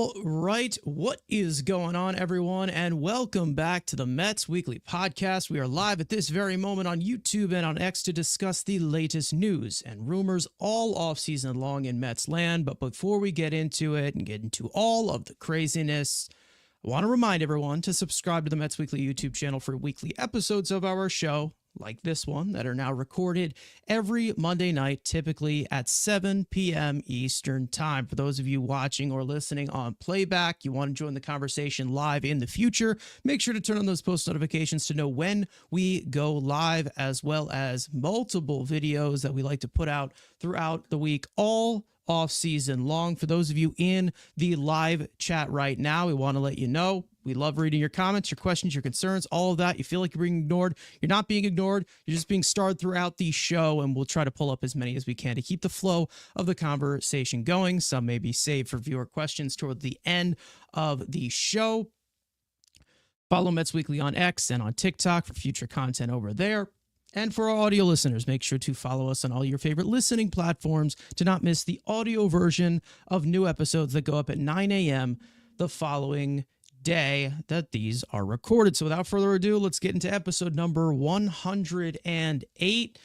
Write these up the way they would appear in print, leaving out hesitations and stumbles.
All right, what is going on, everyone, and welcome back to the Mets Weekly Podcast. We are live at this very moment on YouTube and on X to discuss the latest news and rumors all offseason long in Mets land. But before we get into it and get into all of the craziness, I want to remind everyone to subscribe to the Mets Weekly YouTube channel for weekly episodes of our show, like this one, that are now recorded every Monday night, typically at 7 p.m. Eastern Time. For those of you watching or listening on playback, you want to join the conversation live in the future, make sure to turn on those post notifications to know when we go live, as well as multiple videos that we like to put out throughout the week, all off season long. For those of you in the live chat right now, we want to let you know we love reading your comments, your questions, your concerns, all of that. You feel like you're being ignored. You're not being ignored. You're just being starred throughout the show, and we'll try to pull up as many as we can to keep the flow of the conversation going. Some may be saved for viewer questions toward the end of the show. Follow Mets Weekly on X and on TikTok for future content over there. And for our audio listeners, make sure to follow us on all your favorite listening platforms to not miss the audio version of new episodes that go up at 9 a.m. the following day that these are recorded. So without further ado, let's get into episode number 108.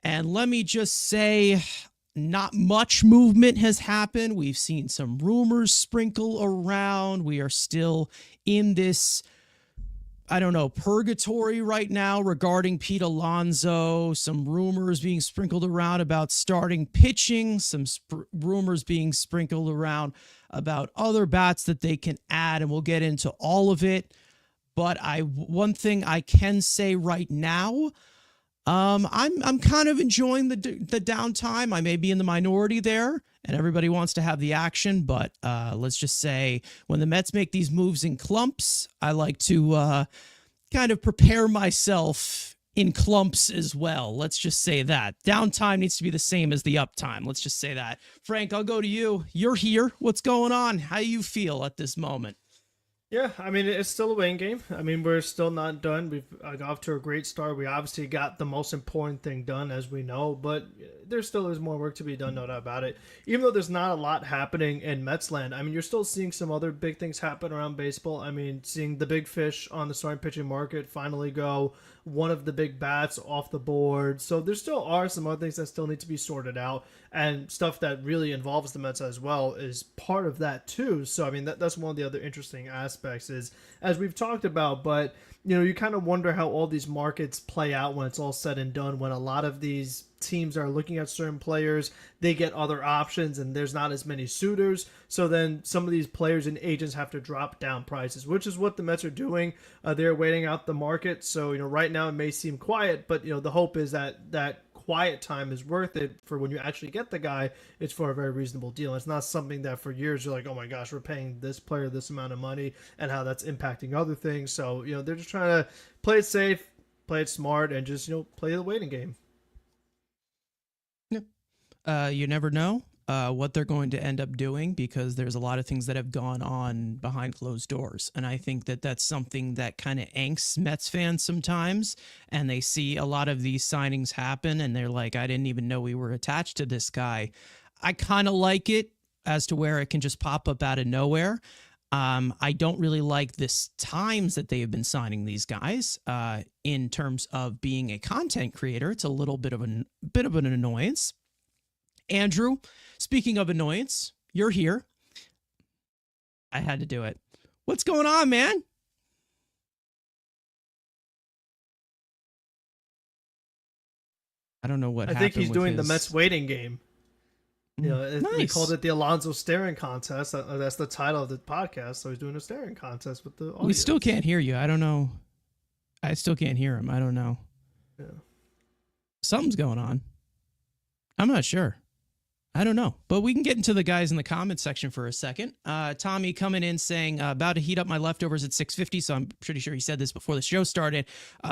And let me just say, not much movement has happened. We've seen some rumors sprinkle around. We are still in this, I don't know, purgatory right now regarding Pete Alonso. Some rumors being sprinkled around about starting pitching. Some rumors being sprinkled around about other bats that they can add, and we'll get into all of it. But one thing I can say right now, I'm kind of enjoying the downtime. I may be in the minority there, and everybody wants to have the action, but let's just say when the Mets make these moves in clumps, I like to kind of prepare myself in clumps as well. Let's just say that. Downtime needs to be the same as the uptime. Let's just say that. Frank, I'll go to you. You're here. What's going on? How do you feel at this moment? Yeah, I mean, it's still a waiting game. I mean, we're still not done. We've got off to a great start. We obviously got the most important thing done, as we know, but there still is more work to be done, no doubt about it. Even though there's not a lot happening in Metsland, I mean, you're still seeing some other big things happen around baseball. I mean, seeing the big fish on the starting pitching market finally go, one of the big bats off the board. So there still are some other things that still need to be sorted out, and stuff that really involves the Mets as well is part of that too. So, I mean, that's one of the other interesting aspects is, as we've talked about, but, you know, you kind of wonder how all these markets play out when it's all said and done, when a lot of these teams are looking at certain players, they get other options and there's not as many suitors. So then some of these players and agents have to drop down prices, which is what the Mets are doing. They're waiting out the market. So, you know, right now it may seem quiet, but, you know, the hope is that quiet time is worth it for when you actually get the guy. It's for a very reasonable deal. It's not something that for years you're like, oh my gosh, we're paying this player this amount of money and how that's impacting other things. So, you know, they're just trying to play it safe, play it smart, and just, you know, play the waiting game. You never know what they're going to end up doing, because there's a lot of things that have gone on behind closed doors. And I think that that's something that kind of angsts Mets fans sometimes. And they see a lot of these signings happen and they're like, I didn't even know we were attached to this guy. I kind of like it as to where it can just pop up out of nowhere. I don't really like this times that they have been signing these guys in terms of being a content creator. It's a little bit of an annoyance. Andrew, speaking of annoyance, you're here. I had to do it. What's going on, man? I don't know what happened. I think he's doing the Mets waiting game. You know, nice. We called it the Alonso staring contest. That's the title of the podcast. So he's doing a staring contest with the audience. We still can't hear you. I don't know. I still can't hear him. I don't know. Yeah. Something's going on. I'm not sure. I don't know, but we can get into the guys in the comments section for a second. Tommy coming in saying, about to heat up my leftovers at 6:50, so I'm pretty sure he said this before the show started.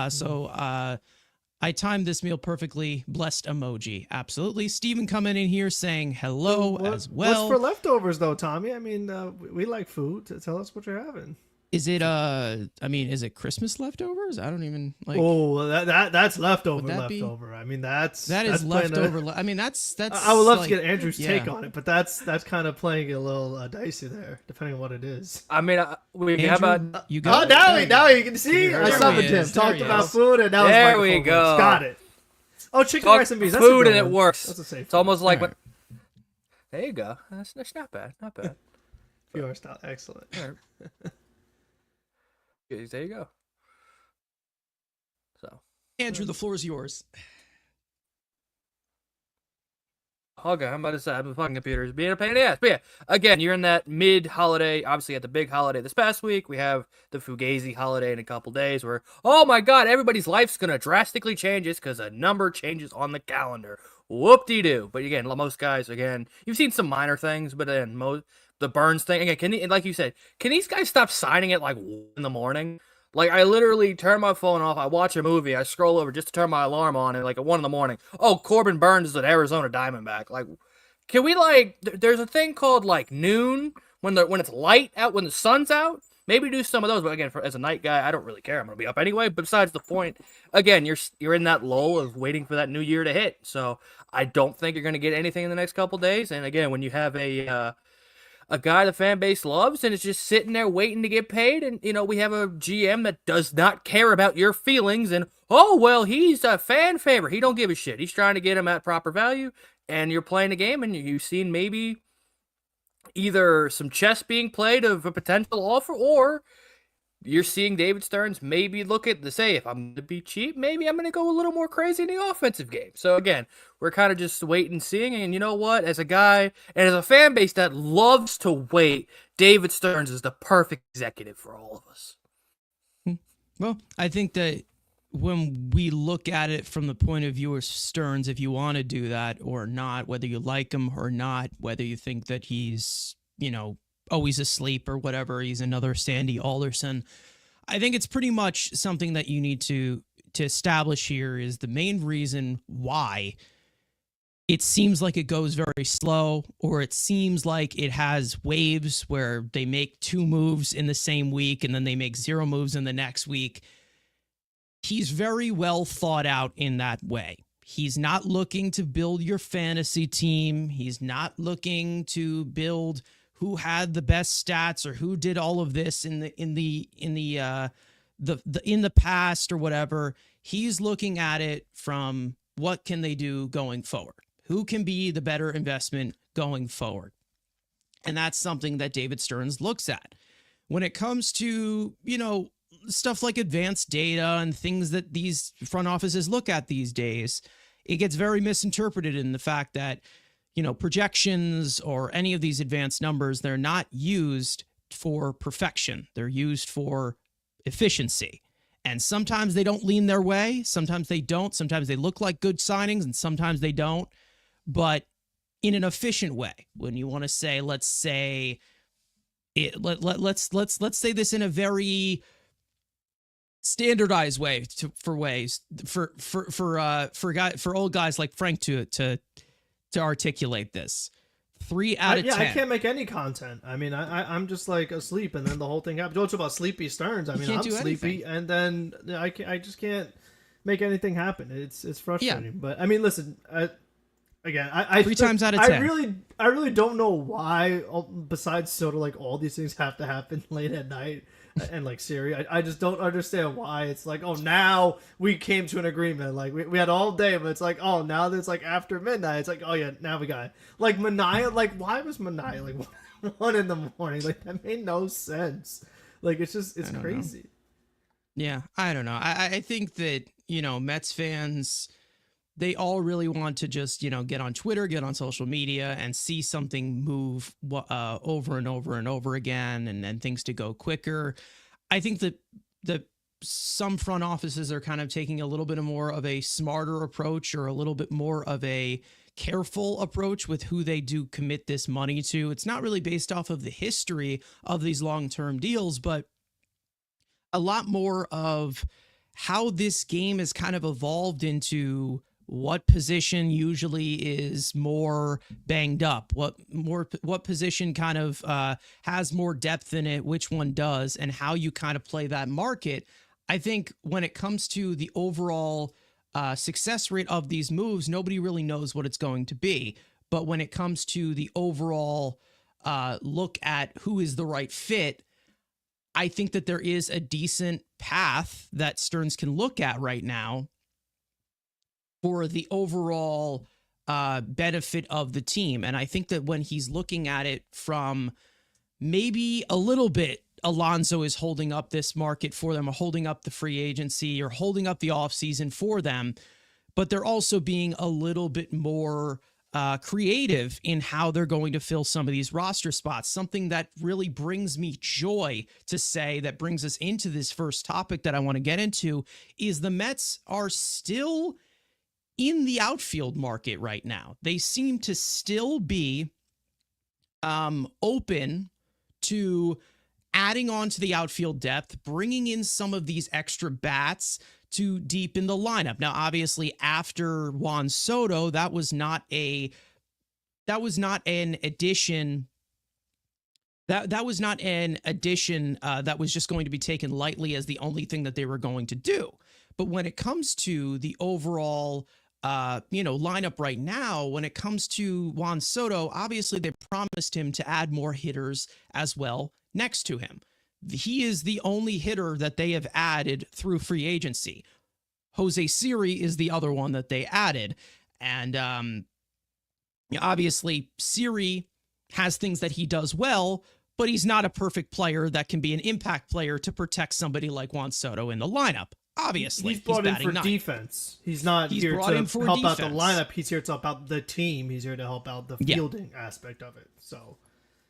So I timed this meal perfectly. Blessed emoji. Absolutely. Steven coming in here saying hello as well. What's for leftovers, though, Tommy? I mean, we like food. Tell us what you're having. Is it I mean, is it Christmas leftovers? I don't even like. Oh, that's leftover. I mean, that that's is leftover. I mean, that's. I would love like, to get Andrew's take yeah. on it, but that's kind of playing it a little dicey there, depending on what it is. I mean, we Andrew, how about you Oh, got now you can see. I summoned him. Talked about food, and now there his we microphone go. works. Got it. Oh, chicken Talk rice and beans. That's food a and good it one. works. That's a safe. It's almost like All right. what. There you go. That's not bad. Not bad. Your style, excellent. All right. There you go. So, Andrew, the floor is yours. okay, I'm about to say, the fucking computer's being a pain in the ass. But yeah, again, you're in that mid-holiday, obviously at the big holiday this past week. We have the Fugazi holiday in a couple days where, oh my god, everybody's life's going to drastically change because a number changes on the calendar. Whoop-de-doo. But again, most guys, again, you've seen some minor things, but then the Burns thing, again, like you said, can these guys stop signing at like 1 in the morning? Like, I literally turn my phone off, I watch a movie, I scroll over just to turn my alarm on, and like at 1 in the morning, oh, Corbin Burns is an Arizona Diamondback. Like, can we there's a thing called like noon, when it's light out, when the sun's out, maybe do some of those, but again, as a night guy, I don't really care, I'm gonna be up anyway, but besides the point, again, you're in that lull of waiting for that new year to hit, so I don't think you're gonna get anything in the next couple days, and again, when you have a guy the fan base loves and is just sitting there waiting to get paid. And, we have a GM that does not care about your feelings. And, oh, well, he's a fan favorite. He don't give a shit. He's trying to get him at proper value. And you're playing a game and you've seen maybe either some chess being played of a potential offer, or you're seeing David Stearns maybe look at say, if I'm going to be cheap, maybe I'm going to go a little more crazy in the offensive game. So again, we're kind of just waiting and seeing. And you know what? As a guy and as a fan base that loves to wait, David Stearns is the perfect executive for all of us. Well, I think that when we look at it from the point of view of Stearns, if you want to do that or not, whether you like him or not, whether you think that he's, always asleep or whatever, he's another Sandy Alderson, I think it's pretty much something that you need to establish here is the main reason why it seems like it goes very slow, or it seems like it has waves where they make 2 moves in the same week and then they make 0 moves in the next week. He's very well thought out in that way. He's not looking to build your fantasy team. He's not looking to build who had the best stats or who did all of this in the past or whatever. He's looking at it from what can they do going forward? Who can be the better investment going forward? And that's something that David Stearns looks at. When it comes to, stuff like advanced data and things that these front offices look at these days, it gets very misinterpreted in the fact that, projections or any of these advanced numbers, they're not used for perfection. They're used for efficiency. And sometimes they don't lean their way. Sometimes they don't. Sometimes they look like good signings and sometimes they don't. But in an efficient way, when you want to say, let's say this in a very standardized way for old guys like Frank to articulate this. 3 out of 10. I can't make any content. I mean, I'm just like asleep, and then the whole thing happens. Don't talk about sleepy Stearns. I mean, I'm sleepy, and then I just can't make anything happen. It's frustrating. Yeah. But I mean, listen. Again, I 3 times out of 10. I really don't know why. Besides, sort of like all these things have to happen late at night. And like Siri, I just don't understand why it's like, oh, now we came to an agreement. Like we had all day, but it's like, oh, now that it's like after midnight, it's like, oh yeah, now we got it. Like Mania, like why was Mania like 1 in the morning? Like that made no sense. Like it's crazy. Yeah, I don't know. I think that Mets fans, they all really want to just get on Twitter, get on social media, and see something move over and over and over again, and then things to go quicker. I think that some front offices are kind of taking a little bit more of a smarter approach, or a little bit more of a careful approach with who they do commit this money to. It's not really based off of the history of these long-term deals, but a lot more of how this game has kind of evolved into what position usually is more banged up, what position kind of has more depth in it, which one does, and how you kind of play that market. I think when it comes to the overall success rate of these moves, nobody really knows what it's going to be. But when it comes to the overall look at who is the right fit, I think that there is a decent path that Stearns can look at right now for the overall benefit of the team. And I think that when he's looking at it from maybe a little bit, Alonso is holding up this market for them, or holding up the free agency, or holding up the offseason for them, but they're also being a little bit more creative in how they're going to fill some of these roster spots. Something that really brings me joy to say, that brings us into this first topic that I want to get into, is the Mets are still in the outfield market right now. They seem to still be open to adding on to the outfield depth, bringing in some of these extra bats to deepen the lineup. Now, obviously, after Juan Soto, that was not an addition. That was not an addition that was just going to be taken lightly as the only thing that they were going to do. But when it comes to the overall lineup right now, when it comes to Juan Soto, obviously they promised him to add more hitters as well next to him. He is the only hitter that they have added through free agency. Jose Siri is the other one that they added. And obviously Siri has things that he does well, but he's not a perfect player that can be an impact player to protect somebody like Juan Soto in the lineup. Obviously, he's brought in for ninth. Defense. He's not here to help defense. out the lineup. He's here to help out the team. He's here to help out the fielding aspect of it. So,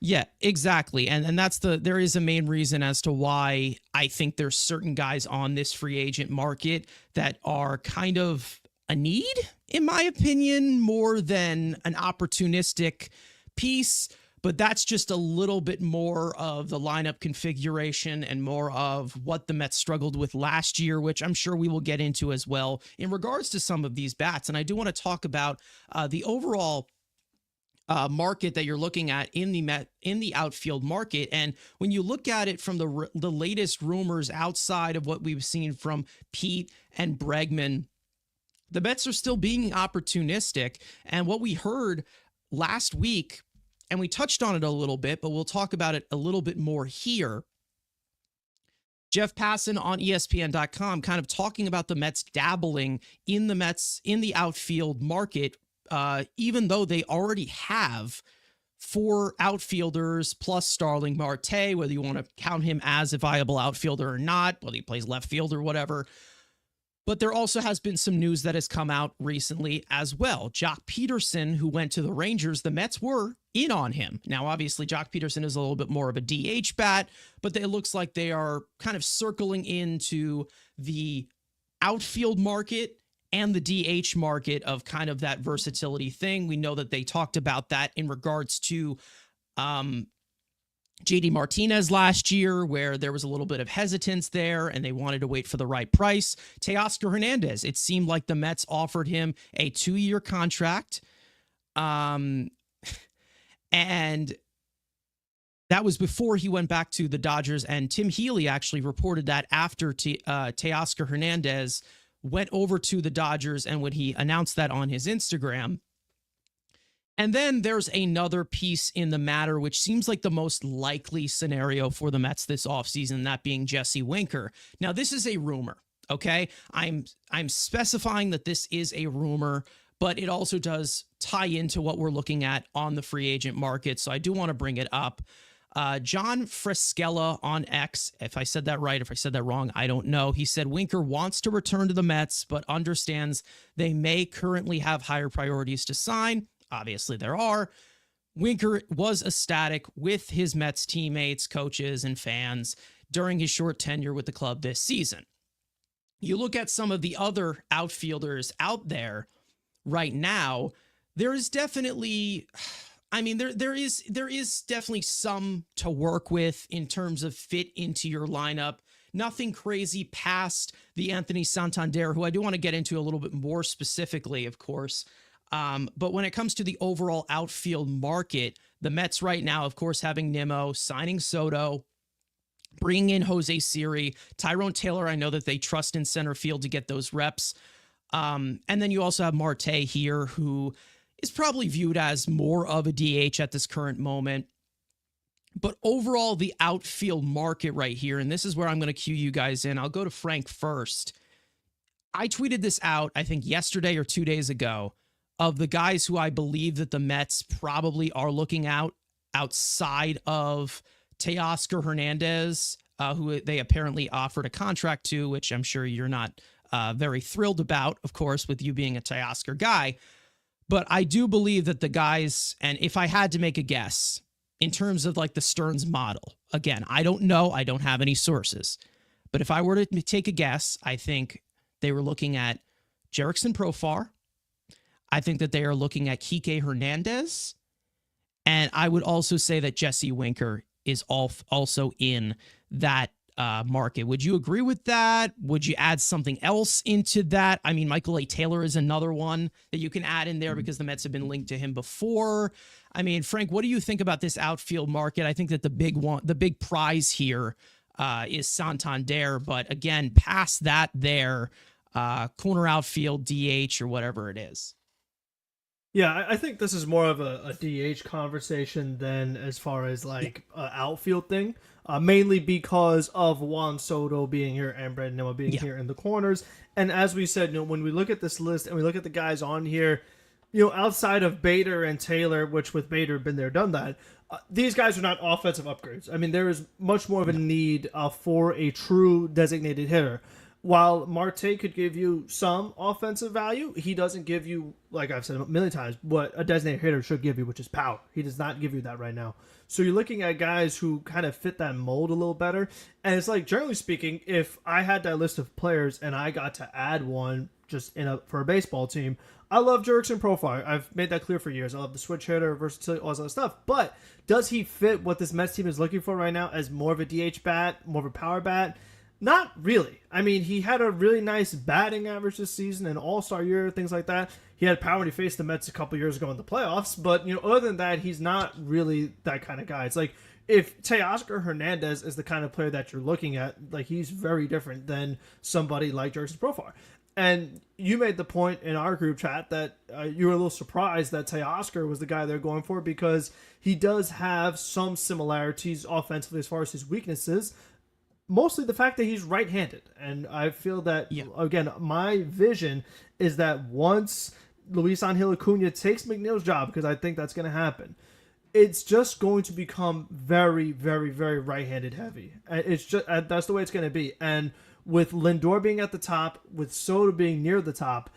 yeah, exactly. And there is a main reason as to why I think there's certain guys on this free agent market that are kind of a need, in my opinion, more than an opportunistic piece. But that's just a little bit more of the lineup configuration and more of what the Mets struggled with last year, which I'm sure we will get into as well in regards to some of these bats. And I do want to talk about the overall market that you're looking at in the outfield market. And when you look at it from the latest rumors outside of what we've seen from Pete and Bregman, the Mets are still being opportunistic. And what we heard last week, and we touched on it a little bit, but we'll talk about it a little bit more here. Jeff Passan on ESPN.com kind of talking about the Mets dabbling in the outfield market, even though they already have 4 outfielders plus Starling Marte, whether you want to count him as a viable outfielder or not, whether he plays left field or whatever. But there also has been some news that has come out recently as well. Jock Peterson, who went to the Rangers, the Mets were in on him. Now, obviously, Jock Peterson is a little bit more of a DH bat, but it looks like they are kind of circling into the outfield market and the DH market of kind of that versatility thing. We know that they talked about that in regards to JD Martinez last year, where there was a little bit of hesitance there and they wanted to wait for the right price. Teoscar Hernandez, it seemed like the Mets offered him a 2-year contract. And that was before he went back to the Dodgers. And Tim Healy actually reported that after Teoscar Hernandez went over to the Dodgers, and when he announced that on his Instagram. And then there's another piece in the matter, which seems like the most likely scenario for the Mets this offseason, that being Jesse Winker. Now, this is a rumor, okay? I'm specifying that this is a rumor, but it also does tie into what we're looking at on the free agent market, so I do want to bring it up. John Frescella on X, if I said that right, if I said that wrong, I don't know. He said Winker wants to return to the Mets, but understands they may currently have higher priorities to sign. Obviously, there are. Winker was ecstatic with his Mets teammates, coaches, and fans during his short tenure with the club this season. You look at some of the other outfielders out there right now, there is definitely, I mean, there is definitely some to work with in terms of fit into your lineup. nothing crazy past the Anthony Santander, who I do want to get into a little bit more specifically, of course. But when it comes to the overall outfield market, the Mets right now, of course, having Nimmo, signing Soto, bringing in Jose Siri, Tyrone Taylor, I know that they trust in center field to get those reps. And then you also have Marte here, who is probably viewed as more of a DH at this current moment. But overall, the outfield market right here, and this is where I'm going to cue you guys in. I'll go to Frank first. I tweeted this out, I think yesterday or 2 days ago, of the guys who I believe that the Mets probably are looking outside of Teoscar Hernandez, who they apparently offered a contract to, which I'm sure you're not very thrilled about, of course, with you being a Teoscar guy. But I do believe that the guys, and if I had to make a guess, in terms of like the Stearns model, again, I don't know, I don't have any sources, but if I were to take a guess, I think they were looking at Jerickson Profar. I think that they are looking at Kike Hernandez. And I would also say that Jesse Winker is also in that market. Would you agree with that? Would you add something else into that? I mean, Michael A. Taylor is another one that you can add in there because the Mets have been linked to him before. I mean, Frank, what do you think about this outfield market? I think that the big prize here is Santander. But again, past that there, corner outfield, DH, or whatever it is. Yeah, I think this is more of a DH conversation than as far as like outfield thing. Mainly because of Juan Soto being here and Brandon Nimmo being here in the corners. And as we said, when we look at this list and we look at the guys on here, outside of Bader and Taylor, which with Bader been there, done that, these guys are not offensive upgrades. I mean, there is much more of a need for a true designated hitter. While Marte could give you some offensive value, he doesn't give you, like I've said a million times, what a designated hitter should give you, which is power. He does not give you that right now. So you're looking at guys who kind of fit that mold a little better. And it's like, generally speaking, if I had that list of players and I got to add one just for a baseball team, I love Jerickson Profar. I've made that clear for years. I love the switch hitter, versatility, all this other stuff. But does he fit what this Mets team is looking for right now as more of a DH bat, more of a power bat? Not really. I mean, he had a really nice batting average this season, an all-star year, things like that. He had power when he faced the Mets a couple years ago in the playoffs, but other than that, he's not really that kind of guy. It's like if Teoscar Hernandez is the kind of player that you're looking at, like he's very different than somebody like Jerickson Profar. And you made the point in our group chat that you were a little surprised that Teoscar was the guy they're going for because he does have some similarities offensively as far as his weaknesses. Mostly the fact that he's right-handed. And I feel that, again, my vision is that once Luis Angel Acuna takes McNeil's job, because I think that's going to happen, it's just going to become very, very, very right-handed heavy. It's just that's the way it's going to be. And with Lindor being at the top, with Soto being near the top,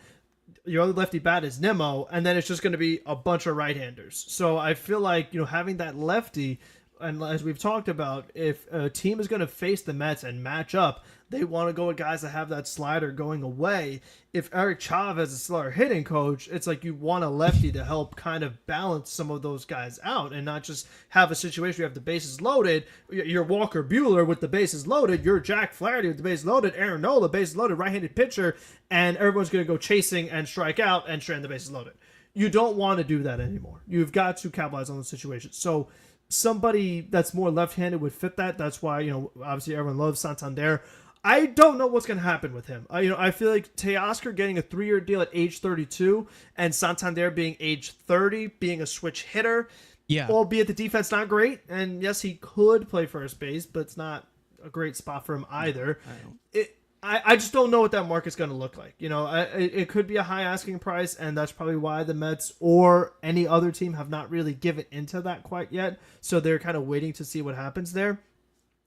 your other lefty bat is Nimmo, and then it's just going to be a bunch of right-handers. So I feel like, having that lefty, and as we've talked about, if a team is going to face the Mets and match up, they want to go with guys that have that slider going away. If Eric Chavez is still our hitting coach, it's like you want a lefty to help kind of balance some of those guys out and not just have a situation where you have the bases loaded. You're Walker Buehler with the bases loaded. You're Jack Flaherty with the bases loaded. Aaron Nola, bases loaded, right-handed pitcher, and everyone's going to go chasing and strike out and strand the bases loaded. You don't want to do that anymore. You've got to capitalize on the situation. So somebody that's more left-handed would fit that. That's why, obviously everyone loves Santander. I don't know what's going to happen with him. I feel like Teoscar getting a 3-year deal at age 32 and Santander being age 30, being a switch hitter, albeit the defense not great. And yes, he could play first base, but it's not a great spot for him either. I just don't know what that market's going to look like. It could be a high asking price, and that's probably why the Mets or any other team have not really given into that quite yet. So they're kind of waiting to see what happens there.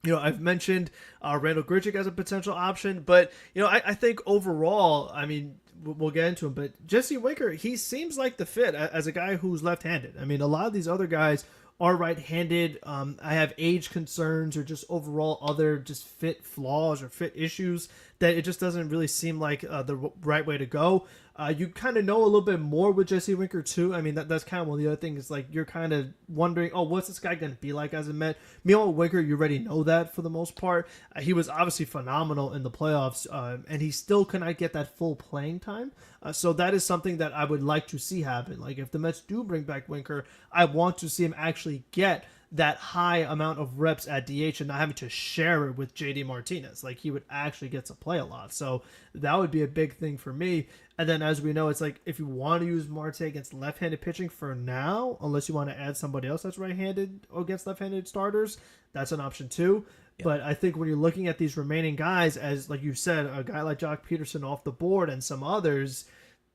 I've mentioned Randall Grichuk as a potential option, but, I think overall, I mean, we'll get into him, but Jesse Winker, he seems like the fit as a guy who's left-handed. I mean, a lot of these other guys are right-handed. I have age concerns or just overall other just fit flaws or fit issues that it just doesn't really seem like the right way to go. You kind of know a little bit more with Jesse Winker too. I mean, that's kind of one of the other things. Like you're kind of wondering, oh, what's this guy going to be like as a Met? Meanwhile, Winker, you already know that for the most part. He was obviously phenomenal in the playoffs, and he still cannot get that full playing time. So that is something that I would like to see happen. Like if the Mets do bring back Winker, I want to see him actually get that high amount of reps at DH and not having to share it with JD Martinez. Like he would actually get to play a lot. So that would be a big thing for me. And then as we know, it's like if you want to use Marte against left-handed pitching for now, unless you want to add somebody else that's right-handed against left-handed starters, that's an option too. Yeah. But I think when you're looking at these remaining guys, as like you said, a guy like Jock Peterson off the board and some others,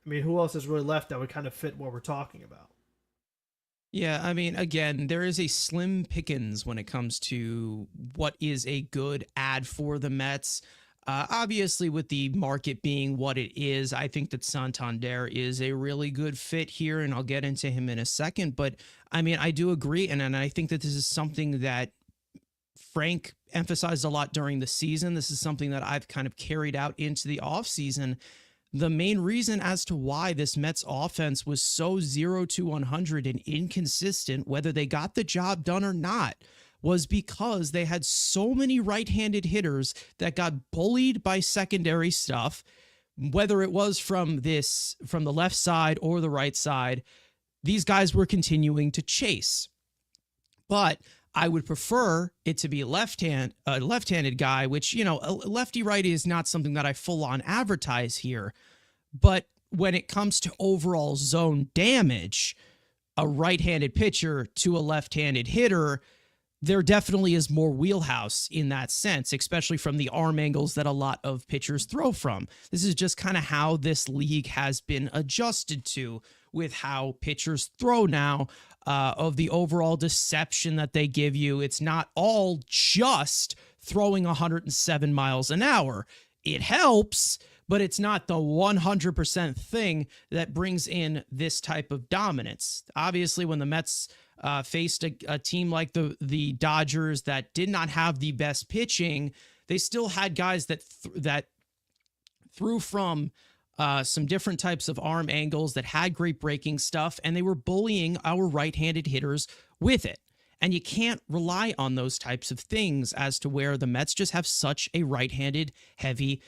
I mean, who else is really left that would kind of fit what we're talking about? Yeah, I mean, again, there is a slim pickings when it comes to what is a good ad for the Mets. Obviously, with the market being what it is, I think that Santander is a really good fit here, and I'll get into him in a second. But, I mean, I do agree, and I think that this is something that Frank emphasized a lot during the season. This is something that I've kind of carried out into the offseason. The main reason as to why this Mets offense was so 0 to 100 and inconsistent, whether they got the job done or not, was because they had so many right-handed hitters that got bullied by secondary stuff, whether it was from the left side or the right side. These guys were continuing to chase. But I would prefer it to be a left-handed guy, which, you know, lefty-righty is not something that I full-on advertise here. But when it comes to overall zone damage, a right-handed pitcher to a left-handed hitter, there definitely is more wheelhouse in that sense, especially from the arm angles that a lot of pitchers throw from. This is just kind of how this league has been adjusted to with how pitchers throw now, of the overall deception that they give you. It's not all just throwing 107 miles an hour. It helps, but it's not the 100% thing that brings in this type of dominance. Obviously, when the Mets faced a team like the Dodgers that did not have the best pitching, they still had guys that threw from some different types of arm angles that had great breaking stuff, and they were bullying our right-handed hitters with it. And you can't rely on those types of things as to where the Mets just have such a right-handed heavy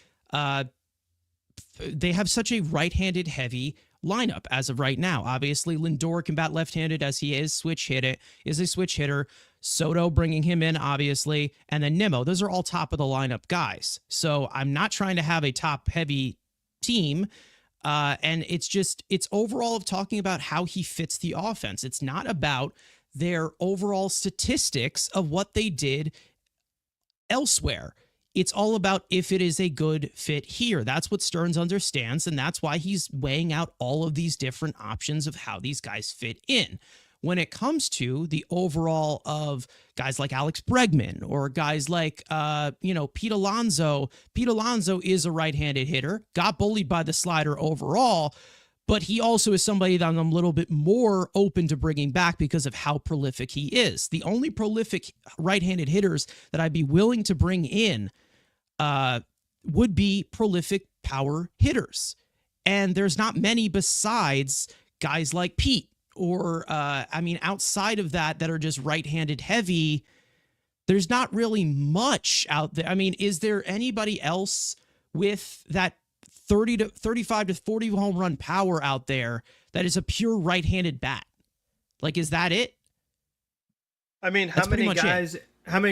lineup as of right now. Obviously, Lindor can bat left-handed as he is a switch hitter. Soto bringing him in, obviously, and then Nimmo. Those are all top of the lineup guys. So I'm not trying to have a top-heavy team, and it's overall of talking about how he fits the offense. It's not about their overall statistics of what they did elsewhere. It's all about if it is a good fit here. That's what Stearns understands, and that's why he's weighing out all of these different options of how these guys fit in. When it comes to the overall of guys like Alex Bregman or guys like, Pete Alonso. Pete Alonso is a right-handed hitter, got bullied by the slider overall, but he also is somebody that I'm a little bit more open to bringing back because of how prolific he is. The only prolific right-handed hitters that I'd be willing to bring in would be prolific power hitters. And there's not many besides guys like Pete. Or, outside of that are just right-handed heavy, there's not really much out there. I mean, is there anybody else with that 35 to 40 home run power out there that is a pure right-handed bat? Like, is that it? I mean, how many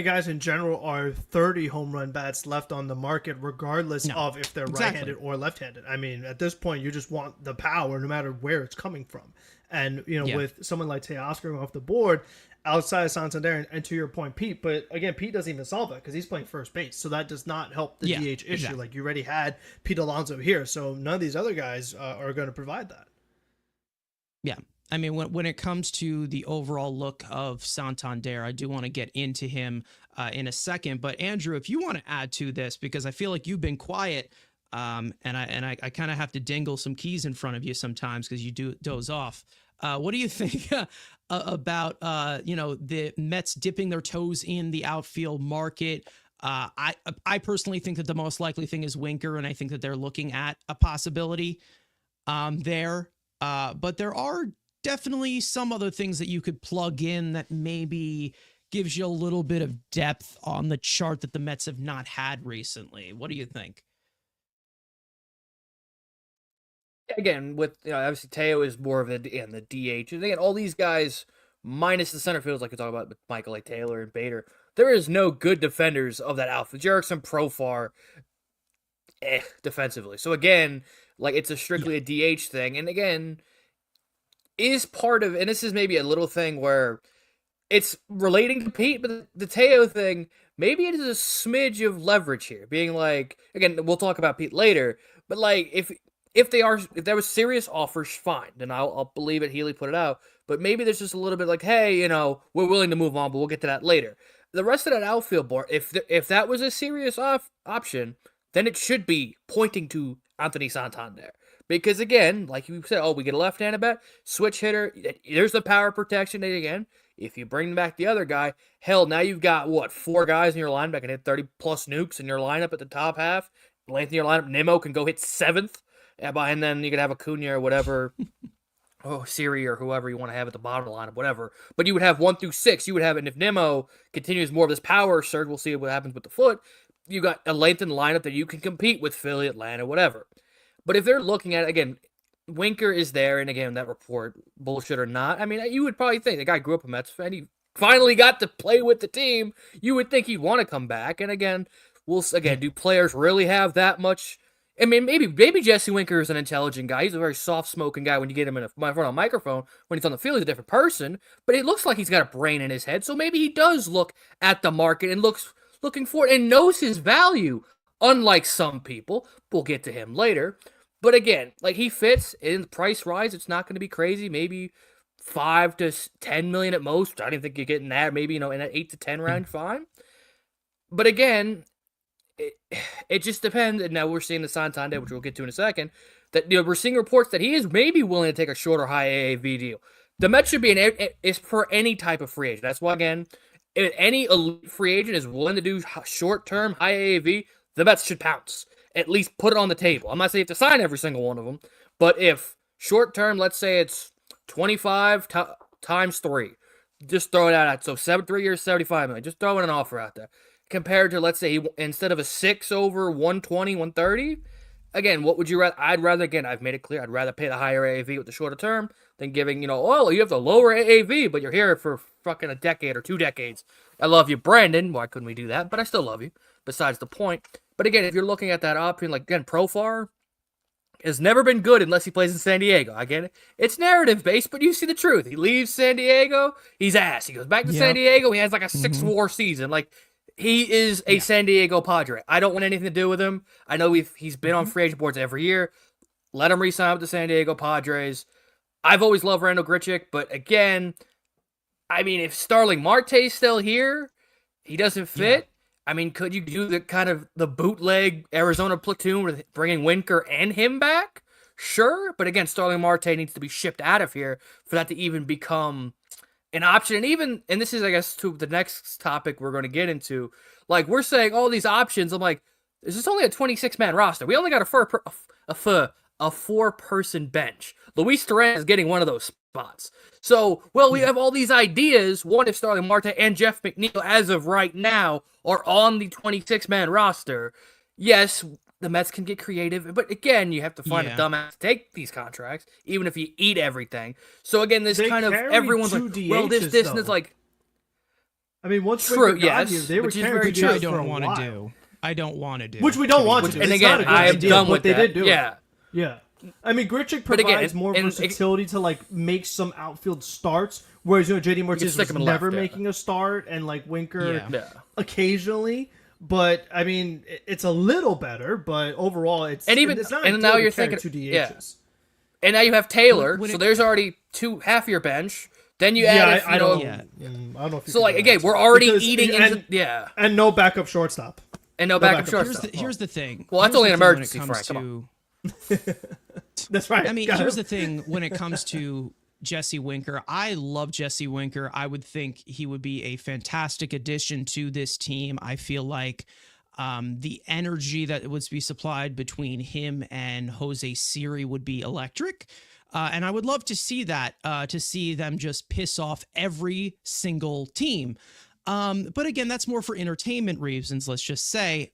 guys in general are 30 home run bats left on the market, regardless of if they're right-handed or left-handed? I mean, at this point, you just want the power no matter where it's coming from. And, with someone like Teoscar off the board, outside of Santander, and to your point, Pete, but again, Pete doesn't even solve that because he's playing first base. So that does not help the DH issue. Exactly. Like, you already had Pete Alonso here. So none of these other guys are going to provide that. Yeah. I mean, when it comes to the overall look of Santander, I do want to get into him in a second. But Andrew, if you want to add to this, because I feel like you've been quiet, and I kind of have to dingle some keys in front of you sometimes because you do doze off. What do you think about the Mets dipping their toes in the outfield market? I personally think that the most likely thing is Winker, and I think that they're looking at a possibility there. But there are definitely some other things that you could plug in that maybe gives you a little bit of depth on the chart that the Mets have not had recently. What do you think? Again, with obviously Teo is more of the DH. And again, all these guys minus the center fields, like we talk about with Michael A. Taylor and Bader, there is no good defenders of that outfit. Jerickson, Profar, defensively. So again, like it's strictly a DH thing. And again, is part of, and this is maybe a little thing where it's relating to Pete, but the Teo thing, maybe it is a smidge of leverage here. Being like, again, we'll talk about Pete later, but like if there was serious offers, fine, then I'll believe it. Healy put it out, but maybe there's just a little bit like, hey, we're willing to move on, but we'll get to that later. The rest of that outfield board, if that was a serious option, then it should be pointing to Anthony Santander. Because again, like you said, we get a left-handed bat, switch hitter, there's the power protection. And again, if you bring back the other guy, hell, now you've got, 4 guys in your lineup that can hit 30-plus nukes in your lineup at the top half. Length in your lineup, Nimmo can go hit 7th. And then you could have Acuna or whatever, Siri or whoever you want to have at the bottom of the lineup, whatever. But you would have 1 through 6. You would have, and if Nimmo continues more of this power surge, we'll see what happens with the foot. You got a lengthened lineup that you can compete with Philly, Atlanta, whatever. But if they're looking at, again, Winker is there, and again, that report, bullshit or not, I mean, you would probably think the guy grew up a Mets fan. He finally got to play with the team. You would think he'd want to come back. And again, do players really have that much? I mean, maybe Jesse Winker is an intelligent guy. He's a very soft-spoken guy when you get him in front of a microphone. When he's on the field, he's a different person. But it looks like he's got a brain in his head. So maybe he does look at the market and looking for it and knows his value, unlike some people. We'll get to him later. But again, like he fits in the price rise. It's not going to be crazy. Maybe 5 to 10 million at most. I don't think you're getting that. Maybe, in that 8 to 10 range, fine. But again, it just depends. And now we're seeing the Santander, which we'll get to in a second, that we're seeing reports that he is maybe willing to take a shorter high AAV deal. The Mets should be is for any type of free agent. That's why, again, if any elite free agent is willing to do short-term high AAV, the Mets should pounce. At least put it on the table. I'm not saying you have to sign every single one of them, but if short-term, let's say it's 25 times 3, just throw it out. So 3 years, 75 million. Just throw in an offer out there. Compared to, let's say, instead of a 6 over 120, 130, again, what would you rather? I'd rather, again, I've made it clear, I'd rather pay the higher AAV with the shorter term than giving, you have the lower AAV, but you're here for fucking a decade or 2 decades. I love you, Brandon. Why couldn't we do that? But I still love you, besides the point. But again, if you're looking at that option, like, again, Profar has never been good unless he plays in San Diego. I get it. It's narrative-based, but you see the truth. He leaves San Diego, he's ass. He goes back to San Diego, he has like a 6-war season. Like, he is a San Diego Padre. I don't want anything to do with him. I know he's been on free agent boards every year. Let him re-sign with the San Diego Padres. I've always loved Randall Grichuk, but again, I mean, if Starling Marte's still here, he doesn't fit. Yeah. I mean, could you do the bootleg Arizona platoon with bringing Winker and him back? Sure, but again, Starling Marte needs to be shipped out of here for that to even become an option. And this is, I guess, to the next topic we're going to get into. Like, we're saying all these options. I'm like, this is only a 26-man roster. We only got a 4-person bench. Luis Duran is getting one of those spots. So, we have all these ideas. What if Starling Marte and Jeff McNeil, as of right now, are on the 26-man roster? Yes, the Mets can get creative, but again, you have to find a dumbass to take these contracts, even if you eat everything. So again, this kind of everyone's like, DHs, this, and it's like, I mean, once true, yes, you, they were carrying I don't want to do. I don't want to do. Which we don't want to do. And again, I am done with that. They did do it. Yeah. I mean, Grichuk provides more versatility to like make some outfield starts, whereas JD Martinez was never making a start, and like Winker occasionally. But I mean, it's a little better, but overall, it's not. And now you're thinking 2 DHs. And now you have Taylor, so there's already half your bench. Then you add, I don't know. If so like again, we're already eating and no backup shortstop. And no backup shortstop. Here's the thing. Well, that's only an emergency, Frank. Come on. That's right. I mean, here's the thing when it comes to Jesse Winker. I love Jesse Winker. I would think he would be a fantastic addition to this team. I feel like the energy that would be supplied between him and Jose Siri would be electric. And I would love to see that, to see them just piss off every single team. But again, that's more for entertainment reasons. Let's just say,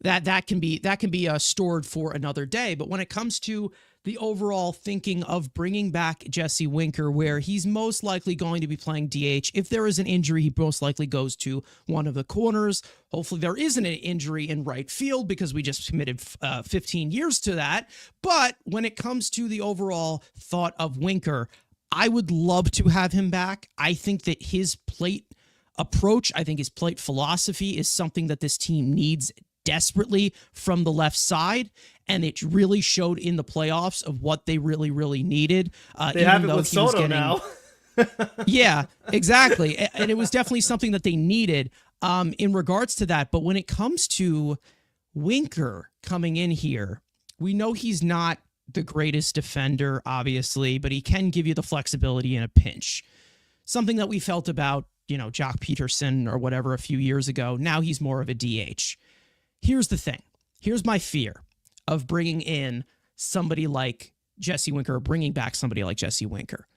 that can be stored for another day. But when it comes to the overall thinking of bringing back Jesse Winker, where he's most likely going to be playing DH. If there is an injury, he most likely goes to one of the corners. Hopefully there isn't an injury in right field because we just committed 15 years to that. But when it comes to the overall thought of Winker, I would love to have him back. I think that his plate approach, I think his plate philosophy is something that this team needs desperately from the left side, and it really showed in the playoffs of what they really, really needed. They have it with Soto now. Yeah, exactly. And it was definitely something that they needed in regards to that. But when it comes to Winker coming in here, we know he's not the greatest defender, obviously, but he can give you the flexibility in a pinch. Something that we felt about, Jock Peterson or whatever a few years ago. Now he's more of a DH. Here's the thing. Here's my fear of bringing in somebody like Jesse Winker or bringing back somebody like Jesse Winker.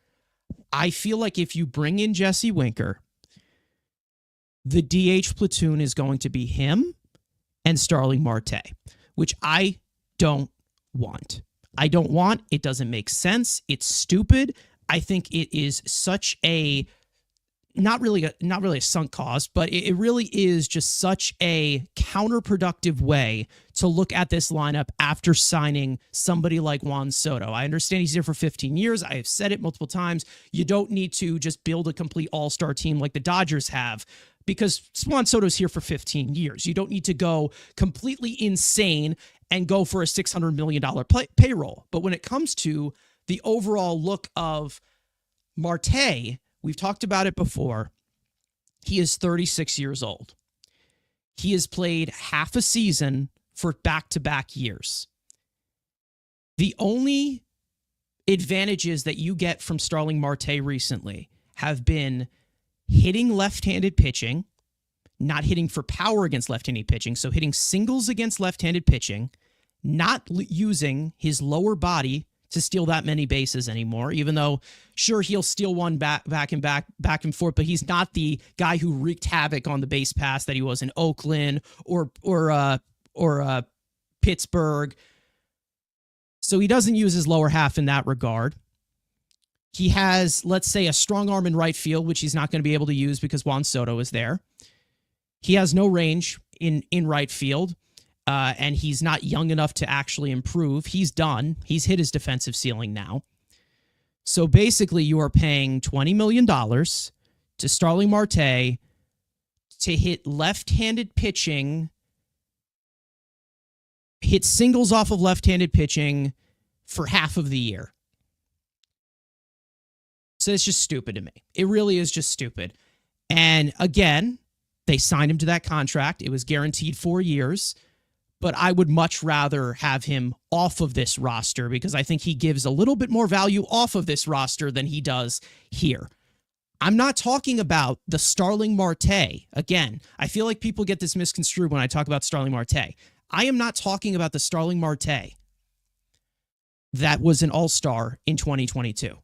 I feel like if you bring in Jesse Winker, the DH platoon is going to be him and Starling Marte, which I don't want. It doesn't make sense. It's stupid. I think it is such a not really a sunk cost, but it really is just such a counterproductive way to look at this lineup after signing somebody like Juan Soto. I understand he's here for 15 years. I have said it multiple times. You don't need to just build a complete all-star team like the Dodgers have because Juan Soto's here for 15 years. You don't need to go completely insane and go for a $600 million payroll. But when it comes to the overall look of Marte, we've talked about it before. He is 36 years old. He has played half a season for back-to-back years. The only advantages that you get from Starling Marte recently have been hitting left-handed pitching, not hitting for power against left-handed pitching, so hitting singles against left-handed pitching, not using his lower body to steal that many bases anymore, even though, sure, he'll steal one back and forth, but he's not the guy who wreaked havoc on the base pass that he was in Oakland or Pittsburgh. So he doesn't use his lower half in that regard. He has, let's say, a strong arm in right field, which he's not going to be able to use because Juan Soto is there. He has no range in right field. And he's not young enough to actually improve. He's done. He's hit his defensive ceiling now. So basically, you are paying $20 million to Starling Marte to hit left-handed pitching, hit singles off of left-handed pitching for half of the year. So it's just stupid to me. It really is just stupid. And again, they signed him to that contract. It was guaranteed 4 years. But I would much rather have him off of this roster because I think he gives a little bit more value off of this roster than he does here. I'm not talking about the Starling Marte. Again, I feel like people get this misconstrued when I talk about Starling Marte. I am not talking about the Starling Marte that was an all-star in 2022.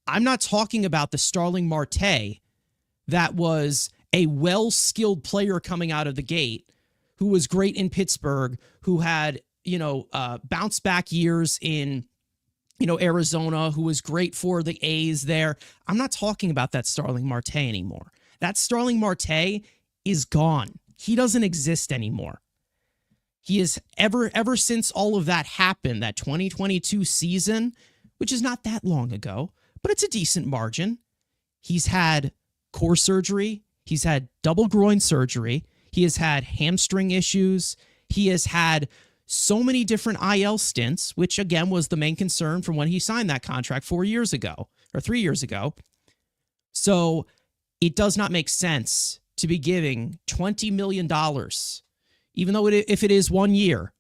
I'm not talking about the Starling Marte that was a well-skilled player coming out of the gate who was great in Pittsburgh, who had, bounce back years in, Arizona, who was great for the A's there. I'm not talking about that Starling Marte anymore. That Starling Marte is gone. He doesn't exist anymore. He is ever since all of that happened, that 2022 season, which is not that long ago, but it's a decent margin. He's had core surgery. He's had double groin surgery. He has had hamstring issues. He has had so many different IL stints, which again was the main concern from when he signed that contract 4 years ago or 3 years ago. So it does not make sense to be giving $20 million, even though if it is 1 year,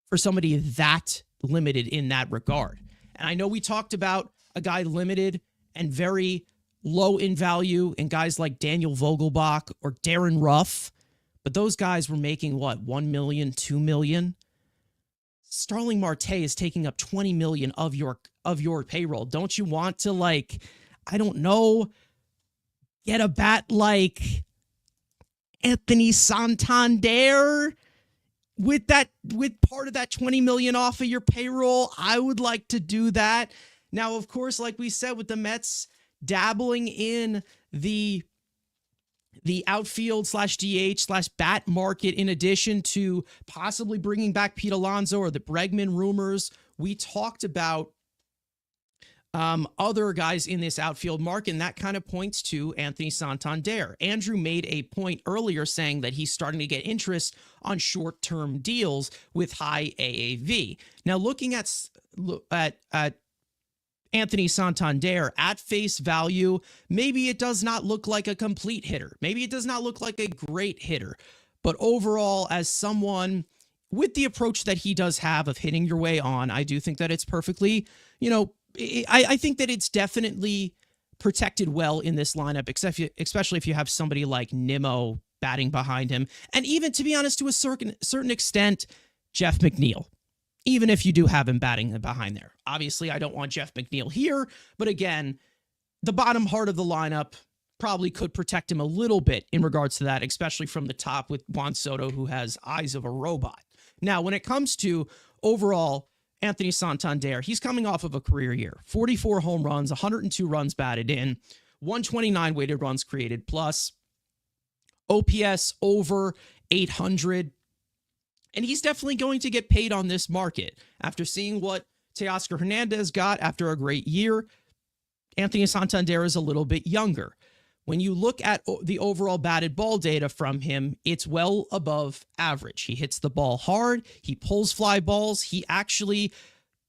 for somebody that limited in that regard. And I know we talked about a guy limited and very low in value in guys like Daniel Vogelbach or Darren Ruff, but those guys were making what, 1 million, 2 million? Starling Marte is taking up 20 million of your payroll. Don't you want to, like, I don't know, get a bat like Anthony Santander with part of that 20 million off of your payroll? I would like to do that. Now, of course, like we said, with the Mets dabbling in the outfield / DH / bat market, in addition to possibly bringing back Pete Alonso or the Bregman rumors, we talked about other guys in this outfield market, and that kind of points to Anthony Santander. Andrew made a point earlier saying that he's starting to get interest on short-term deals with high AAV. Now, looking at Anthony Santander at face value, maybe it does not look like a complete hitter. Maybe it does not look like a great hitter. But overall, as someone with the approach that he does have of hitting your way on, I do think that it's perfectly, I think that it's definitely protected well in this lineup, especially if you have somebody like Nimmo batting behind him. And even, to be honest, to a certain extent, Jeff McNeil, even if you do have him batting behind there. Obviously, I don't want Jeff McNeil here, but again, the bottom part of the lineup probably could protect him a little bit in regards to that, especially from the top with Juan Soto, who has eyes of a robot. Now, when it comes to overall Anthony Santander, he's coming off of a career year. 44 home runs, 102 runs batted in, 129 weighted runs created plus, OPS over 800. And he's definitely going to get paid on this market. After seeing what Teoscar Hernandez got after a great year, Anthony Santander is a little bit younger. When you look at the overall batted ball data from him, it's well above average. He hits the ball hard. He pulls fly balls. He actually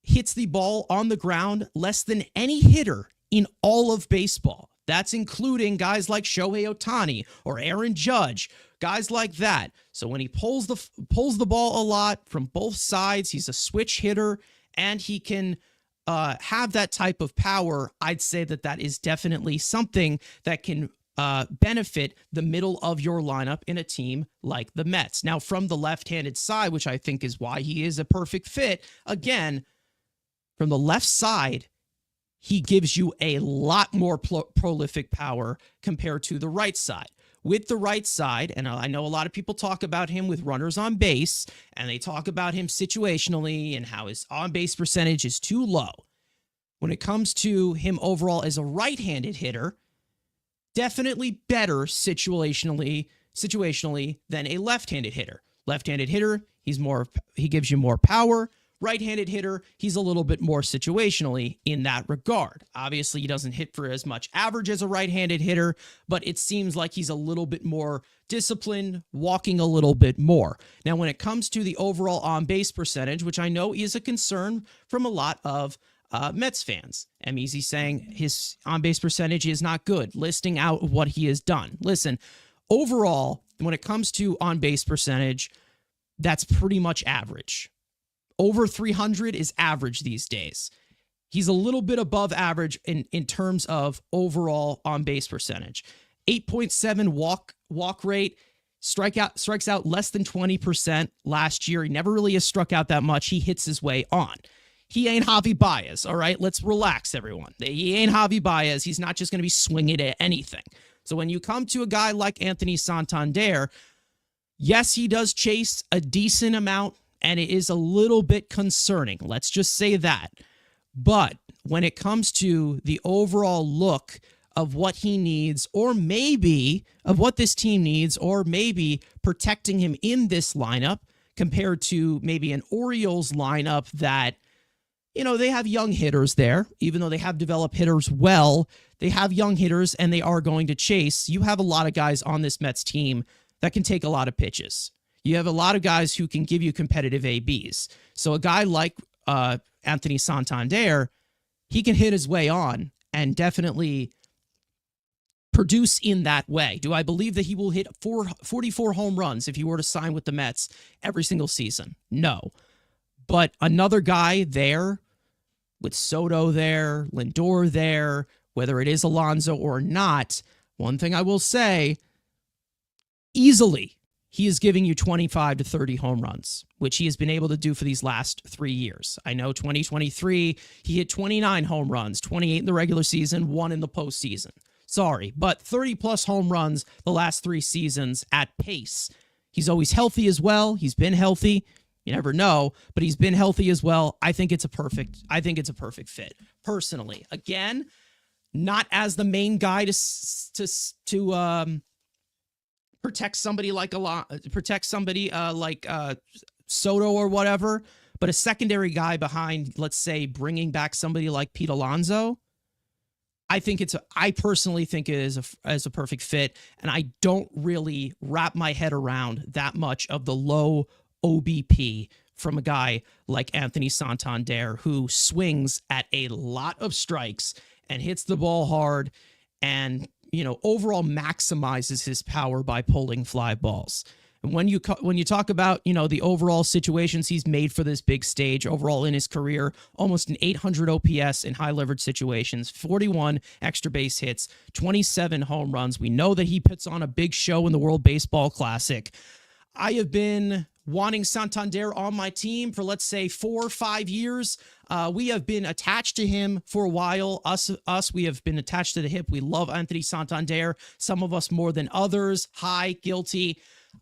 hits the ball on the ground less than any hitter in all of baseball. That's including guys like Shohei Ohtani or Aaron Judge, guys like that. So when he pulls the ball a lot from both sides, he's a switch hitter, and he can have that type of power. I'd say that is definitely something that can benefit the middle of your lineup in a team like the Mets. Now, from the left-handed side, which I think is why he is a perfect fit, again, from the left side, he gives you a lot more prolific power compared to the right side. With the right side, and I know a lot of people talk about him with runners on base, and they talk about him situationally and how his on-base percentage is too low. When it comes to him overall as a right-handed hitter, definitely better situationally than a left-handed hitter. Left-handed hitter, he gives you more power. Right-handed hitter, he's a little bit more situationally in that regard. Obviously, he doesn't hit for as much average as a right-handed hitter, but it seems like he's a little bit more disciplined, walking a little bit more. Now, when it comes to the overall on-base percentage, which I know is a concern from a lot of Mets fans, Easy saying his on-base percentage is not good, listing out what he has done. Listen, overall, when it comes to on-base percentage, that's pretty much average. Over 300 is average these days. He's a little bit above average in terms of overall on-base percentage. 8.7 walk rate, strikes out less than 20% last year. He never really has struck out that much. He hits his way on. He ain't Javi Baez, all right? Let's relax, everyone. He ain't Javi Baez. He's not just going to be swinging at anything. So when you come to a guy like Anthony Santander, yes, he does chase a decent amount, and it is a little bit concerning. Let's just say that. But when it comes to the overall look of what he needs, or maybe of what this team needs, or maybe protecting him in this lineup compared to maybe an Orioles lineup that, they have young hitters there. Even though they have developed hitters well, they have young hitters and they are going to chase. You have a lot of guys on this Mets team that can take a lot of pitches. You have a lot of guys who can give you competitive ABs. So a guy like Anthony Santander, he can hit his way on and definitely produce in that way. Do I believe that he will hit 44 home runs if he were to sign with the Mets every single season? No. But another guy there with Soto there, Lindor there, whether it is Alonso or not, one thing I will say, easily, he is giving you 25 to 30 home runs, which he has been able to do for these last 3 years. I know 2023, he hit 29 home runs, 28 in the regular season, 1 in the postseason. Sorry, but 30-plus home runs the last 3 seasons at pace. He's always healthy as well. He's been healthy. You never know, but he's been healthy as well. I think it's a perfect fit, personally. Again, not as the main guy to protect somebody like Soto or whatever, but a secondary guy behind, let's say, bringing back somebody like Pete Alonso. I personally think it is a perfect fit, and I don't really wrap my head around that much of the low OBP from a guy like Anthony Santander, who swings at a lot of strikes and hits the ball hard and, overall maximizes his power by pulling fly balls. And when you talk about, the overall situations he's made for this big stage overall in his career, almost an 800 OPS in high leverage situations, 41 extra base hits, 27 home runs. We know that he puts on a big show in the World Baseball Classic. I have been wanting Santander on my team for, let's say, 4 or 5 years. We have been attached to him for a while. We have been attached to the hip. We love Anthony Santander. Some of us more than others. Guilty.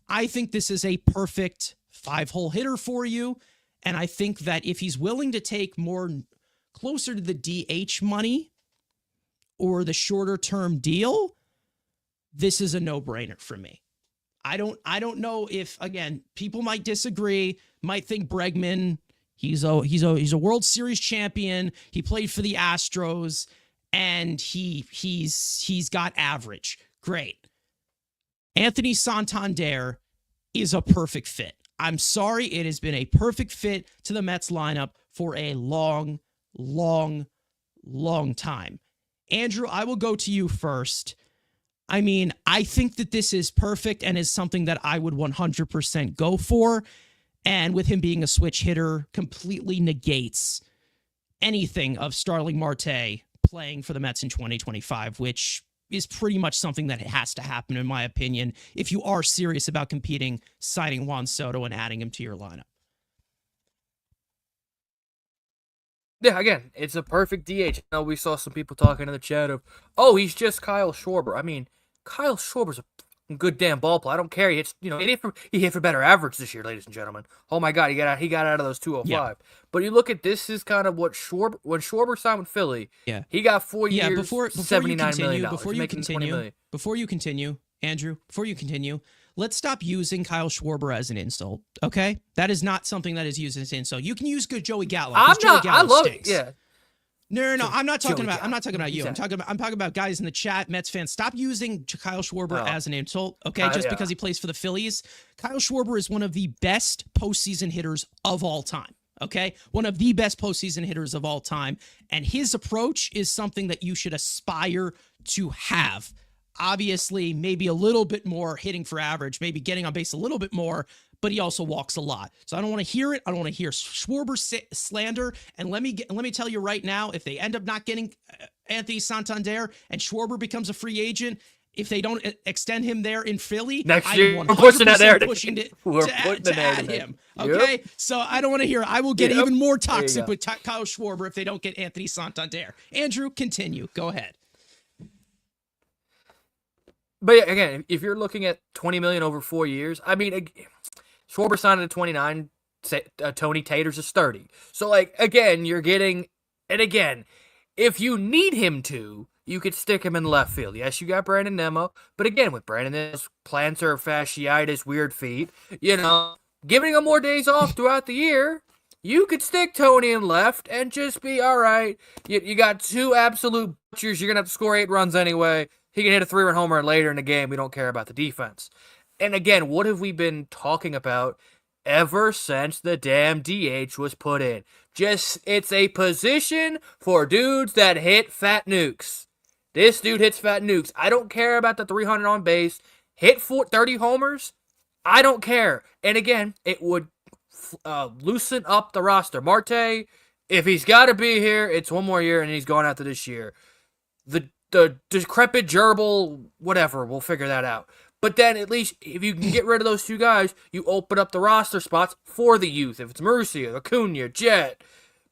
I think this is a perfect 5-hole hitter for you. And I think that if he's willing to take more closer to the DH money or the shorter term deal, this is a no-brainer for me. I don't know if, again, people might disagree, might think Bregman, he's a World Series champion. He played for the Astros and he's got average. Great. Anthony Santander is a perfect fit. I'm sorry, it has been a perfect fit to the Mets lineup for a long, long, long time. Andrew, I will go to you first. I mean, I think that this is perfect and is something that I would 100% go for. And with him being a switch hitter, completely negates anything of Starling Marte playing for the Mets in 2025, which is pretty much something that has to happen, in my opinion, if you are serious about competing, signing Juan Soto and adding him to your lineup. Yeah, again, it's a perfect DH. I know we saw some people talking in the chat of, oh, he's just Kyle Schwarber. I mean, Kyle Schwarber's a good damn ball player. I don't care. He hit for better average this year, ladies and gentlemen. Oh my God, he got out of those 205. Yeah. But you look at this is kind of what when Schwarber signed with Philly. Yeah, he got 4 years, before $79 million. Before you continue, Andrew, let's stop using Kyle Schwarber as an insult, okay? That is not something that is used as an insult. You can use good Joey Gallo. I love it. Yeah. No. I'm not talking about you. I'm talking about guys in the chat, Mets fans. Stop using Kyle Schwarber as an insult, okay? Because he plays for the Phillies. Kyle Schwarber is one of the best postseason hitters of all time. Okay, one of the best postseason hitters of all time, and his approach is something that you should aspire to have. Obviously, maybe a little bit more hitting for average, maybe getting on base a little bit more, but he also walks a lot. So I don't want to hear it. I don't want to hear Schwarber slander. And let me tell you right now, if they end up not getting Anthony Santander and Schwarber becomes a free agent, if they don't extend him there in Philly, next year we're pushing that narrative. To add him. Okay, yep. So I don't want to hear it. I will get even more toxic with Kyle Schwarber if they don't get Anthony Santander. Andrew, continue. Go ahead. But yeah, again, if you're looking at $20 million over 4 years, I mean, Schwarber signed at 29. Tony Tater's is 30. So again, you're getting, and again, if you need him to, you could stick him in left field. Yes, you got Brandon Nimmo, but again, with Brandon Nimmo's plantar fasciitis, weird feet, giving him more days off throughout the year, you could stick Tony in left and just be all right. You got 2 absolute butchers. You're gonna have to score 8 runs anyway. He can hit a 3-run homer later in the game. We don't care about the defense. And again, what have we been talking about ever since the damn DH was put in? It's a position for dudes that hit fat nukes. This dude hits fat nukes. I don't care about the 300 on base. Hit 30 homers. I don't care. And again, it would loosen up the roster. Marte, If he's got to be here, it's one more year, and he's going after this year. The decrepit gerbil, whatever, we'll figure that out. But then at least if you can get rid of those two guys, you open up the roster spots for the youth. If it's Marussia, Acuna, Jet,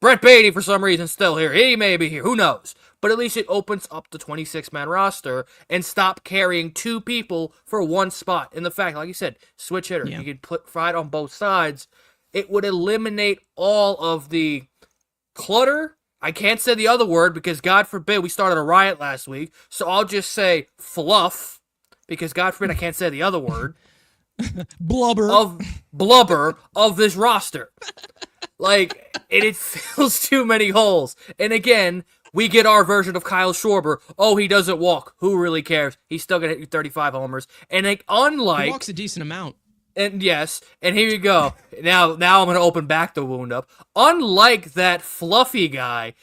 Brett Beatty for some reason still here. He may be here. Who knows? But at least it opens up the 26-man roster and stop carrying two people for one spot. And the fact, like you said, switch hitter. Yeah. You could put Fried on both sides. It would eliminate all of the clutter. I can't say the other word because, God forbid, we started a riot last week. So I'll just say fluff because, God forbid, I can't say the other word. Blubber of this roster. Like, it fills too many holes. And again, we get our version of Kyle Schwarber. Oh, he doesn't walk. Who really cares? He's still going to hit you 35 homers. And like, unlike... He walks a decent amount. And yes, and here you go. Now I'm going to open back the wound up. Unlike that fluffy guy,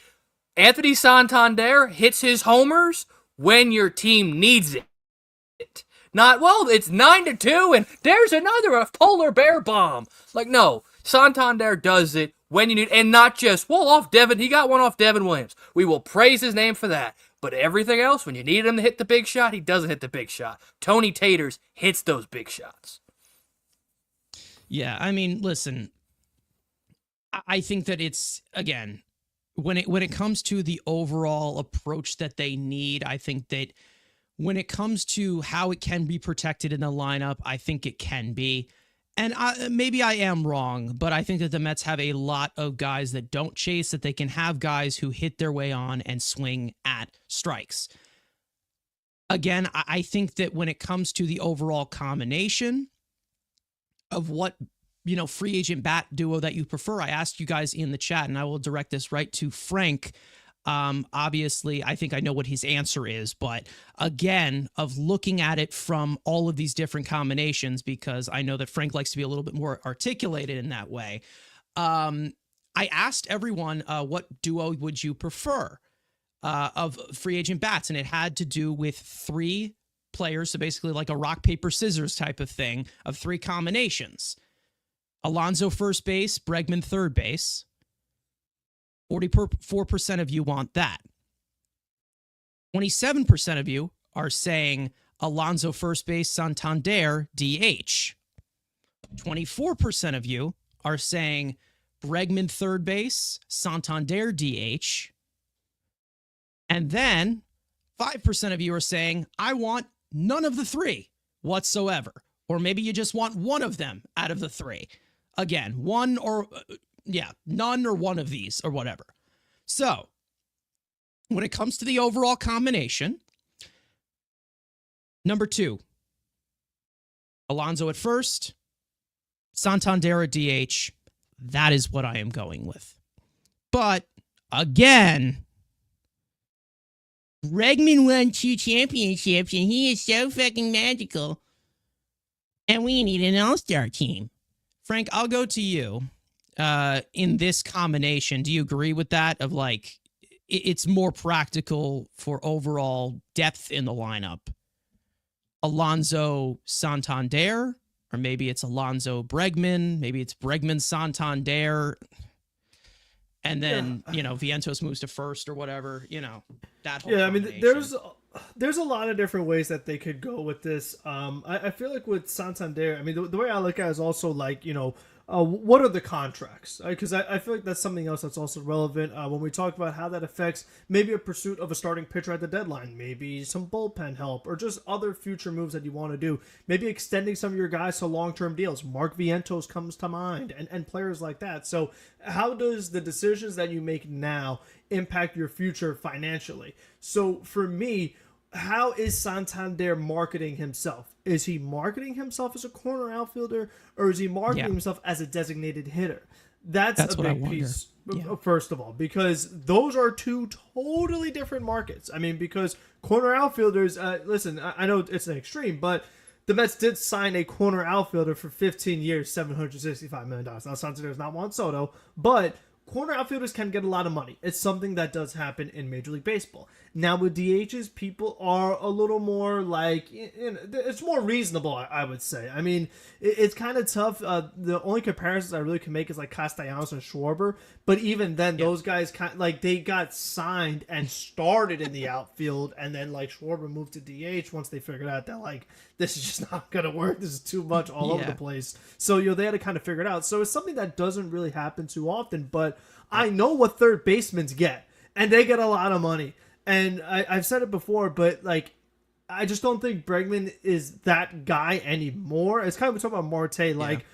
Anthony Santander hits his homers when your team needs it. Not, well, it's 9-2 and there's a polar bear bomb. Like, no, Santander does it when you need, and not just, well, off Devin, he got one off Devin Williams. We will praise his name for that. But everything else, when you need him to hit the big shot, he doesn't hit the big shot. Tony Taters hits those big shots. Yeah, I mean, listen, I think that it's, again, when it comes to the overall approach that they need, I think that when it comes to how it can be protected in the lineup, I think it can be. And maybe I am wrong, but I think that the Mets have a lot of guys that don't chase, that they can have guys who hit their way on and swing at strikes. Again, I think that when it comes to the overall combination of what, free agent bat duo that you prefer, I asked you guys in the chat, and I will direct this right to Frank. Obviously, I think I know what his answer is, but again, of looking at it from all of these different combinations, because I know that Frank likes to be a little bit more articulated in that way. I asked everyone, what duo would you prefer of free agent bats? And it had to do with three players, so basically like a rock, paper, scissors type of thing of three combinations. Alonso first base, Bregman third base. 44% of you want that. 27% of you are saying Alonso first base, Santander DH. 24% of you are saying Bregman third base, Santander DH. And then 5% of you are saying, I want none of the three whatsoever. Or maybe you just want one of them out of the three. Again, none or one of these or whatever. So, when it comes to the overall combination, number 2, Alonso at first, Santander at DH. That is what I am going with. But, again, Bregman won 2 championships, and he is so fucking magical. And we need an all-star team. Frank, I'll go to you. In this combination, do you agree with that? Of like, it's more practical for overall depth in the lineup. Alonso Santander, or maybe it's Alonso Bregman, maybe it's Bregman Santander. And then, Vientos moves to first or whatever, that whole there's a lot of different ways that they could go with this. I feel like with Santander, the way I look at it is also like, what are the contracts? Because I feel like that's something else that's also relevant when we talk about how that affects maybe a pursuit of a starting pitcher at the deadline, maybe some bullpen help, or just other future moves that you want to do. Maybe extending some of your guys to long-term deals. Mark Vientos comes to mind, and players like that. So how does the decisions that you make now impact your future financially? So for me, how is Santander marketing himself? Is he marketing himself as a corner outfielder, or is he marketing himself as a designated hitter? That's a big piece, first of all, because those are two totally different markets. Because corner outfielders, listen, I know it's an extreme, but the Mets did sign a corner outfielder for 15 years, $765 million. Now, Santander is not Juan Soto, but corner outfielders can get a lot of money. It's something that does happen in Major League Baseball. Now with DHs, people are a little more like, it's more reasonable, I would say. I mean, it's kind of tough. The only comparisons I really can make is like Castellanos and Schwarber. But even then, those guys they got signed and started in the outfield, and then like Schwarber moved to DH once they figured out that like this is just not gonna work. This is too much all over the place. So they had to kind of figure it out. So it's something that doesn't really happen too often. But I know what third basemen get, and they get a lot of money. And I've said it before, but like, I just don't think Bregman is that guy anymore. It's kind of, we're talking about Marte, like,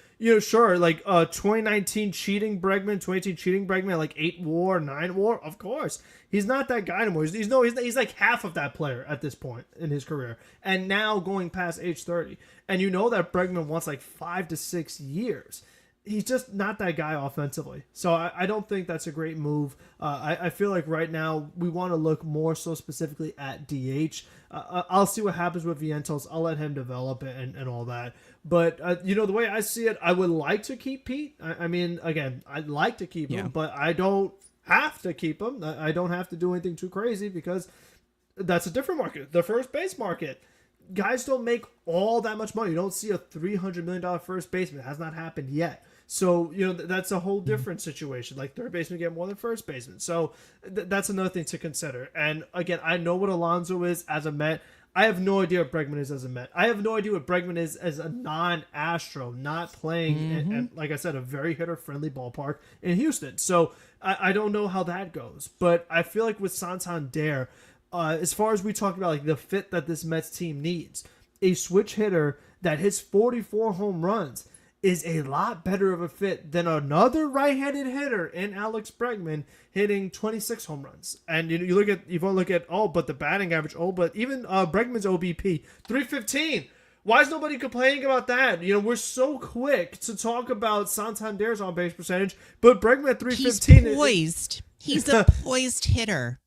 sure, like 2019 cheating Bregman, like 8 WAR, 9 WAR, of course. He's not that guy anymore. He's like half of that player at this point in his career. And now going past age 30. And you know that Bregman wants like 5 to 6 years. He's just not that guy offensively. So I don't think that's a great move. I feel like right now we want to look more so specifically at DH. I'll see what happens with Vientos. I'll let him develop it and all that. But, the way I see it, I would like to keep Pete. I mean, again, I'd like to keep him, but I don't have to keep him. I don't have to do anything too crazy because that's a different market. The first base market. Guys don't make all that much money. You don't see a $300 million first baseman. It has not happened yet. So, that's a whole different situation. Like, third baseman get more than first baseman. So, that's another thing to consider. And, again, I know what Alonso is as a Met. I have no idea what Bregman is as a Met. I have no idea what Bregman is as a non-Astro, not playing, and like I said, a very hitter-friendly ballpark in Houston. So, I don't know how that goes. But I feel like with Santander, as far as we talk about like the fit that this Mets team needs, a switch hitter that hits 44 home runs is a lot better of a fit than another right-handed hitter in Alex Bregman hitting 26 home runs. And you want to look at but the batting average, but even Bregman's OBP 315. Why is nobody complaining about that? We're so quick to talk about Santander's on-base percentage, but Bregman at 315. He's poised. He's a poised hitter.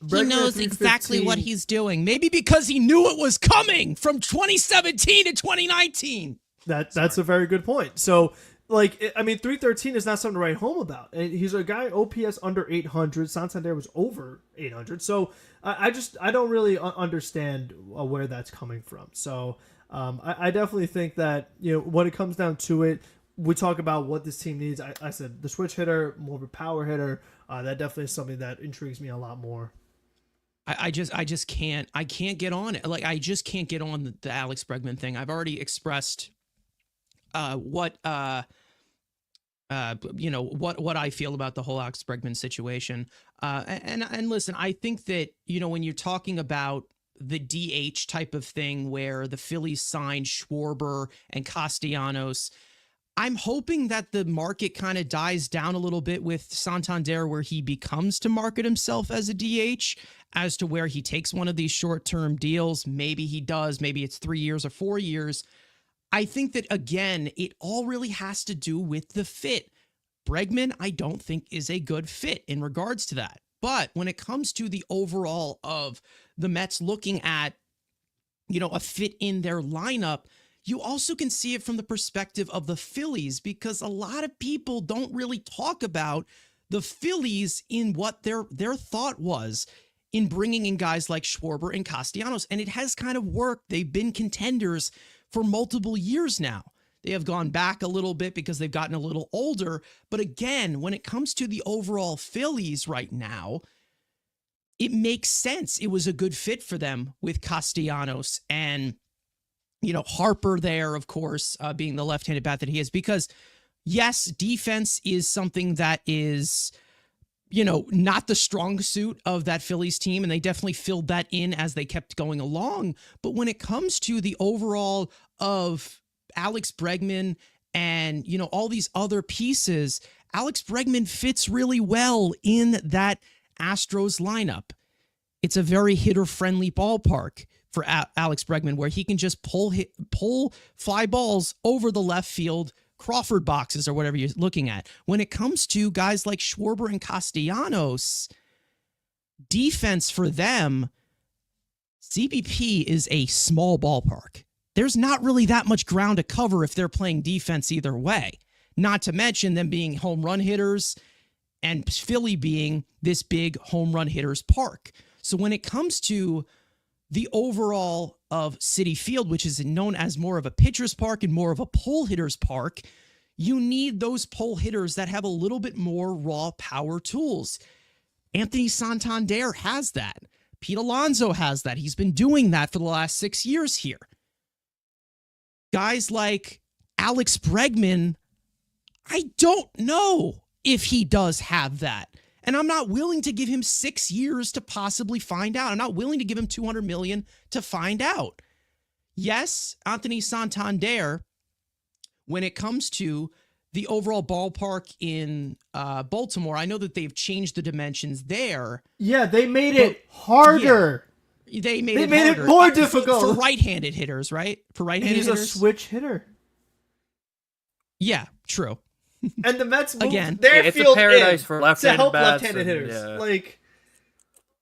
He knows exactly what he's doing. Maybe because he knew it was coming from 2017 to 2019. That's a very good point. So, 313 is not something to write home about. And he's a guy OPS under 800. Santander was over 800. So, I don't really understand where that's coming from. So, I definitely think that, when it comes down to it, we talk about what this team needs. I said the switch hitter, more of a power hitter. That definitely is something that intrigues me a lot more. I just can't get on it. Like, I just can't get on the Alex Bregman thing. I've already expressed what I feel about the whole Alex Bregman situation. And listen, I think that, when you're talking about the DH type of thing where the Phillies signed Schwarber and Castellanos, I'm hoping that the market kind of dies down a little bit with Santander, where he becomes to market himself as a DH, as to where he takes one of these short-term deals. Maybe he does. Maybe it's 3 years or 4 years. I think that, again, it all really has to do with the fit. Bregman, I don't think, is a good fit in regards to that. But when it comes to the overall of the Mets looking at, a fit in their lineup, you also can see it from the perspective of the Phillies, because a lot of people don't really talk about the Phillies in what their thought was in bringing in guys like Schwarber and Castellanos. And it has kind of worked. They've been contenders for multiple years now. They have gone back a little bit because they've gotten a little older. But again, when it comes to the overall Phillies right now, it makes sense. It was a good fit for them with Castellanos and, Harper there, of course, being the left-handed bat that he is, because yes, defense is something that is, not the strong suit of that Phillies team, and they definitely filled that in as they kept going along. But when it comes to the overall of Alex Bregman and, all these other pieces, Alex Bregman fits really well in that Astros lineup. It's a very hitter-friendly ballpark for Alex Bregman, where he can just pull fly balls over the left field Crawford boxes or whatever you're looking at. When it comes to guys like Schwarber and Castellanos, defense for them, CBP is a small ballpark. There's not really that much ground to cover if they're playing defense either way. Not to mention them being home run hitters. and Philly being this big home run hitters park. So when it comes to the overall of Citi Field, which is known as more of a pitcher's park and more of a pull hitters park, you need those pull hitters that have a little bit more raw power tools. Anthony Santander has that. Pete Alonso has that. He's been doing that for the last 6 years here. Guys like Alex Bregman, I don't know if he does have that. And I'm not willing to give him 6 years to possibly find out. I'm not willing to give him $200 million to find out. Yes, Anthony Santander, when it comes to the overall ballpark in Baltimore, I know that they've changed the dimensions there. Yeah, they made it harder. Yeah, they made it more difficult for right-handed hitters, right? For right-handed hitters, he's a switch hitter. Yeah, true. And the Mets moved again, their it's field a paradise in for left-handed to help bats left-handed hitters. Yeah. Like,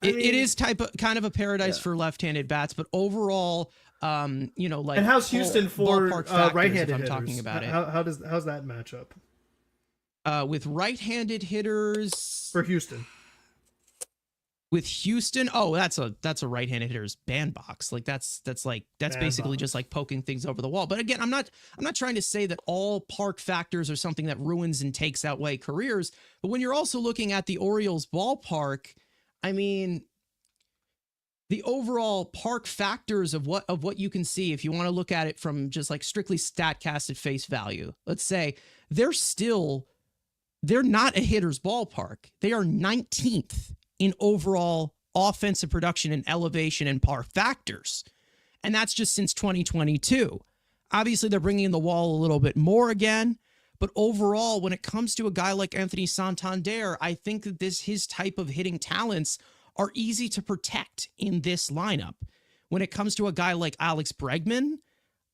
it is kind of a paradise for left-handed bats, but overall, like. And how's Houston for right-handed I'm hitters? talking about it. How's that match up? With right-handed hitters For Houston. With Houston, that's a right-handed hitter's bandbox. Like that's basically just like poking things over the wall. But again, I'm not trying to say that all park factors are something that ruins and takes away careers. But when you're also looking at the Orioles ballpark, I mean, the overall park factors of what you can see, if you want to look at it from just like strictly StatCast at face value, let's say they're not a hitter's ballpark. They are 19th in overall offensive production and elevation and par factors. And that's just since 2022. Obviously, they're bringing the wall a little bit more again. But overall, when it comes to a guy like Anthony Santander, I think that his type of hitting talents are easy to protect in this lineup. When it comes to a guy like Alex Bregman,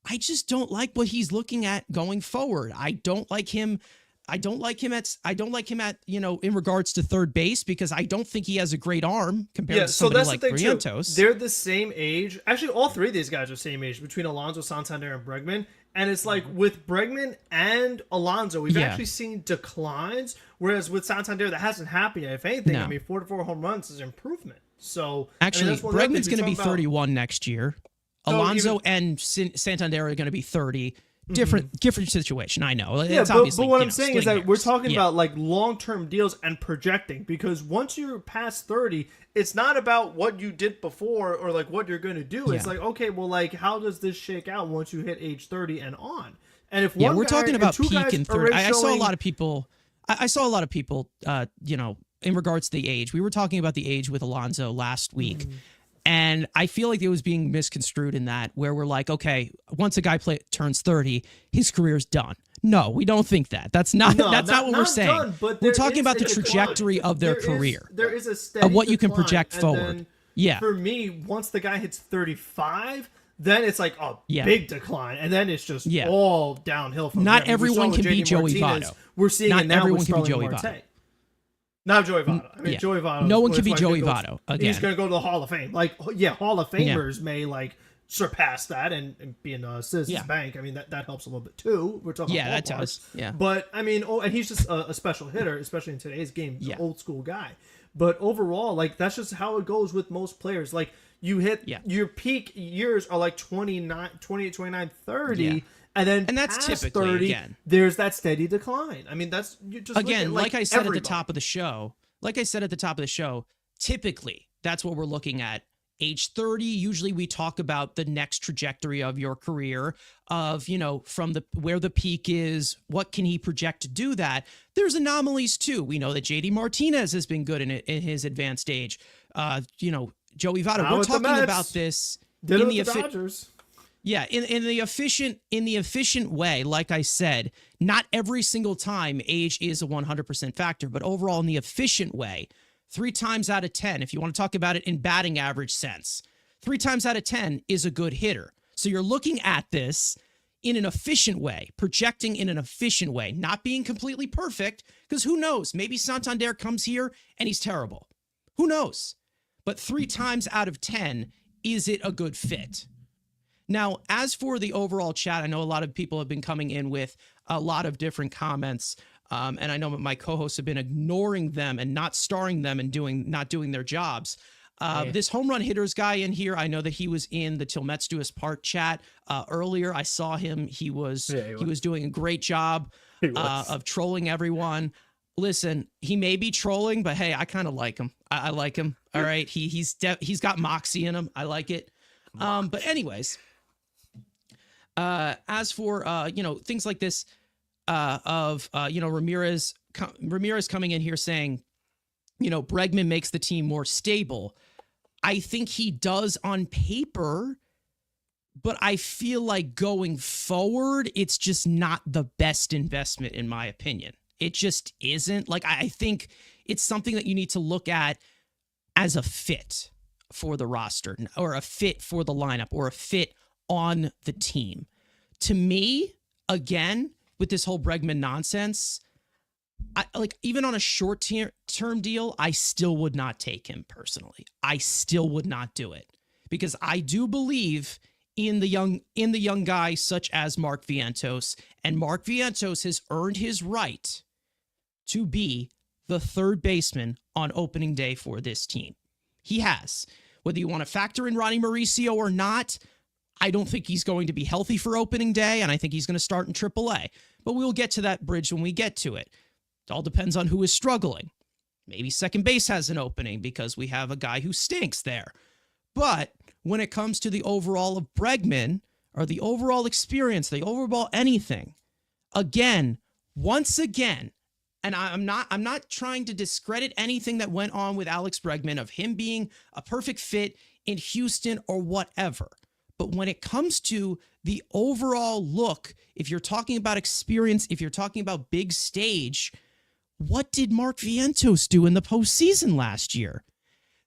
I just don't like what he's looking at going forward. I don't like him at, in regards to third base, because I don't think he has a great arm compared to somebody like Brientos. They're the same age. Actually, all three of these guys are the same age between Alonso, Santander, and Bregman. And it's like with Bregman and Alonso, we've actually seen declines, whereas with Santander, that hasn't happened yet. If anything, No. 4 to 4 home runs is improvement. So actually, that's one of the Bregman's things going to be we talk about. 31 next year. Alonso and Santander are going to be 30. Different situation. I know. Yeah, it's but what I'm saying is that we're talking about about like long-term deals and projecting, because once you're past 30, it's not about what you did before or like what you're going to do. It's like, okay, well, like how does this shake out once you hit age 30 and on? And if we're talking about peak in 30. I saw a lot of people. I saw a lot of people. In regards to the age, we were talking about the age with Alonso last week. And I feel like it was being misconstrued in that, where we're like, okay, once a guy turns 30, his career's done. No, we don't think that. That's not what we're saying. Done, but we're talking about the trajectory of their career. There is a steady of what you can decline, project and forward. then Yeah. For me, once the guy hits 35, then it's like a big decline, and then it's just all downhill from Not there. everyone can be Joey Martinez. Votto. We're seeing Not it now everyone with can be Starling Joey Marte. Votto. Not Joey Votto. I mean, Joey Votto. No one can be is Joey gonna Votto He's again. going to go to the Hall of Fame. Like, Hall of Famers may like surpass that, and being a Citizens Bank, I mean that helps a little bit too. We're talking about that ballparks. does. Yeah. But I mean, and he's just a special hitter, especially in today's game, an old school guy. But overall, like that's just how it goes with most players. Like you hit your peak years are like 28, 29, 30. Yeah. And that's past typically 30, again. There's that steady decline. I mean, that's you just Again, look at, like I said everybody. at the top of the show, typically that's what we're looking at. Age 30, usually we talk about the next trajectory of your career, of, from where the peak is, what can he project to do that? There's anomalies too. We know that JD Martinez has been good in his advanced age. Joey Votto, we're talking about this in the Dodgers. Yeah, in the efficient way, like I said, not every single time age is a 100% factor, but overall in the efficient way, 3 times out of 10, if you want to talk about it in batting average sense, 3 times out of 10 is a good hitter. So you're looking at this in an efficient way, projecting in an efficient way, not being completely perfect, because who knows? Maybe Santander comes here and he's terrible. Who knows? But 3 times out of 10, is it a good fit? Now, as for the overall chat, I know a lot of people have been coming in with a lot of different comments. and I know my co-hosts have been ignoring them and not starring them and not doing their jobs. This home run hitters guy in here, I know that he was in the Till Mets Do Us Part chat earlier. I saw him. He was doing a great job of trolling everyone. Listen, he may be trolling, but hey, I kind of like him. I like him. All right, he's got moxie in him. I like it. But anyways, as for things like this, Ramirez coming in here saying, Bregman makes the team more stable. I think he does on paper, but I feel like going forward, it's just not the best investment in my opinion. It just isn't. Like, I think it's something that you need to look at as a fit for the roster or a fit for the lineup or a fit on the team. To me, again, with this whole Bregman nonsense, even on a short-term deal, I still would not take him personally. I still would not do it because I do believe in the young guy such as Mark Vientos, and Mark Vientos has earned his right to be the third baseman on opening day for this team. He has. Whether you want to factor in Ronnie Mauricio or not, I don't think he's going to be healthy for opening day, and I think he's going to start in AAA. But we'll get to that bridge when we get to it. It all depends on who is struggling. Maybe second base has an opening because we have a guy who stinks there. But when it comes to the overall of Bregman, or the overall experience, the overall anything, once again, and I'm not trying to discredit anything that went on with Alex Bregman of him being a perfect fit in Houston or whatever. But when it comes to the overall look, if you're talking about experience, if you're talking about big stage, what did Mark Vientos do in the postseason last year?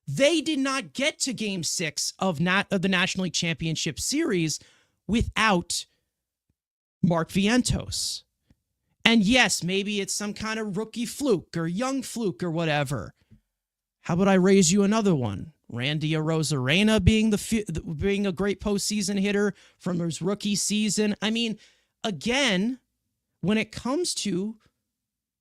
They did not get to Game 6 of the National League Championship Series without Mark Vientos. And yes, maybe it's some kind of rookie fluke or young fluke or whatever. How about I raise you another one? Randy Arozarena being a great postseason hitter from his rookie season. I mean, again, when it comes to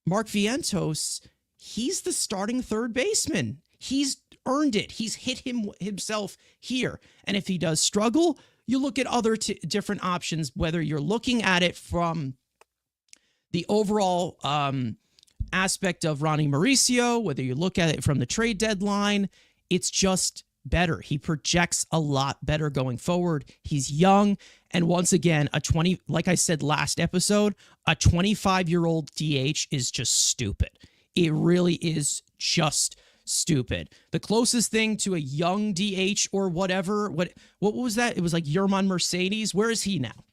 Mark Vientos, he's the starting third baseman. He's earned it. He's hit himself here. And if he does struggle, you look at other different options, whether you're looking at it from the overall aspect of Ronnie Mauricio, whether you look at it from the trade deadline, it's just better. He projects a lot better going forward. He's young. And once again, like I said last episode, a 25-year-old DH is just stupid. It really is just stupid. The closest thing to a young DH or whatever, what was that? It was like Yerman Mercedes. Where is he now?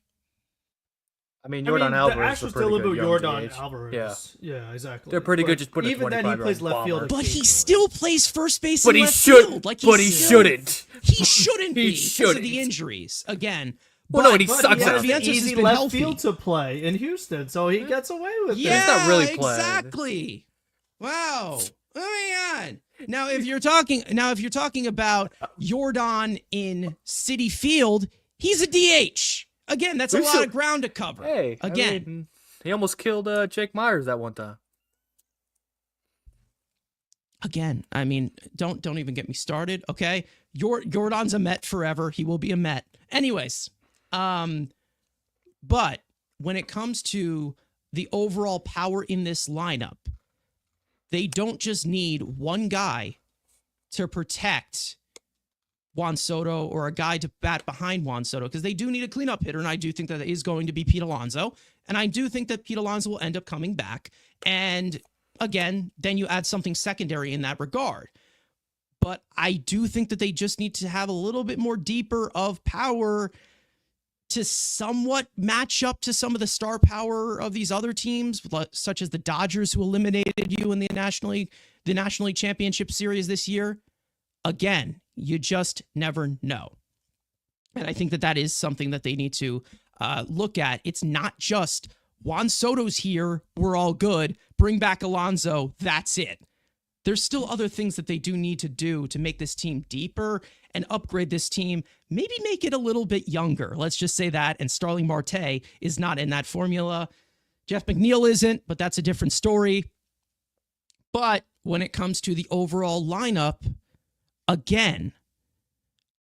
I mean, Yordan Alvarez the is a pretty good young Yordan DH. Alvarez. Yeah, exactly. They're pretty good. Just put a even 25 then, he plays left field. But he still plays first base. But and he left should. field. Like But he shouldn't. He shouldn't be because of shouldn't. the injuries again. Well, no, and he But sucks he at has it. Vientos has easy been left healthy. field to play in Houston, so he gets away with Yeah, He's not really playing. exactly. Wow. Oh my God. Now, if you're talking about Yordan in City Field, he's a DH. Again, that's a lot of ground to cover. Hey, again, I mean, he almost killed Jake Myers that one time. Again, I mean, don't even get me started. Okay, Yordan's a Met forever. He will be a Met. Anyways, but when it comes to the overall power in this lineup, they don't just need one guy to protect Juan Soto or a guy to bat behind Juan Soto, because they do need a cleanup hitter, and I do think that is going to be Pete Alonso, and I do think that Pete Alonso will end up coming back, and again, then you add something secondary in that regard. But I do think that they just need to have a little bit more deeper of power to somewhat match up to some of the star power of these other teams, such as the Dodgers, who eliminated you in the National League Championship Series this year. Again, you just never know. And I think that is something that they need to look at. It's not just Juan Soto's here, we're all good, bring back Alonso, that's it. There's still other things that they do need to do to make this team deeper and upgrade this team, maybe make it a little bit younger. Let's just say that. And Starling Marte is not in that formula. Jeff McNeil isn't, but that's a different story. But when it comes to the overall lineup, again,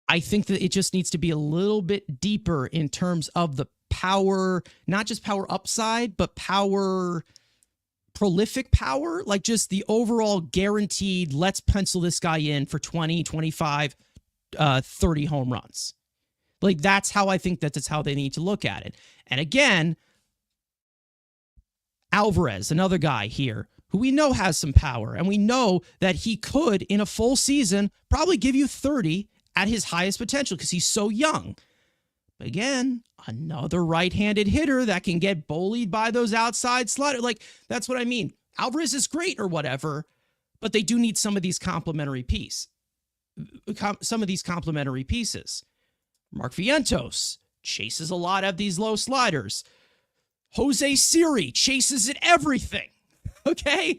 I think that it just needs to be a little bit deeper in terms of the power, not just power upside, but power, prolific power, like just the overall guaranteed, let's pencil this guy in for 20, 25, 30 home runs. Like, that's how I think that's how they need to look at it. And again, Alvarez, another guy here who we know has some power, and we know that he could, in a full season, probably give you 30 at his highest potential because he's so young. But again, another right-handed hitter that can get bullied by those outside sliders. Like, that's what I mean. Alvarez is great or whatever, but they do need some of these complementary pieces. Mark Vientos chases a lot of these low sliders. Jose Siri chases at everything. Okay?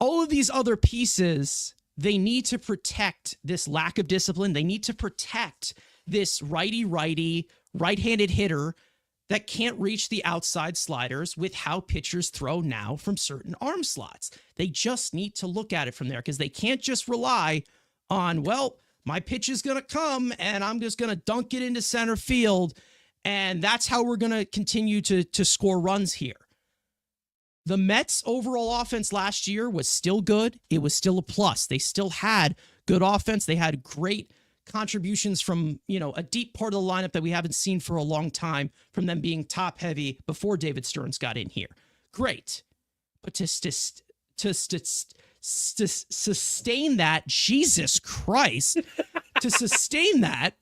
All of these other pieces, they need to protect this lack of discipline. They need to protect this righty-righty, right-handed hitter that can't reach the outside sliders with how pitchers throw now from certain arm slots. They just need to look at it from there because they can't just rely on, well, my pitch is going to come and I'm just going to dunk it into center field, and that's how we're going to continue to score runs here. The Mets' overall offense last year was still good. It was still a plus. They still had good offense. They had great contributions from, a deep part of the lineup that we haven't seen for a long time, from them being top heavy before David Stearns got in here. Great. But to sustain that, Jesus Christ, to sustain that,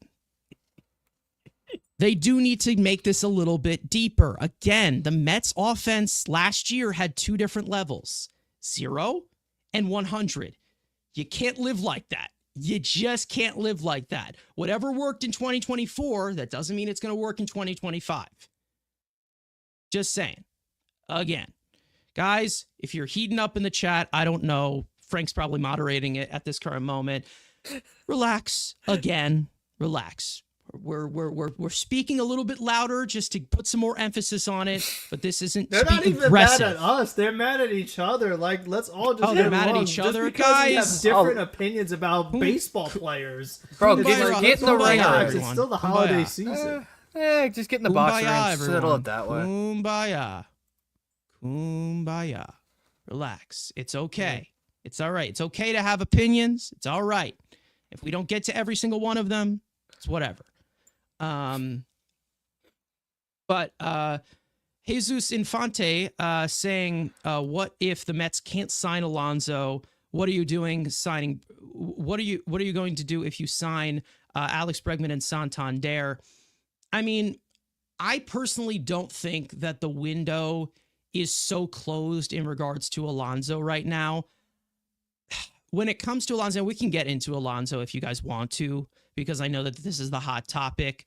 they do need to make this a little bit deeper. Again, the Mets offense last year had two different levels, 0 and 100. You can't live like that. You just can't live like that. Whatever worked in 2024, that doesn't mean it's going to work in 2025. Just saying. Again, guys, if you're heating up in the chat, I don't know. Frank's probably moderating it at this current moment. Relax. Again, relax. We're speaking a little bit louder just to put some more emphasis on it, but this isn't. They're not even aggressive. mad at us. They're mad at each other. Like, let's all just. They're mad at each other, because guys. we have different opinions about baseball players. Bro, It's get in the ring. It's still the holiday season. Just get in the box Kumbaya, ring. Settle it that way. Kumbaya. Relax. It's okay. It's all right. It's okay to have opinions. It's all right. If we don't get to every single one of them, it's whatever. But Jesus Infante saying, what if the Mets can't sign Alonso? What are you doing signing? What are you going to do if you sign Alex Bregman and Santander? I mean, I personally don't think that the window is so closed in regards to Alonso right now. When it comes to Alonso, we can get into Alonso if you guys want to, because I know that this is the hot topic.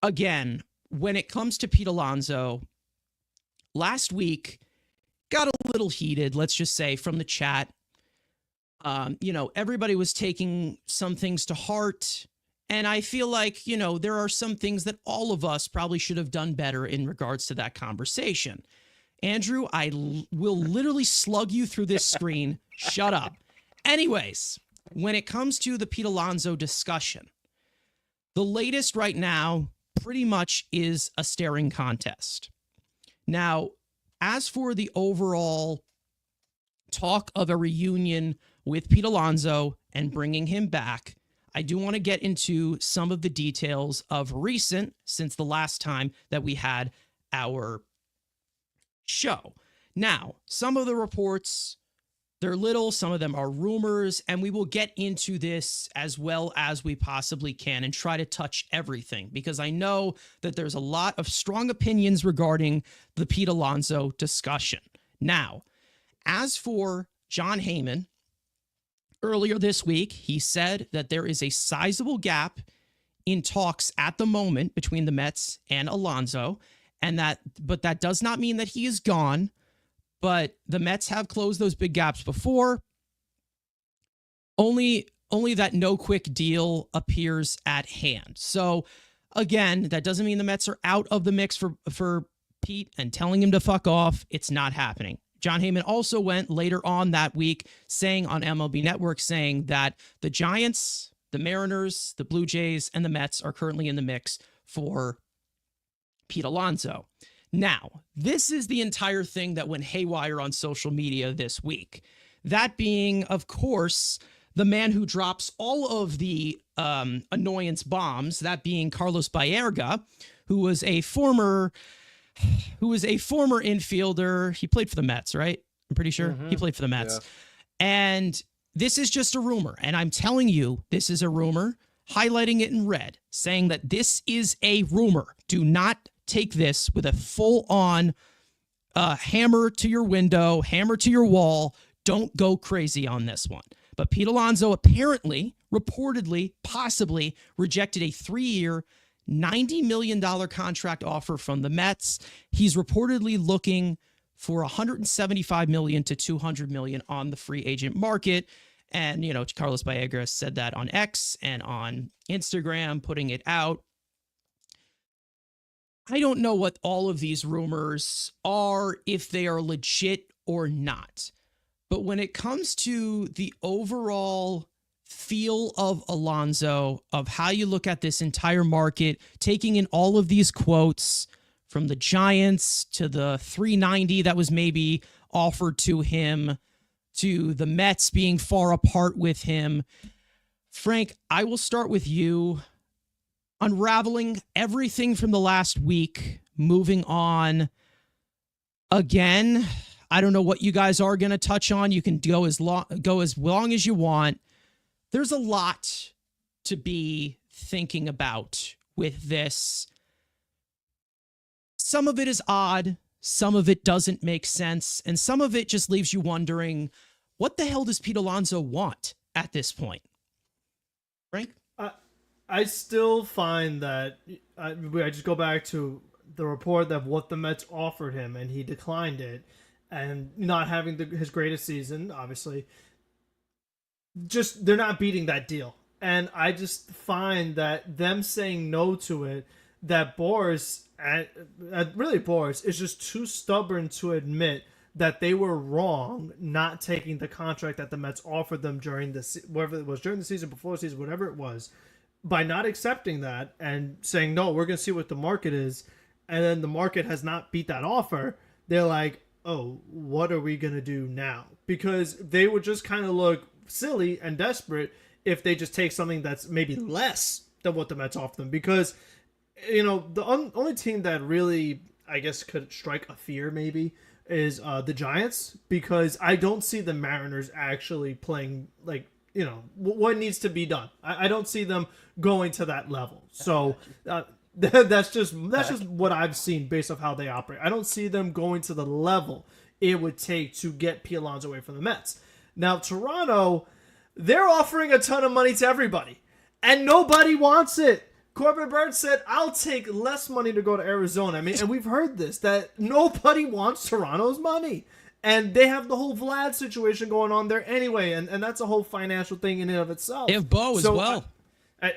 Again, when it comes to Pete Alonso, last week got a little heated, let's just say, from the chat. Everybody was taking some things to heart, and I feel like, there are some things that all of us probably should have done better in regards to that conversation. Andrew, I will literally slug you through this screen. Shut up. Anyways, when it comes to the Pete Alonso discussion, the latest right now pretty much is a staring contest. Now, as for the overall talk of a reunion with Pete Alonso and bringing him back, I do want to get into some of the details of recent, since the last time that we had our show. Now, some of the reports, they're little, some of them are rumors, and we will get into this as well as we possibly can and try to touch everything, because I know that there's a lot of strong opinions regarding the Pete Alonso discussion. Now, as for John Heyman, earlier this week, he said that there is a sizable gap in talks at the moment between the Mets and Alonso, but that does not mean that he is gone. But the Mets have closed those big gaps before. Only that no quick deal appears at hand. So Again, that doesn't mean the Mets are out of the mix for Pete and telling him to fuck off. It's not happening. John Heyman also went later on that week saying on MLB Network saying that the Giants, the Mariners, the Blue Jays, and the Mets are currently in the mix for Pete Alonso. Now, this is the entire thing that went haywire on social media this week. That being, of course, the man who drops all of the annoyance bombs, that being Carlos Baerga, who was a former infielder. He played for the Mets, right? I'm pretty sure he played for the Mets. Yeah. And this is just a rumor. And I'm telling you, this is a rumor, highlighting it in red, saying that this is a rumor. Do not take this with a full-on hammer to your window, hammer to your wall. Don't go crazy on this one. But Pete Alonso apparently, reportedly, possibly rejected a 3-year, $90 million contract offer from the Mets. He's reportedly looking for $175 million to $200 million on the free agent market. And, you know, Carlos Baerga said that on X and on Instagram, putting it out. I don't know what all of these rumors are, if they are legit or not. But when it comes to the overall feel of Alonso, of how you look at this entire market, taking in all of these quotes from the Giants to the 390 that was maybe offered to him, to the Mets being far apart with him. Frank, I will start with you. Unraveling everything from the last week, moving on. Again, I don't know what you guys are going to touch on. You can go as long as you want. There's a lot to be thinking about with this. Some of it is odd. Some of it doesn't make sense. And some of it just leaves you wondering, what the hell does Pete Alonso want at this point? Frank? I still find that I just go back to the report that what the Mets offered him and he declined it, and not having his greatest season, obviously. Just, they're not beating that deal. And I just find that them saying no to it, that Boris, really Boris, is just too stubborn to admit that they were wrong not taking the contract that the Mets offered them during whatever it was, during the season, before the season, whatever it was. By not accepting that and saying, no, we're going to see what the market is, and then the market has not beat that offer, they're like, oh, what are we going to do now? Because they would just kind of look silly and desperate if they just take something that's maybe less than what the Mets offer them. Because, you know, the only team that really, I guess, could strike a fear maybe is the Giants, because I don't see the Mariners actually playing, like, you know, what needs to be done. I don't see them going to that level. So that's just what I've seen based off how they operate. I don't see them going to the level it would take to get Pete Alonso away from the Mets. Now, Toronto, they're offering a ton of money to everybody, and nobody wants it. Corbin Burns said, I'll take less money to go to Arizona. I mean, and we've heard this, that nobody wants Toronto's money. And they have the whole Vlad situation going on there anyway, and that's a whole financial thing in and of itself. They have Bo as well.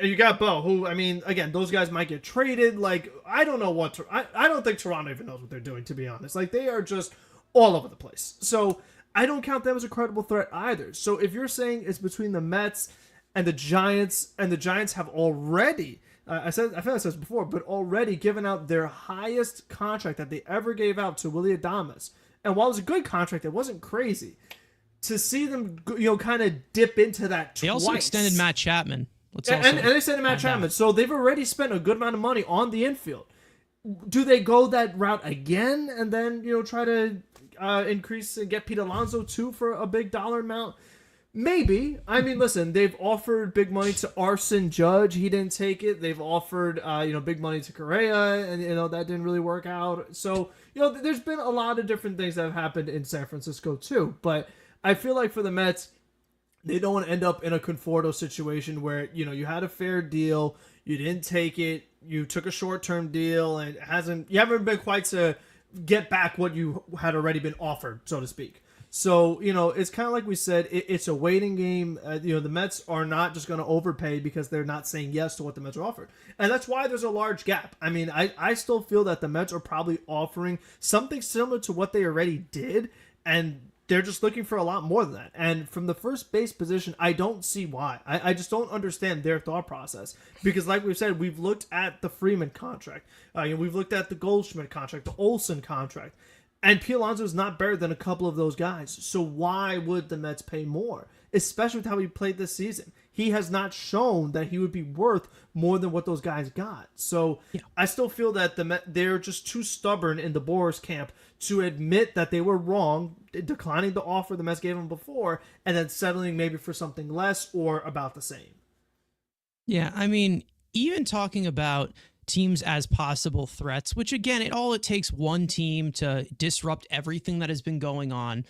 You got Bo, who, I mean, again, those guys might get traded. Like, I don't know what... I don't think Toronto even knows what they're doing, to be honest. Like, they are just all over the place. So, I don't count them as a credible threat either. So, if you're saying it's between the Mets and the Giants have already... I feel like I said this before, but already given out their highest contract that they ever gave out to Willy Adames. And while it was a good contract, it wasn't crazy. To see them, you know, kind of dip into that twice. They also extended Matt Chapman. And they extended Matt Chapman. So they've already spent a good amount of money on the infield. Do they go that route again and then, you know, try to increase and get Pete Alonso too for a big dollar amount? Maybe. I mean, listen, they've offered big money to Arson Judge. He didn't take it. They've offered, big money to Correa, and, you know, that didn't really work out. So, you know, there's been a lot of different things that have happened in San Francisco too. But I feel like for the Mets, they don't want to end up in a Conforto situation where, you know, you had a fair deal, you didn't take it, you took a short-term deal, and you haven't been quite to get back what you had already been offered, so to speak. So, it's kind of like we said, it's a waiting game. The Mets are not just going to overpay because they're not saying yes to what the Mets are offering. And that's why there's a large gap. I mean, I still feel that the Mets are probably offering something similar to what they already did, and they're just looking for a lot more than that. And from the first base position, I don't see why. I just don't understand their thought process. Because like we've said, we've looked at the Freeman contract. We've looked at the Goldschmidt contract, the Olsen contract. And Pete Alonso is not better than a couple of those guys. So why would the Mets pay more? Especially with how he played this season. He has not shown that he would be worth more than what those guys got. So I still feel that they're just too stubborn in the Boras camp to admit that they were wrong, declining the offer the Mets gave them before, and then settling maybe for something less or about the same. Yeah, I mean, even talking about teams as possible threats, which again, it takes one team to disrupt everything that has been going on,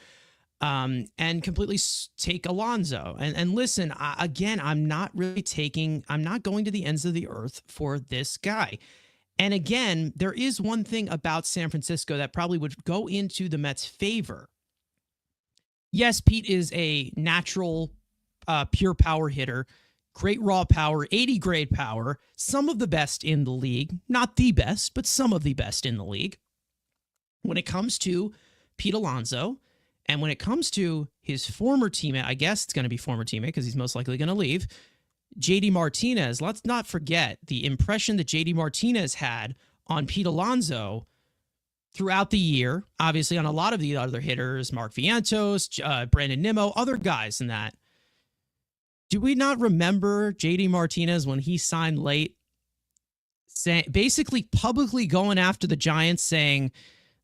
and completely take Alonso. And listen, I'm not going to the ends of the earth for this guy. And again, there is one thing about San Francisco that probably would go into the Mets' favor. Yes, Pete is a natural, pure power hitter. Great raw power, 80 grade power, some of the best in the league. Not the best, but some of the best in the league. When it comes to Pete Alonso, and when it comes to his former teammate, I guess it's going to be former teammate because he's most likely going to leave, JD Martinez, let's not forget the impression that JD Martinez had on Pete Alonso throughout the year, obviously on a lot of the other hitters, Mark Vientos, Brandon Nimmo, other guys in that. Do we not remember JD Martinez when he signed late, basically publicly going after the Giants saying,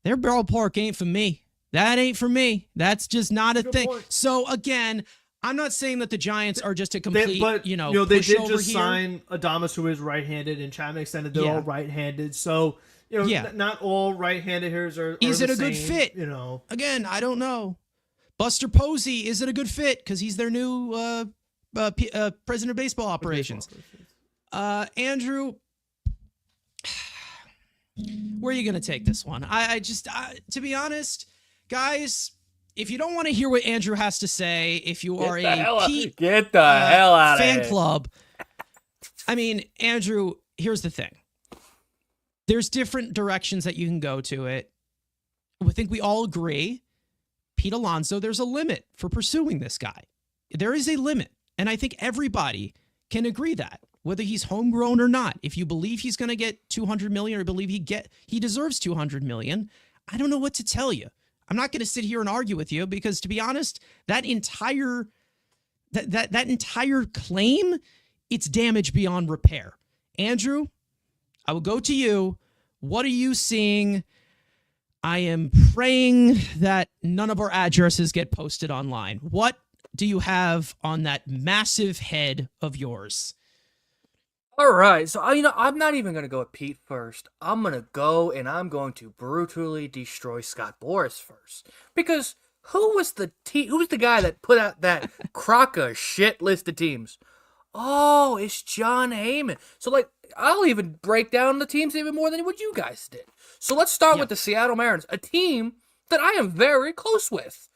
their ballpark ain't for me. That ain't for me. That's just not a thing. Point. So again, I'm not saying that the Giants are just a complete, they did just here. Sign Adames, who is right-handed, and Chapman extended. They're all right-handed. So, not all right-handed hitters are Is it a same, good fit? Again, I don't know. Buster Posey, is it a good fit? Because he's their new president of baseball operations. Andrew, where are you going to take this one? I to be honest, guys, if you don't want to hear what Andrew has to say, if you are a Pete get the hell out fan of here. club, I mean, Andrew, here's the thing. There's different directions that you can go to it. I think we all agree, Pete Alonso, there's a limit for pursuing this guy. There is a limit. And I think everybody can agree that, whether he's homegrown or not. If you believe he's going to get $200 million or believe he deserves $200 million, I don't know what to tell you. I'm not going to sit here and argue with you because, to be honest, that entire claim, it's damage beyond repair. Andrew, I will go to you. What are you seeing? I am praying that none of our addresses get posted online. What do you have on that massive head of yours? All right, so I'm not even gonna go with Pete first. I'm gonna to brutally destroy Scott Boras first, because who was the guy that put out that crock of shit list of teams? Oh, it's John Heyman. So I'll even break down the teams even more than what you guys did. So let's start with the Seattle Mariners, a team that I am very close with.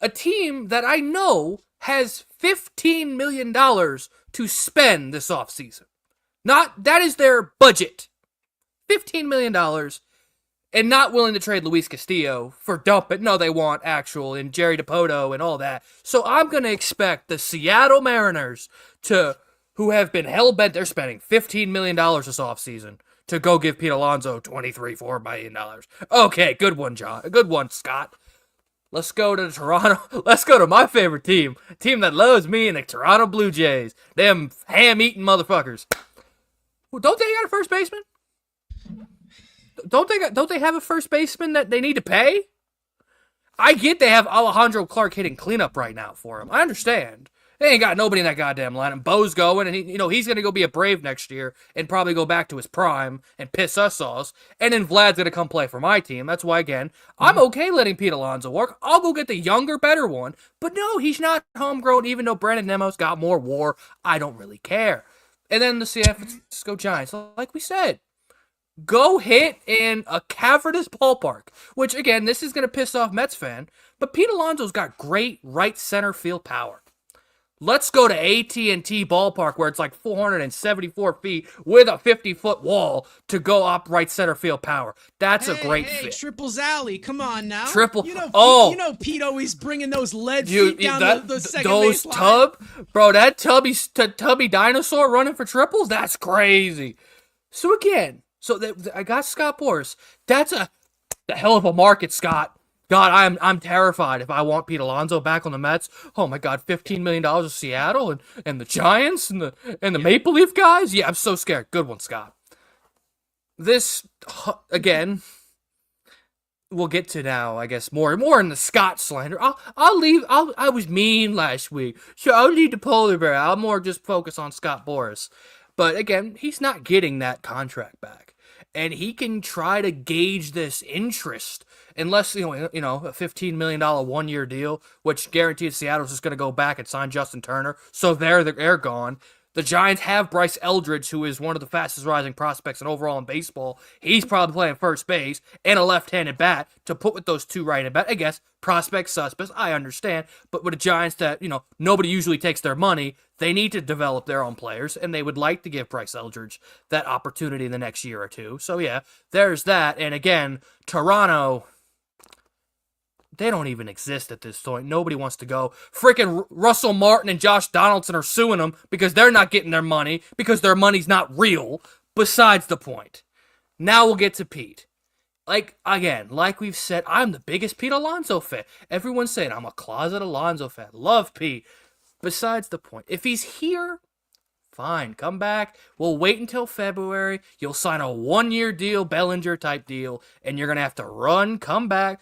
A team that I know has $15 million to spend this offseason. That is their budget. $15 million, and not willing to trade Luis Castillo for dump it. No, they want actual, and Jerry DiPoto and all that. So I'm going to expect the Seattle Mariners who have been hell-bent, they're spending $15 million this offseason to go give Pete Alonso $4 million. Okay, good one, John. Good one, Scott. Let's go to Toronto. Let's go to my favorite team that loves me, and the Toronto Blue Jays. Them ham-eating motherfuckers. Well, don't they got a first baseman? Don't they have a first baseman that they need to pay? I get they have Alejandro Clark hitting cleanup right now for him. I understand. They ain't got nobody in that goddamn lineup. Bo's going, and he's going to go be a Brave next year and probably go back to his prime and piss us off. And then Vlad's going to come play for my team. That's why, again, I'm okay letting Pete Alonso work. I'll go get the younger, better one. But no, he's not homegrown, even though Brandon Nimmo's got more WAR. I don't really care. And then the San Francisco Giants, like we said, go hit in a cavernous ballpark, which, again, this is going to piss off Mets fan, but Pete Alonso's got great right center field power. Let's go to AT&T Ballpark where it's like 474 feet with a 50-foot wall to go up right center field power. That's a great fit. Triples Alley, come on now. Pete always bringing those lead feet down the second base line. That tubby dinosaur running for triples, that's crazy. So again, I got Scott Boras. That's a hell of a market, Scott. God, I'm terrified if I want Pete Alonso back on the Mets. Oh my God, $15 million of Seattle and the Giants and the Maple Leaf guys. Yeah, I'm so scared. Good one, Scott. This again, we'll get to now. I guess more in the Scott slander. I was mean last week, so I'll leave the polar bear. I'll more just focus on Scott Boras. But again, he's not getting that contract back, and he can try to gauge this interest. Unless, a $15 million 1-year deal, which guarantees Seattle's just going to go back and sign Justin Turner. So they're gone. The Giants have Bryce Eldridge, who is one of the fastest rising prospects in overall in baseball. He's probably playing first base and a left-handed bat to put with those two right-handed bat. I guess prospect suspects, I understand. But with the Giants that, nobody usually takes their money, they need to develop their own players, and they would like to give Bryce Eldridge that opportunity in the next year or two. So yeah, there's that. And again, Toronto, they don't even exist at this point. Nobody wants to go. Freaking Russell Martin and Josh Donaldson are suing them because they're not getting their money, because their money's not real. Besides the point. Now we'll get to Pete. Like we've said, I'm the biggest Pete Alonso fan. Everyone's saying I'm a closet Alonso fan. Love Pete. Besides the point. If he's here, fine. Come back. We'll wait until February. You'll sign a 1-year deal, Bellinger type deal, and you're going to have to come back.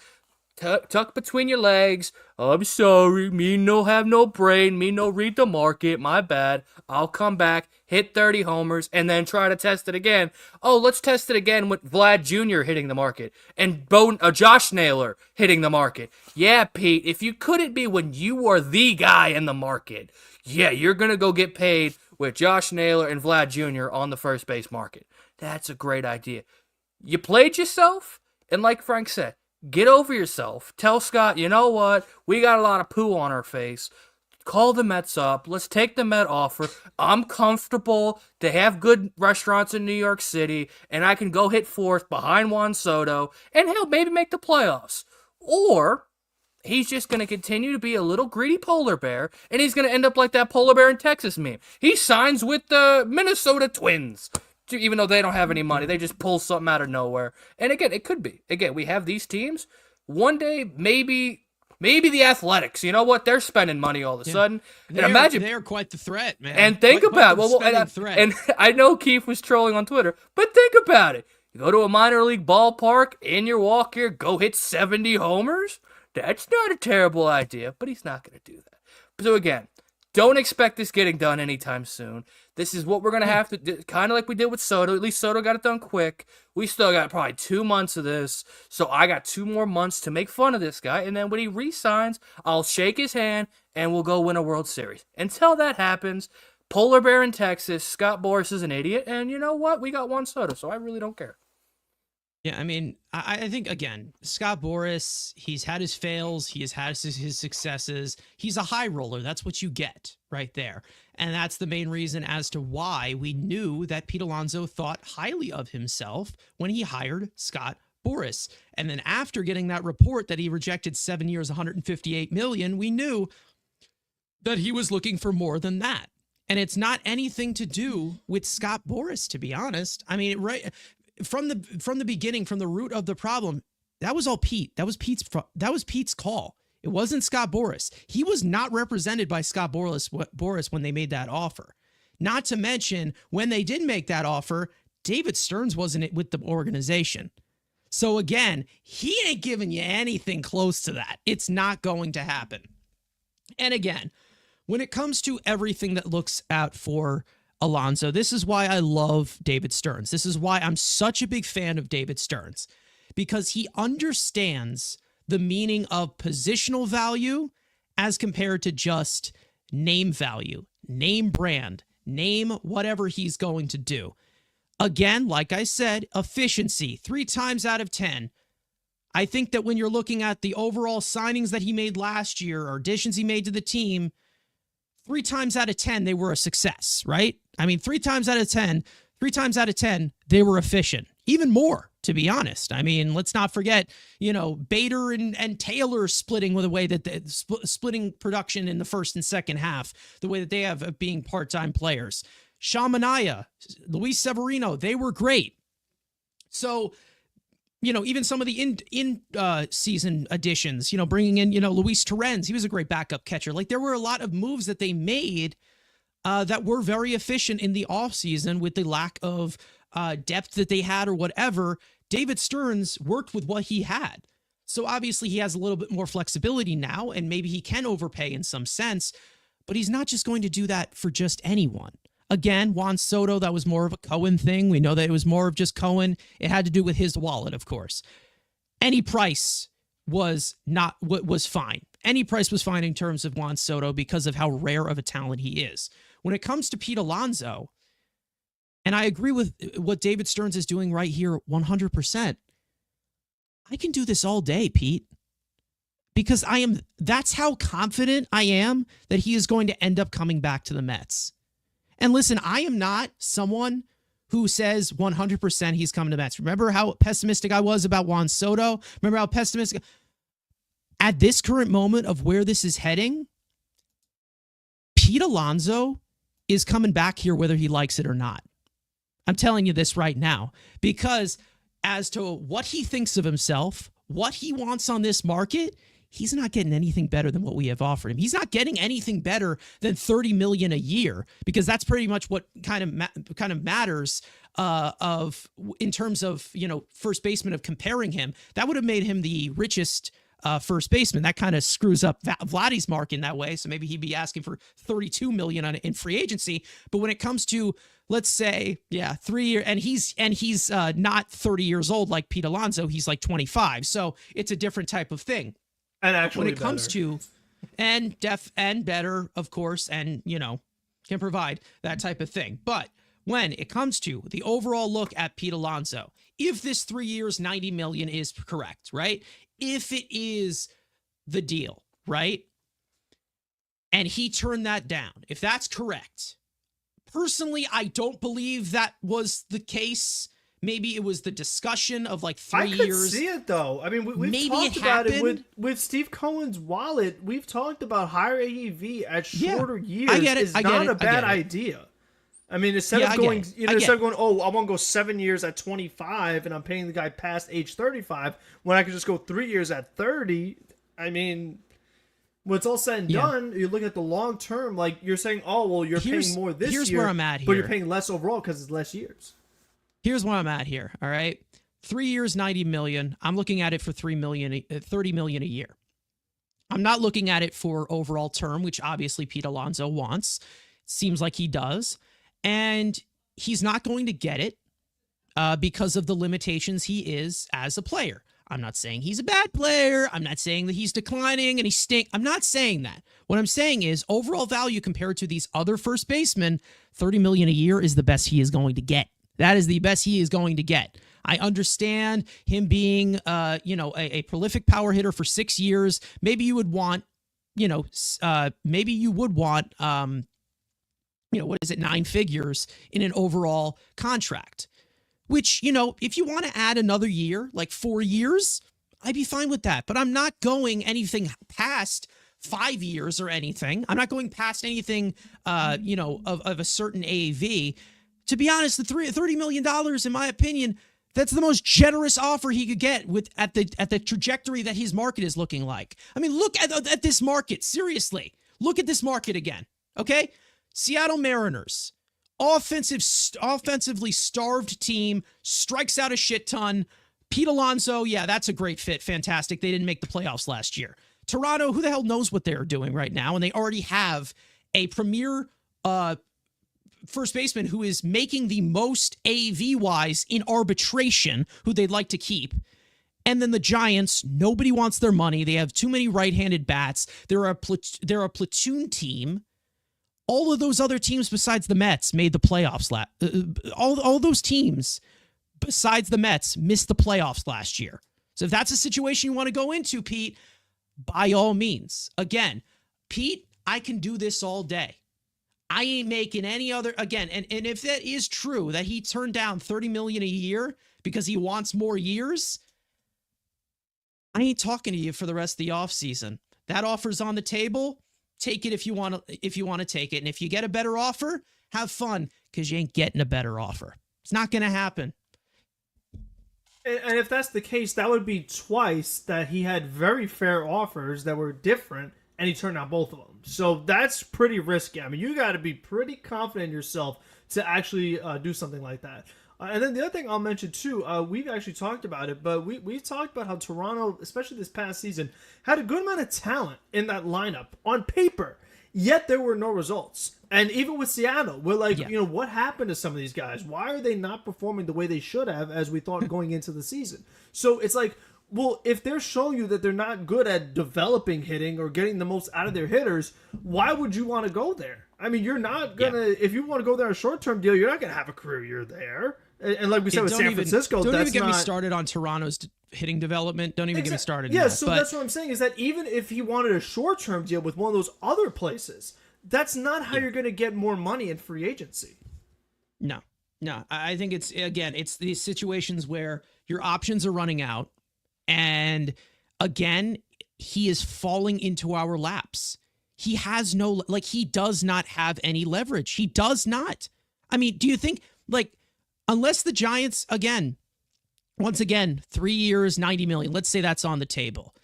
Tuck between your legs. I'm sorry. Me no have no brain. Me no read the market. My bad. I'll come back, hit 30 homers, and then try to test it again. Oh, let's test it again with Vlad Jr. hitting the market and Josh Naylor hitting the market. Yeah, Pete, if you couldn't be when you were the guy in the market, yeah, you're going to go get paid with Josh Naylor and Vlad Jr. on the first base market. That's a great idea. You played yourself, and like Frank said, get over yourself. Tell Scott, you know what? We got a lot of poo on our face. Call the Mets up. Let's take the Met offer. I'm comfortable. They have good restaurants in New York City, and I can go hit fourth behind Juan Soto, and he'll maybe make the playoffs. Or he's just going to continue to be a little greedy polar bear, and he's going to end up like that polar bear in Texas meme. He signs with the Minnesota Twins. Even though they don't have any money, they just pull something out of nowhere. And again, it could be. Again, we have these teams. One day, maybe the Athletics. You know what? They're spending money all of a sudden. And imagine they are quite the threat, man. And think about it. And I know Keith was trolling on Twitter, but think about it. You go to a minor league ballpark in your walk here, go hit 70 homers. That's not a terrible idea, but he's not going to do that. So again, don't expect this getting done anytime soon. This is what we're going to have to do, kind of like we did with Soto. At least Soto got it done quick. We still got probably 2 months of this. So I got 2 more months to make fun of this guy. And then when he re-signs, I'll shake his hand and we'll go win a World Series. Until that happens, polar bear in Texas, Scott Boras is an idiot. And you know what? We got Juan Soto, so I really don't care. Yeah, I mean, I think, again, Scott Boras, he's had his fails. He has had his successes. He's a high roller. That's what you get right there. And that's the main reason as to why we knew that Pete Alonso thought highly of himself when he hired Scott Boras. And then after getting that report that he rejected 7 years, $158 million, we knew that he was looking for more than that. And it's not anything to do with Scott Boras, to be honest. I mean, right from the beginning, from the root of the problem, that was all Pete. That was Pete's call. It wasn't Scott Boras. He was not represented by Scott Boras when they made that offer. Not to mention, when they did make that offer, David Stearns wasn't with the organization. So again, he ain't giving you anything close to that. It's not going to happen. And again, when it comes to everything that looks out for Alonso, this is why I love David Stearns. This is why I'm such a big fan of David Stearns, because he understands the meaning of positional value as compared to just name value, name brand, name whatever he's going to do. Again, like I said, efficiency, 3 times out of 10. I think that when you're looking at the overall signings that he made last year or additions he made to the team, 3 times out of 10, they were a success, right? I mean, 3 times out of 10, they were efficient. Even more, to be honest. I mean, let's not forget, Bader and Taylor splitting with the way that splitting production in the first and second half, the way that they have of being part-time players. Shamanaya, Luis Severino, they were great. So, even some of the in-season additions, bringing in, Luis Torrens, he was a great backup catcher. Like, there were a lot of moves that they made that were very efficient in the offseason with the lack of depth that they had or whatever. David Stearns worked with what he had. So obviously he has a little bit more flexibility now, and maybe he can overpay in some sense, but he's not just going to do that for just anyone. Again, Juan Soto, that was more of a Cohen thing. We know that it was more of just Cohen. It had to do with his wallet, of course. Any price was fine. Any price was fine in terms of Juan Soto because of how rare of a talent he is. When it comes to Pete Alonso, and I agree with what David Stearns is doing right here 100%, I can do this all day, Pete, because that's how confident I am that he is going to end up coming back to the Mets. And listen, I am not someone who says 100% he's coming to the Mets. Remember how pessimistic I was about Juan Soto? Remember how pessimistic? At this current moment of where this is heading, Pete Alonso is coming back here whether he likes it or not. I'm telling you this right now, because as to what he thinks of himself, what he wants on this market, he's not getting anything better than what we have offered him. He's not getting anything better than $30 million a year, because that's pretty much what kind of matters in terms of, first baseman, of comparing him. That would have made him the richest first baseman. That kind of screws up Vladdy's mark in that way. So maybe he'd be asking for $32 million in free agency. But when it comes to, let's say, 3 years, and he's not 30 years old like Pete Alonso, he's like 25. So it's a different type of thing. And actually, when it comes to, and better, of course, and can provide that type of thing. But when it comes to the overall look at Pete Alonso, if this 3 years, $90 million is correct, right? If it is the deal, right? And he turned that down, if that's correct. Personally, I don't believe that was the case. Maybe it was the discussion of like 3 years. I could see it though. I mean, we've talked about it with Steve Cohen's wallet. We've talked about higher AEV at shorter years. I get it. It's not a bad idea. I mean, instead of going, oh, I want to go 7 years at 25 and I'm paying the guy past age 35 when I could just go 3 years at 30. I mean, when it's all said and done, you look at the long term, like you're saying, oh, well, you're paying more this year. Here's where I'm at here. But you're paying less overall because it's less years. Here's where I'm at here. All right. 3 years, $90 million. I'm looking at it for $30 million a year. I'm not looking at it for overall term, which obviously Pete Alonso wants. Seems like he does. And he's not going to get it because of the limitations he is as a player. I'm not saying he's a bad player. I'm not saying that he's declining and he stinks. I'm not saying that. What I'm saying is overall value compared to these other first basemen, $30 million a year is the best he is going to get. That is the best he is going to get. I understand him being, a prolific power hitter for 6 years. Maybe you would want, 9 figures in an overall contract, which, if you want to add another year, like 4 years, I'd be fine with that. But I'm not going anything past 5 years or anything. I'm not going past anything, of a certain AAV. To be honest, the $30 million, in my opinion, that's the most generous offer he could get at the trajectory that his market is looking like. I mean, look at this market. Seriously, look at this market again. Okay, Seattle Mariners, offensively starved team, strikes out a shit ton. Pete Alonso, that's a great fit. Fantastic. They didn't make the playoffs last year. Toronto, who the hell knows what they're doing right now, and they already have a premier first baseman who is making the most AV-wise in arbitration, who they'd like to keep. And then the Giants, nobody wants their money. They have too many right-handed bats. They're a platoon team. All of those other teams besides the Mets made the playoffs. All those teams besides the Mets missed the playoffs last year. So if that's a situation you want to go into, Pete, by all means. Again, Pete, I can do this all day. I ain't making any other, again, and if that is true, that he turned down $30 million a year because he wants more years, I ain't talking to you for the rest of the offseason. That offer's on the table. Take it if you want to take it. And if you get a better offer, have fun, because you ain't getting a better offer. It's not going to happen. And if that's the case, that would be twice that he had very fair offers that were different, and he turned down both of them. So that's pretty risky. I mean, you got to be pretty confident in yourself to actually do something like that. And then the other thing I'll mention too, we've actually talked about it, but we talked about how Toronto, especially this past season, had a good amount of talent in that lineup on paper, yet there were no results. And even with Seattle, we're like, what happened to some of these guys? Why are they not performing the way they should have, as we thought going into the season? So it's like, well, if they're showing you that they're not good at developing hitting or getting the most out of their hitters, why would you want to go there? I mean, you're not going to, if you want to go there on a short-term deal, you're not going to have a career year there. And like we said with San Francisco, don't even get me started on Toronto's hitting development. Don't even get me started. Yeah, so that's what I'm saying, is that even if he wanted a short-term deal with one of those other places, that's not how you're going to get more money in free agency. No. I think it's these situations where your options are running out. And again, he is falling into our laps. He has he does not have any leverage. He does not. I mean, do you think, unless the Giants, once again, 3 years, $90 million, let's say that's on the table,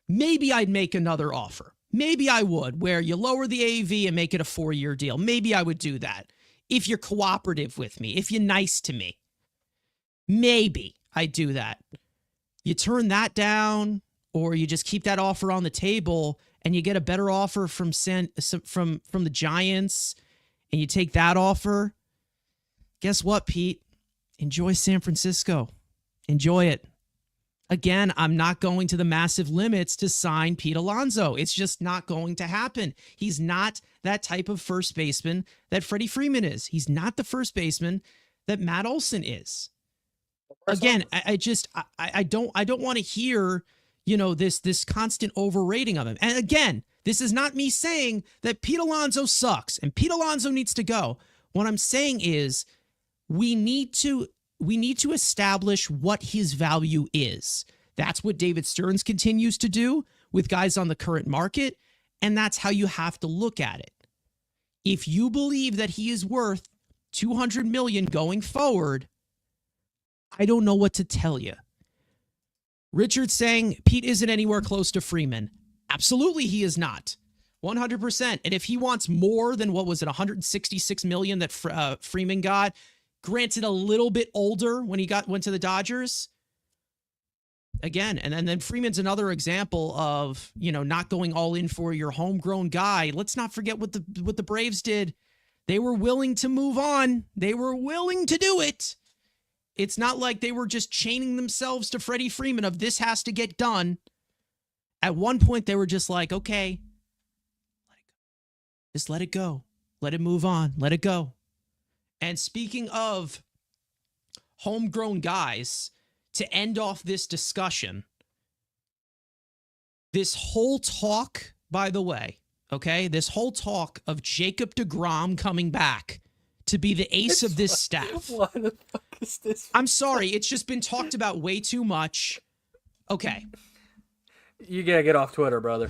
maybe I'd make another offer. Maybe I would, where you lower the AAV and make it a 4-year deal. Maybe I would do that. If you're cooperative with me, if you're nice to me, maybe I'd do that. You turn that down, or you just keep that offer on the table and you get a better offer from the Giants, and you take that offer. Guess what, Pete? Enjoy San Francisco. Enjoy it. Again, I'm not going to the massive limits to sign Pete Alonso. It's just not going to happen. He's not that type of first baseman that Freddie Freeman is. He's not the first baseman that Matt Olson is. Again, I don't want to hear, this constant overrating of him. And again, this is not me saying that Pete Alonso sucks and Pete Alonso needs to go. What I'm saying is we need to establish what his value is. That's what David Stearns continues to do with guys on the current market, and that's how you have to look at it. If you believe that he is worth $200 million going forward, I don't know what to tell you. Richard's saying Pete isn't anywhere close to Freeman. Absolutely, he is not. 100%. And if he wants more than, what was it, $166 million that Freeman got, granted a little bit older when he went to the Dodgers. Again, and then Freeman's another example of, not going all in for your homegrown guy. Let's not forget what the Braves did. They were willing to move on. They were willing to do it. It's not like they were just chaining themselves to Freddie Freeman of this has to get done. At one point, they were just like, okay, just let it go. Let it move on. Let it go. And speaking of homegrown guys, to end off this discussion, this whole talk, by the way, okay, this whole talk of Jacob Degrom coming back to be the ace of this staff. Why the fuck is this? I'm sorry, it's just been talked about way too much. Okay. You gotta get off Twitter, brother.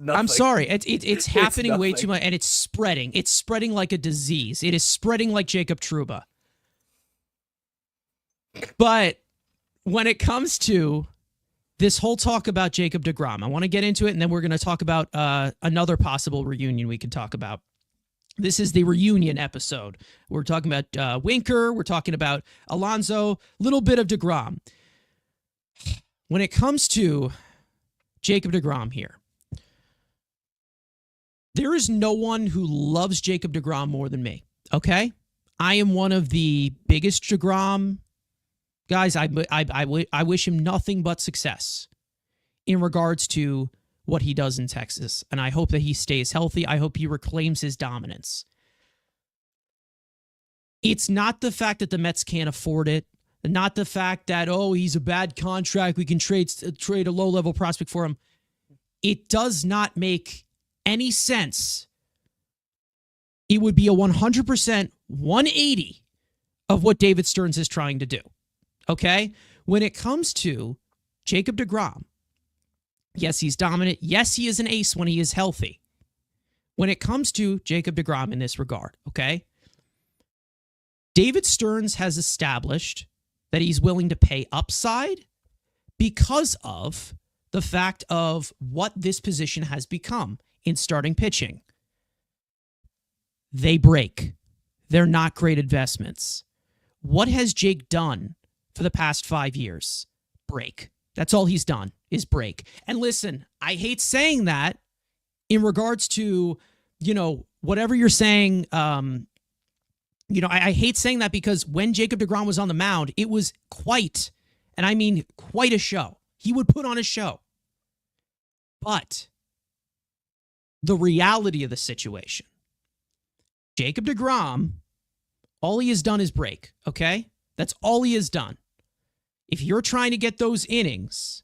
I'm sorry. It's happening way too much, and it's spreading. It's spreading like a disease. It is spreading like Jacob Trouba. But when it comes to this whole talk about Jacob Degrom, I want to get into it, and then we're going to talk about another possible reunion we could talk about. This is the reunion episode. We're talking about Winker. We're talking about Alonso. A little bit of Degrom. When it comes to Jacob Degrom here, there is no one who loves Jacob Degrom more than me, okay? I am one of the biggest Degrom guys. I wish him nothing but success in regards to what he does in Texas, and I hope that he stays healthy. I hope he reclaims his dominance. It's not the fact that the Mets can't afford it. Not the fact that, oh, he's a bad contract, we can trade a low-level prospect for him. It does not make any sense. It would be a 100% 180 of what David Stearns is trying to do. Okay? When it comes to Jacob Degrom, yes, he's dominant. Yes, he is an ace when he is healthy. When it comes to Jacob Degrom in this regard, okay? David Stearns has established that he's willing to pay upside because of the fact of what this position has become in starting pitching. They break. They're not great investments. What has Jake done for the past 5 years? Break. That's all he's done is break. And listen, I hate saying that in regards to, whatever you're saying. I hate saying that because when Jacob Degrom was on the mound, it was quite a show. He would put on a show. But the reality of the situation, Jacob Degrom, all he has done is break, okay? That's all he has done. If you're trying to get those innings,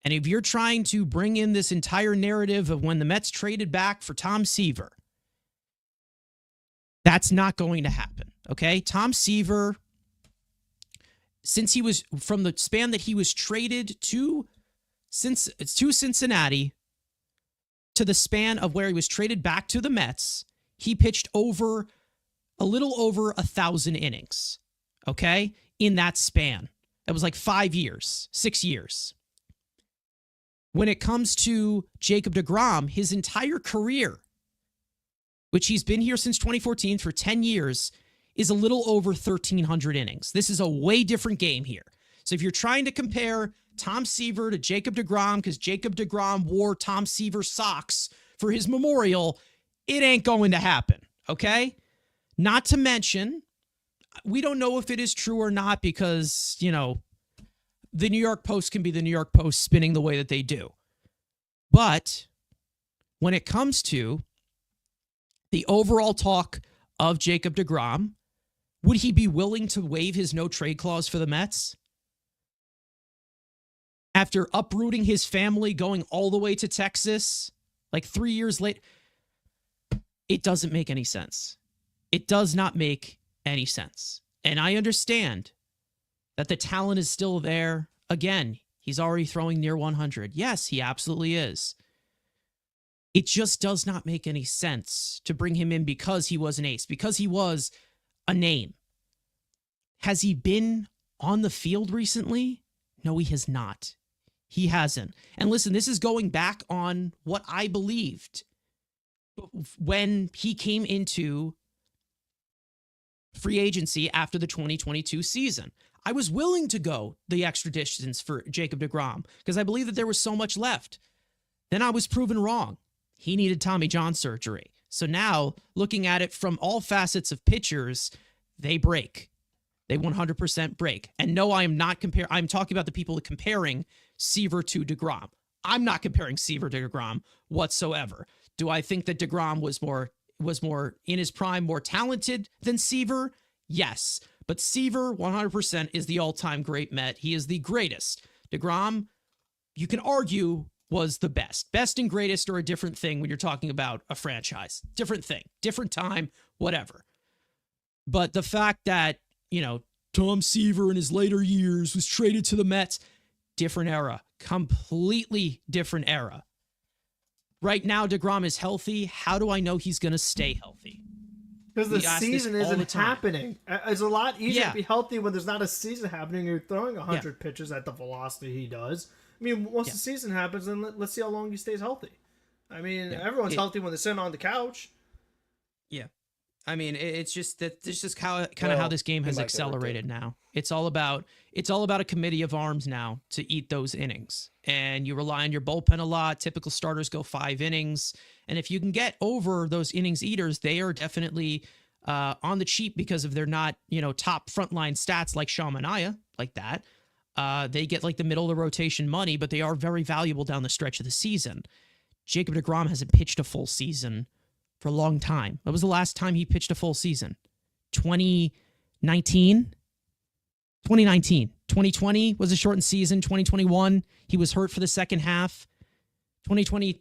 and if you're trying to bring in this entire narrative of when the Mets traded back for Tom Seaver, that's not going to happen, okay? Tom Seaver, since he was, from the span that he was traded to Cincinnati, to the span of where he was traded back to the Mets, he pitched a little over 1,000 innings, okay? In that span. That was like 5 years, 6 years. When it comes to Jacob Degrom, his entire career, which he's been here since 2014 for 10 years, is a little over 1,300 innings. This is a way different game here. So if you're trying to compare Tom Seaver to Jacob Degrom, because Jacob Degrom wore Tom Seaver socks for his memorial, it ain't going to happen, okay? Not to mention, we don't know if it is true or not because, the New York Post can be the New York Post spinning the way that they do. But when it comes to the overall talk of Jacob Degrom, would he be willing to waive his no-trade clause for the Mets? After uprooting his family, going all the way to Texas, like 3 years later, it doesn't make any sense. It does not make any sense. And I understand that the talent is still there. Again, he's already throwing near 100. Yes, he absolutely is. It just does not make any sense to bring him in because he was an ace, because he was a name. Has he been on the field recently? No, he has not. He hasn't. And listen, this is going back on what I believed when he came into free agency after the 2022 season. I was willing to go the extra distance for Jacob Degrom because I believed that there was so much left. Then I was proven wrong. He needed Tommy John surgery. So now, looking at it from all facets of pitchers, they break. They 100% break. And no, I am not comparing. I'm talking about the people comparing Seaver to Degrom. I'm not comparing Seaver to Degrom whatsoever. Do I think that Degrom was more in his prime, more talented than Seaver? Yes. But Seaver, 100%, is the all-time great Met. He is the greatest. Degrom, you can argue, was the best. Best and greatest are a different thing when you're talking about a franchise. Different thing. Different time, whatever. But the fact that, Tom Seaver in his later years was traded to the Mets, different era. Completely different era. Right now, Degrom is healthy. How do I know he's going to stay healthy? Because the season isn't happening. It's a lot easier to be healthy when there's not a season happening. You're throwing 100 pitches at the velocity he does. I mean, once the season happens, then let's see how long he stays healthy. I mean, everyone's healthy when they're sitting on the couch. Yeah. I mean, it's just how this game has accelerated now. It's all about a committee of arms now to eat those innings. And you rely on your bullpen a lot. Typical starters go 5 innings. And if you can get over those innings eaters, they are definitely on the cheap because of their not, top frontline stats like Sean Manaea, like that. They get like the middle of the rotation money, but they are very valuable down the stretch of the season. Jacob Degrom hasn't pitched a full season for a long time. When was the last time he pitched a full season? 2019? 2019. 2020 was a shortened season. 2021, he was hurt for the second half. 2022,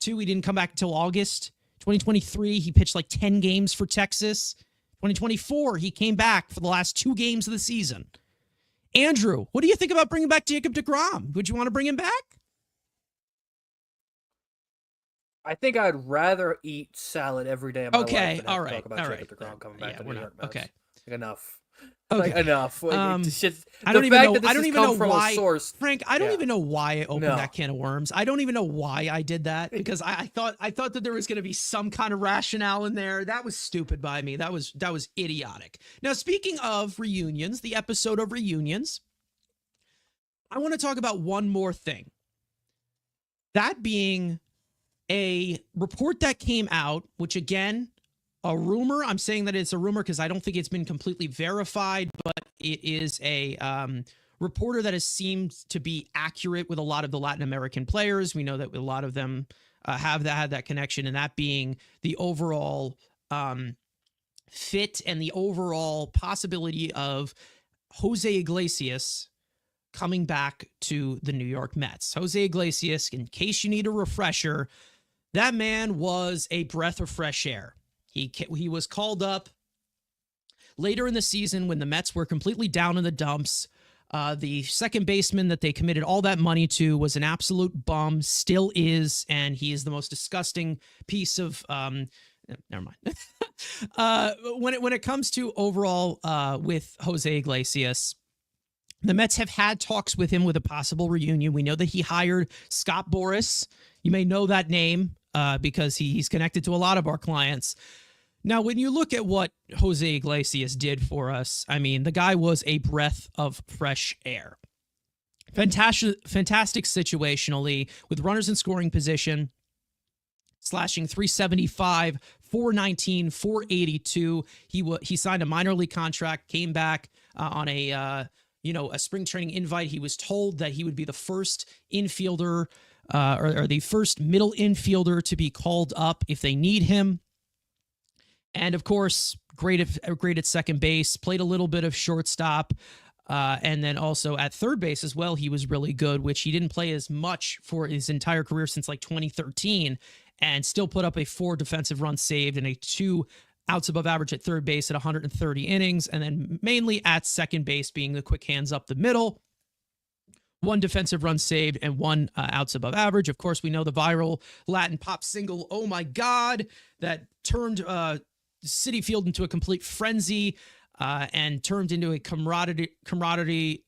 he didn't come back until August. 2023, he pitched like 10 games for Texas. 2024, he came back for the last 2 games of the season. Andrew, what do you think about bringing back Jacob Degrom? Would you want to bring him back? I think I'd rather eat salad every day of my life than have all to talk right, about Jacob Degrom coming back to the New York Mets. Okay. Like, enough. Okay. Like, enough. Like, I don't even know why, source, Frank. I don't yeah. even know why I opened that can of worms. I don't even know why I did that, because I thought that there was going to be some kind of rationale in there. That was stupid by me. That was idiotic. Now, speaking of reunions, the episode of reunions, I want to talk about one more thing. That being a report that came out, which again, a rumor. I'm saying that it's a rumor because I don't think it's been completely verified, but it is a reporter that has seemed to be accurate with a lot of the Latin American players. We know that a lot of them had that connection, and that being the overall fit and the overall possibility of Jose Iglesias coming back to the New York Mets. Jose Iglesias, in case you need a refresher, that man was a breath of fresh air. He was called up later in the season when the Mets were completely down in the dumps. The second baseman that they committed all that money to was an absolute bum, still is, and he is the most disgusting piece of never mind. When it comes to overall with Jose Iglesias, the Mets have had talks with him with a possible reunion. We know that he hired Scott Boras. You may know that name because he's connected to a lot of our clients. Now, when you look at what Jose Iglesias did for us, I mean, the guy was a breath of fresh air. Fantastic situationally with runners in scoring position, slashing 375, 419, 482. He signed a minor league contract, came back on a spring training invite. He was told that he would be the first infielder or the first middle infielder to be called up if they need him. And of course, great at second base, played a little bit of shortstop. And then also at third base as well, he was really good, which he didn't play as much for his entire career since like 2013, and still put up a 4 defensive runs saved and a 2 outs above average at third base at 130 innings. And then mainly at second base being the quick hands up the middle. 1 defensive run saved and 1 outs above average. Of course, we know the viral Latin pop single, "Oh My God," that turned Citi Field into a complete frenzy and turned into a camaraderie.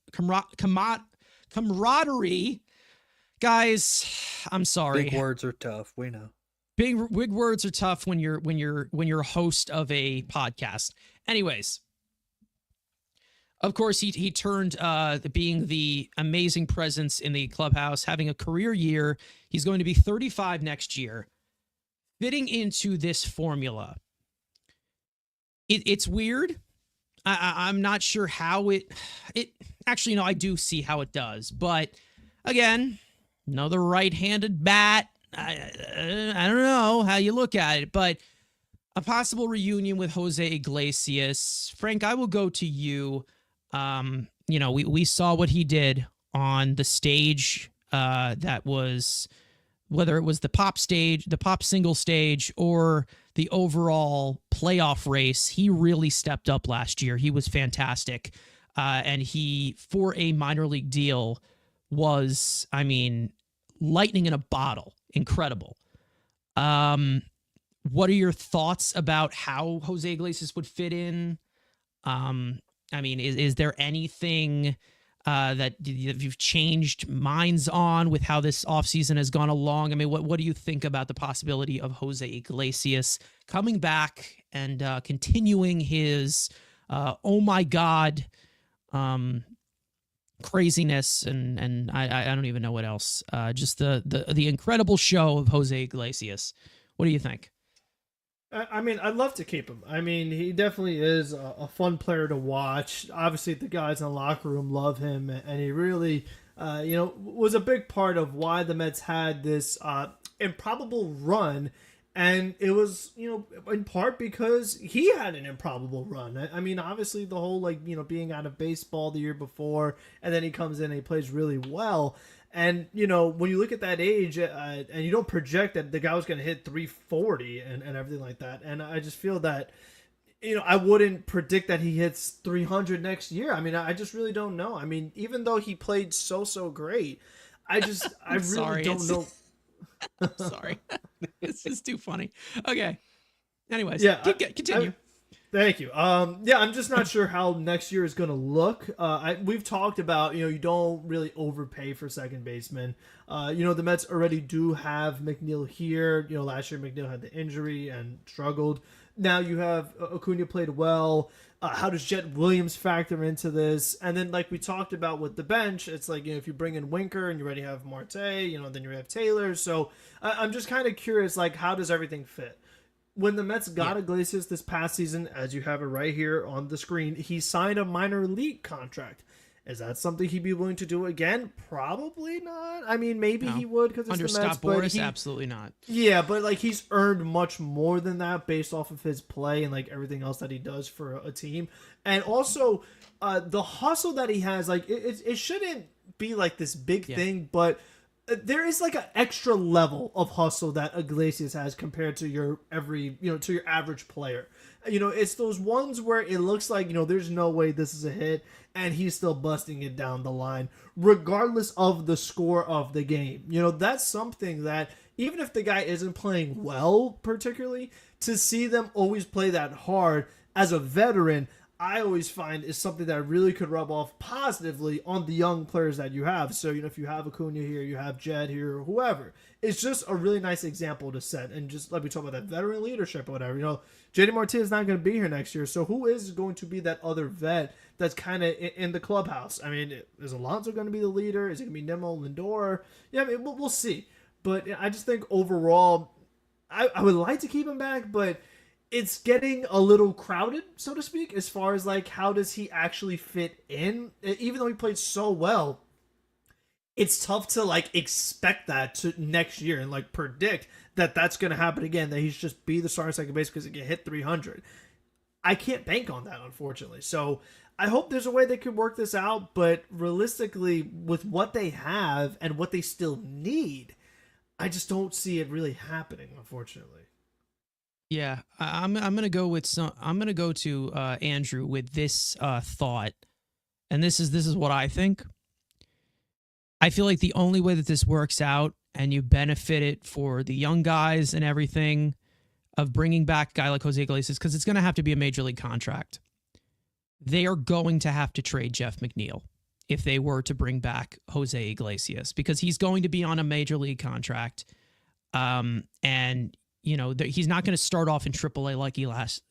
Guys, I'm sorry. Big words are tough. We know. Big words are tough when you're a host of a podcast. Anyways, of course, he turned being the amazing presence in the clubhouse, having a career year. He's going to be 35 next year, fitting into this formula. It's weird. I'm not sure how it actually, no, I do see how it does. But again, another right-handed bat. I don't know how you look at it, but a possible reunion with Jose Iglesias. Frank, I will go to you. We saw what he did on the stage that was, whether it was the pop single stage or the overall playoff race. He really stepped up last year. He was fantastic. And he, for a minor league deal, was, I mean, lightning in a bottle. Incredible. What are your thoughts about how Jose Iglesias would fit in? I mean, is there anything that you've changed minds on with how this offseason has gone along? I mean, what do you think about the possibility of Jose Iglesias coming back and continuing his oh my God craziness and I don't even know what else. Just the incredible show of Jose Iglesias. What do you think? I mean, I'd love to keep him. I mean, he definitely is a fun player to watch. Obviously, the guys in the locker room love him, and he really, was a big part of why the Mets had this improbable run And it was, in part because he had an improbable run. I mean, obviously the whole, being out of baseball the year before, and then he comes in and he plays really well. And, when you look at that age, and you don't project that the guy was going to hit 340 and everything like that. And I just feel that, I wouldn't predict that he hits 300 next year. I mean, I just really don't know. I mean, even though he played so great, I really don't know. Sorry. It's just too funny. Okay. Anyways, continue. Thank you. I'm just not sure how next year is going to look. We've talked about, you don't really overpay for second baseman. The Mets already do have McNeil here. Last year McNeil had the injury and struggled. Now you have Acuna played well. How does Jet Williams factor into this? And then, like we talked about with the bench, it's like, if you bring in Winker and you already have Marte, then you have Taylor. So I'm just kind of curious, how does everything fit? When the Mets got Iglesias this past season, as you have it right here on the screen, he signed a minor league contract. Is that something he'd be willing to do again? Probably not. I mean, maybe he would because it's under the Mets, Scott Boras, absolutely not. Yeah, but he's earned much more than that based off of his play and everything else that he does for a team, and also the hustle that he has. It shouldn't be this big thing, but there is an extra level of hustle that Iglesias has compared to your to your average player. It's those ones where it looks like, there's no way this is a hit, and he's still busting it down the line, regardless of the score of the game. That's something that, even if the guy isn't playing well, particularly, to see them always play that hard as a veteran, I always find is something that really could rub off positively on the young players that you have. So, if you have Acuna here, you have Jed here, or whoever, it's just a really nice example to set. And just like we talk about that veteran leadership or whatever, JD Martinez is not going to be here next year. So who is going to be that other vet that's kind of in the clubhouse? I mean, is Alonso going to be the leader? Is it going to be Nimmo, Lindor? Yeah, I mean, we'll see. But I just think overall, I would like to keep him back, but it's getting a little crowded, so to speak, as far as how does he actually fit in? Even though he played so well, it's tough to expect that to next year and predict that that's going to happen again, that he's just be the starting second base because he can hit 300. I can't bank on that, unfortunately. So I hope there's a way they could work this out, but realistically, with what they have and what they still need, I just don't see it really happening, unfortunately. Yeah, I'm gonna go with I'm gonna go to Andrew with this thought, and this is what I think. I feel like the only way that this works out and you benefit it for the young guys and everything of bringing back a guy like Jose Iglesias, because it's going to have to be a major league contract. They are going to have to trade Jeff McNeil if they were to bring back Jose Iglesias, because he's going to be on a major league contract. And he's not going to start off in AAA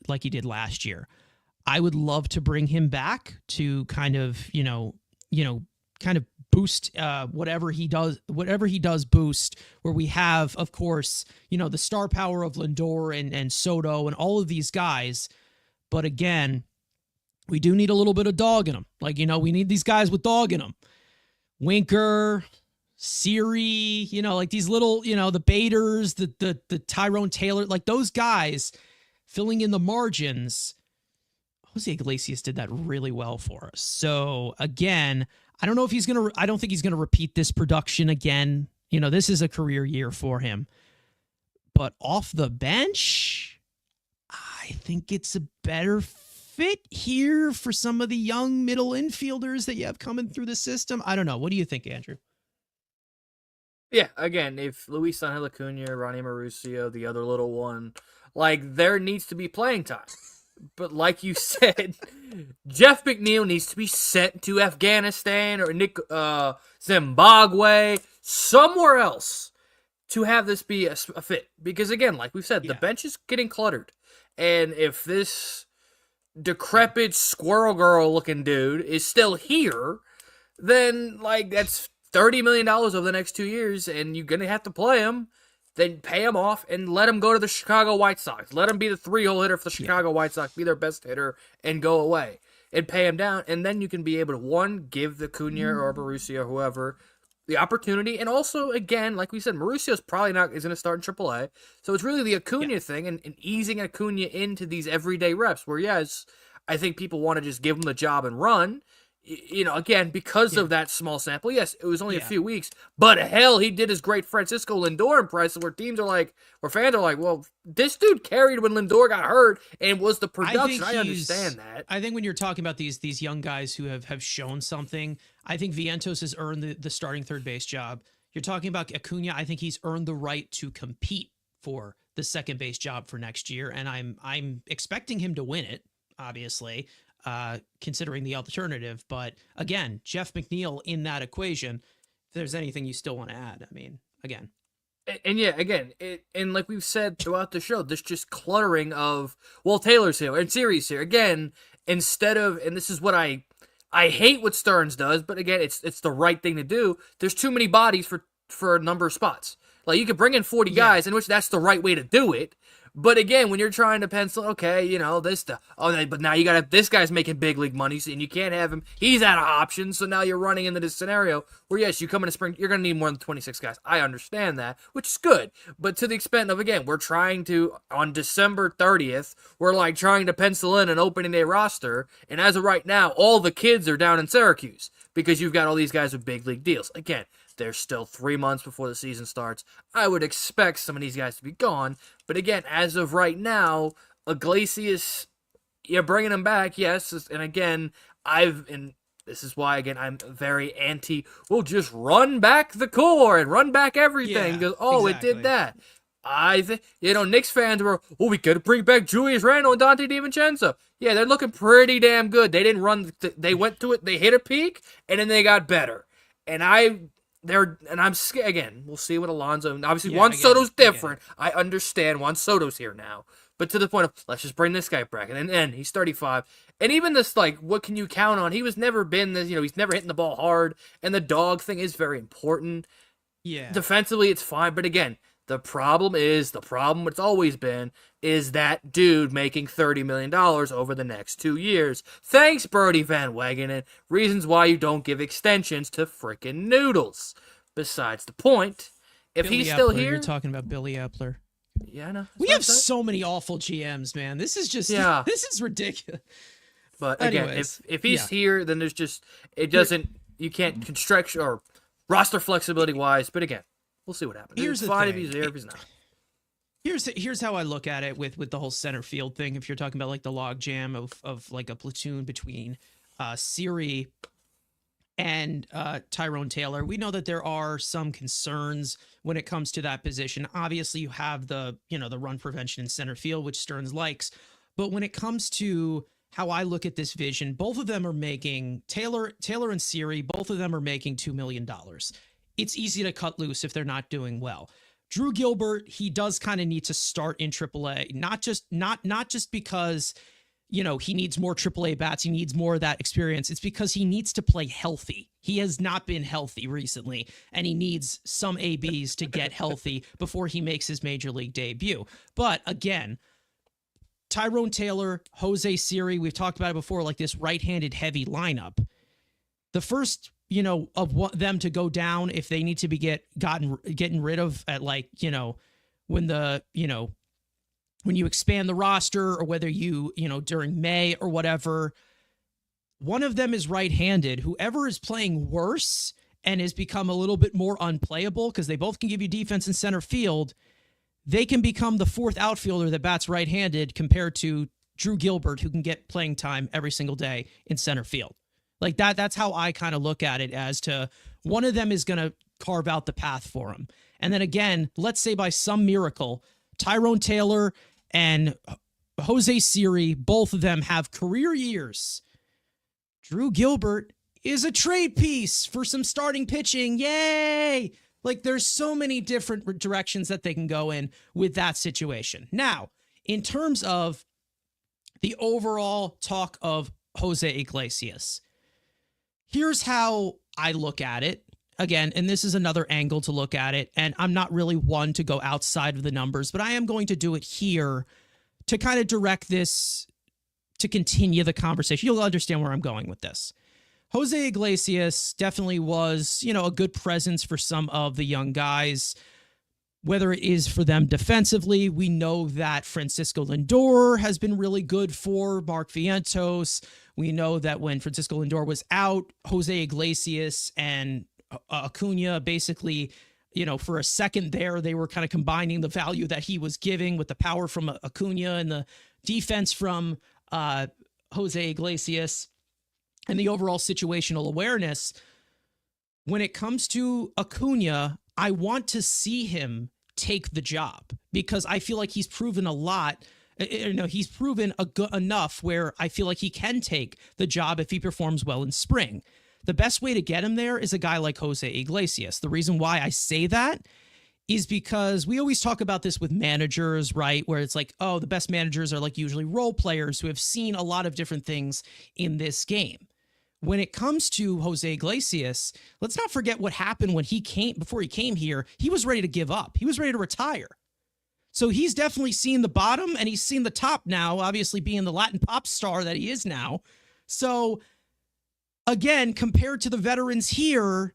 like he did last year. I would love to bring him back to kind of boost whatever he does boost, where we have, of course, the star power of Lindor and Soto and all of these guys. But again, we do need a little bit of dog in them. We need these guys with dog in them. Winker, Siri, these little, the Baders, the Tyrone Taylor, those guys filling in the margins. Jose Iglesias did that really well for us. So again, I don't think he's going to repeat this production again. This is a career year for him. But off the bench, I think it's a better fit here for some of the young middle infielders that you have coming through the system. I don't know. What do you think, Andrew? Yeah, again, if Luis Angel Acuna, Ronnie Mauricio, the other little one, there needs to be playing time. But like you said, Jeff McNeil needs to be sent to Afghanistan or Zimbabwe, somewhere else, to have this be a fit. Because again, like we've said, the bench is getting cluttered. And if this decrepit squirrel girl looking dude is still here, then that's $30 million over the next 2 years, and you're going to have to play him. Then pay him off and let him go to the Chicago White Sox. Let him be the 3-hole hitter for the Chicago White Sox, be their best hitter, and go away. And pay him down. And then you can be able to, one, give the Cunha or Mauricio or whoever the opportunity, and also, again, like we said, Mauricio's probably not is going to start in AAA, so it's really the Acuna thing and easing Acuna into these everyday reps. Where yes, I think people want to just give him the job and run. Again, because of that small sample. Yes, it was only a few weeks, but hell, he did his great Francisco Lindor impression, where fans are like, well, this dude carried when Lindor got hurt, and was the production. I understand that. I think when you're talking about these young guys who have shown something, I think Vientos has earned the starting third base job. You're talking about Acuna. I think he's earned the right to compete for the second base job for next year, and I'm expecting him to win it, obviously. Considering the alternative. But again, Jeff McNeil in that equation, if there's anything you still want to add, I mean, again. And yeah, again, and like we've said throughout the show, there's just cluttering of, well, Taylor's here and Siri's here. Again, instead of, and this is what I hate what Stearns does, but again, it's the right thing to do. There's too many bodies for a number of spots. Like, you could bring in 40 guys, in which that's the right way to do it. But again, when you're trying to pencil, okay, but now you got this guy's making big league money, and you can't have him. He's out of options, so now you're running into this scenario where, yes, you come in the spring, you're going to need more than 26 guys. I understand that, which is good. But to the extent of, again, we're trying to, on December 30th, we're like trying to pencil in an opening day roster, and as of right now, all the kids are down in Syracuse because you've got all these guys with big league deals. Again, there's still 3 months before the season starts. I would expect some of these guys to be gone. But again, as of right now, Iglesias, you're bringing him back, yes. And again, and this is why, again, I'm very anti, we'll just run back the core and run back everything. Because, exactly. It did that. I think, Knicks fans were, we got to bring back Julius Randle and Dante DiVincenzo. Yeah, they're looking pretty damn good. They didn't run, they went to it, they hit a peak, and then they got better. And I'm scared. Again, we'll see what Alonso. Obviously, Juan Soto's different. I understand Juan Soto's here now, but to the point of, let's just bring this guy back, and then he's 35, and even this, like, what can you count on? He was never been this. He's never hitting the ball hard, and the dog thing is very important. Yeah, defensively, it's fine, but again, the problem it's always been, is that dude making $30 million over the next 2 years. Thanks, Birdie Van Wagenen. Reasons why you don't give extensions to frickin' noodles. Besides the point, if Billy he's Epler, still here... You're talking about Billy Epler. Yeah, I know. We have so many awful GMs, man. This is just... This is ridiculous. But again, if he's here, then there's just... It doesn't... You can't construct or roster flexibility-wise, but again, we'll see what happens. Here's it's fine if he's here, if he's not. Here's how I look at it with the whole center field thing. If you're talking about like the log jam of like a platoon between Siri and Tyrone Taylor, we know that there are some concerns when it comes to that position. Obviously, you have the run prevention in center field, which Stearns likes, but when it comes to how I look at this vision, both of them are making Taylor and Siri. Both of them are making $2 million. It's easy to cut loose if they're not doing well. Drew Gilbert, he does kind of need to start in AAA, not just because, he needs more AAA bats, he needs more of that experience. It's because he needs to play healthy. He has not been healthy recently, and he needs some ABs to get healthy before he makes his major league debut. But again, Tyrone Taylor, Jose Siri, we've talked about it before, like this right-handed heavy lineup. The first of them to go down, if they need to be getting rid of at when you expand the roster, or whether during May or whatever, one of them is right-handed. Whoever is playing worse and has become a little bit more unplayable, because they both can give you defense in center field, they can become the fourth outfielder that bats right-handed compared to Drew Gilbert, who can get playing time every single day in center field. Like that's how I kind of look at it, as to one of them is going to carve out the path for him. And then again, let's say by some miracle, Tyrone Taylor and Jose Siri, both of them have career years. Drew Gilbert is a trade piece for some starting pitching. Yay! Like, there's so many different directions that they can go in with that situation. Now, in terms of the overall talk of Jose Iglesias, here's how I look at it. Again, and this is another angle to look at it, and I'm not really one to go outside of the numbers, but I am going to do it here to kind of direct this, to continue the conversation. You'll understand where I'm going with this. Jose Iglesias definitely was, a good presence for some of the young guys. Whether it is for them defensively, we know that Francisco Lindor has been really good for Mark Vientos. We know that when Francisco Lindor was out, Jose Iglesias and Acuna basically, for a second there, they were kind of combining the value that he was giving with the power from Acuna and the defense from Jose Iglesias and the overall situational awareness. When it comes to Acuna, I want to see him take the job because I feel like he's proven a lot. He's proven enough where I feel like he can take the job if he performs well in spring. The best way to get him there is a guy like Jose Iglesias. The reason why I say that is because we always talk about this with managers, right? Where it's like, oh, the best managers are like usually role players who have seen a lot of different things in this game. When it comes to Jose Iglesias, let's not forget what happened when before he came here. He was ready to give up. He was ready to retire. So he's definitely seen the bottom and he's seen the top now, obviously being the Latin pop star that he is now. So again, compared to the veterans here,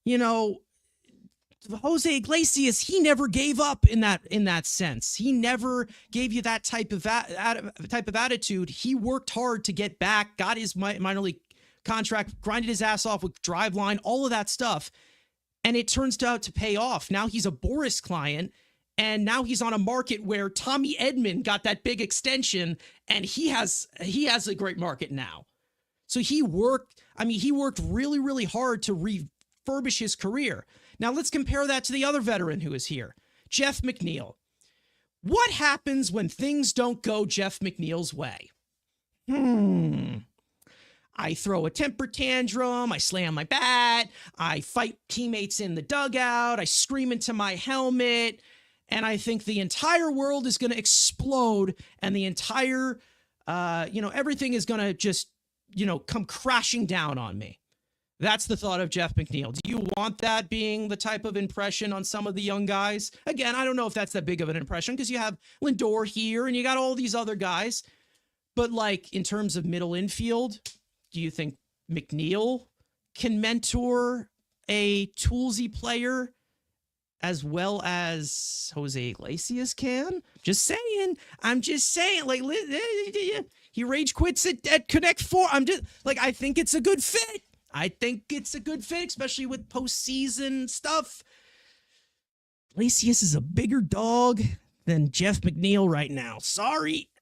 Jose Iglesias, he never gave up in that sense. He never gave you that type of attitude. He worked hard to get back, got his minor league contract, grinded his ass off with Driveline, all of that stuff, and it turns out to pay off. Now he's a Boris client, and now he's on a market where Tommy Edman got that big extension, and he has a great market now. So he worked really, really hard to refurbish his career. Now let's compare that to the other veteran who is here, Jeff McNeil. What happens when things don't go Jeff McNeil's way? I throw a temper tantrum, I slam my bat, I fight teammates in the dugout, I scream into my helmet, and I think the entire world is going to explode and the entire, everything is going to just, come crashing down on me. That's the thought of Jeff McNeil. Do you want that being the type of impression on some of the young guys? Again, I don't know if that's that big of an impression because you have Lindor here and you got all these other guys. But like in terms of middle infield, do you think McNeil can mentor a toolsy player as well as Jose Iglesias can? I'm just saying, like, he rage quits at Connect 4. I think it's a good fit. Especially with postseason stuff. Iglesias is a bigger dog than Jeff McNeil right now.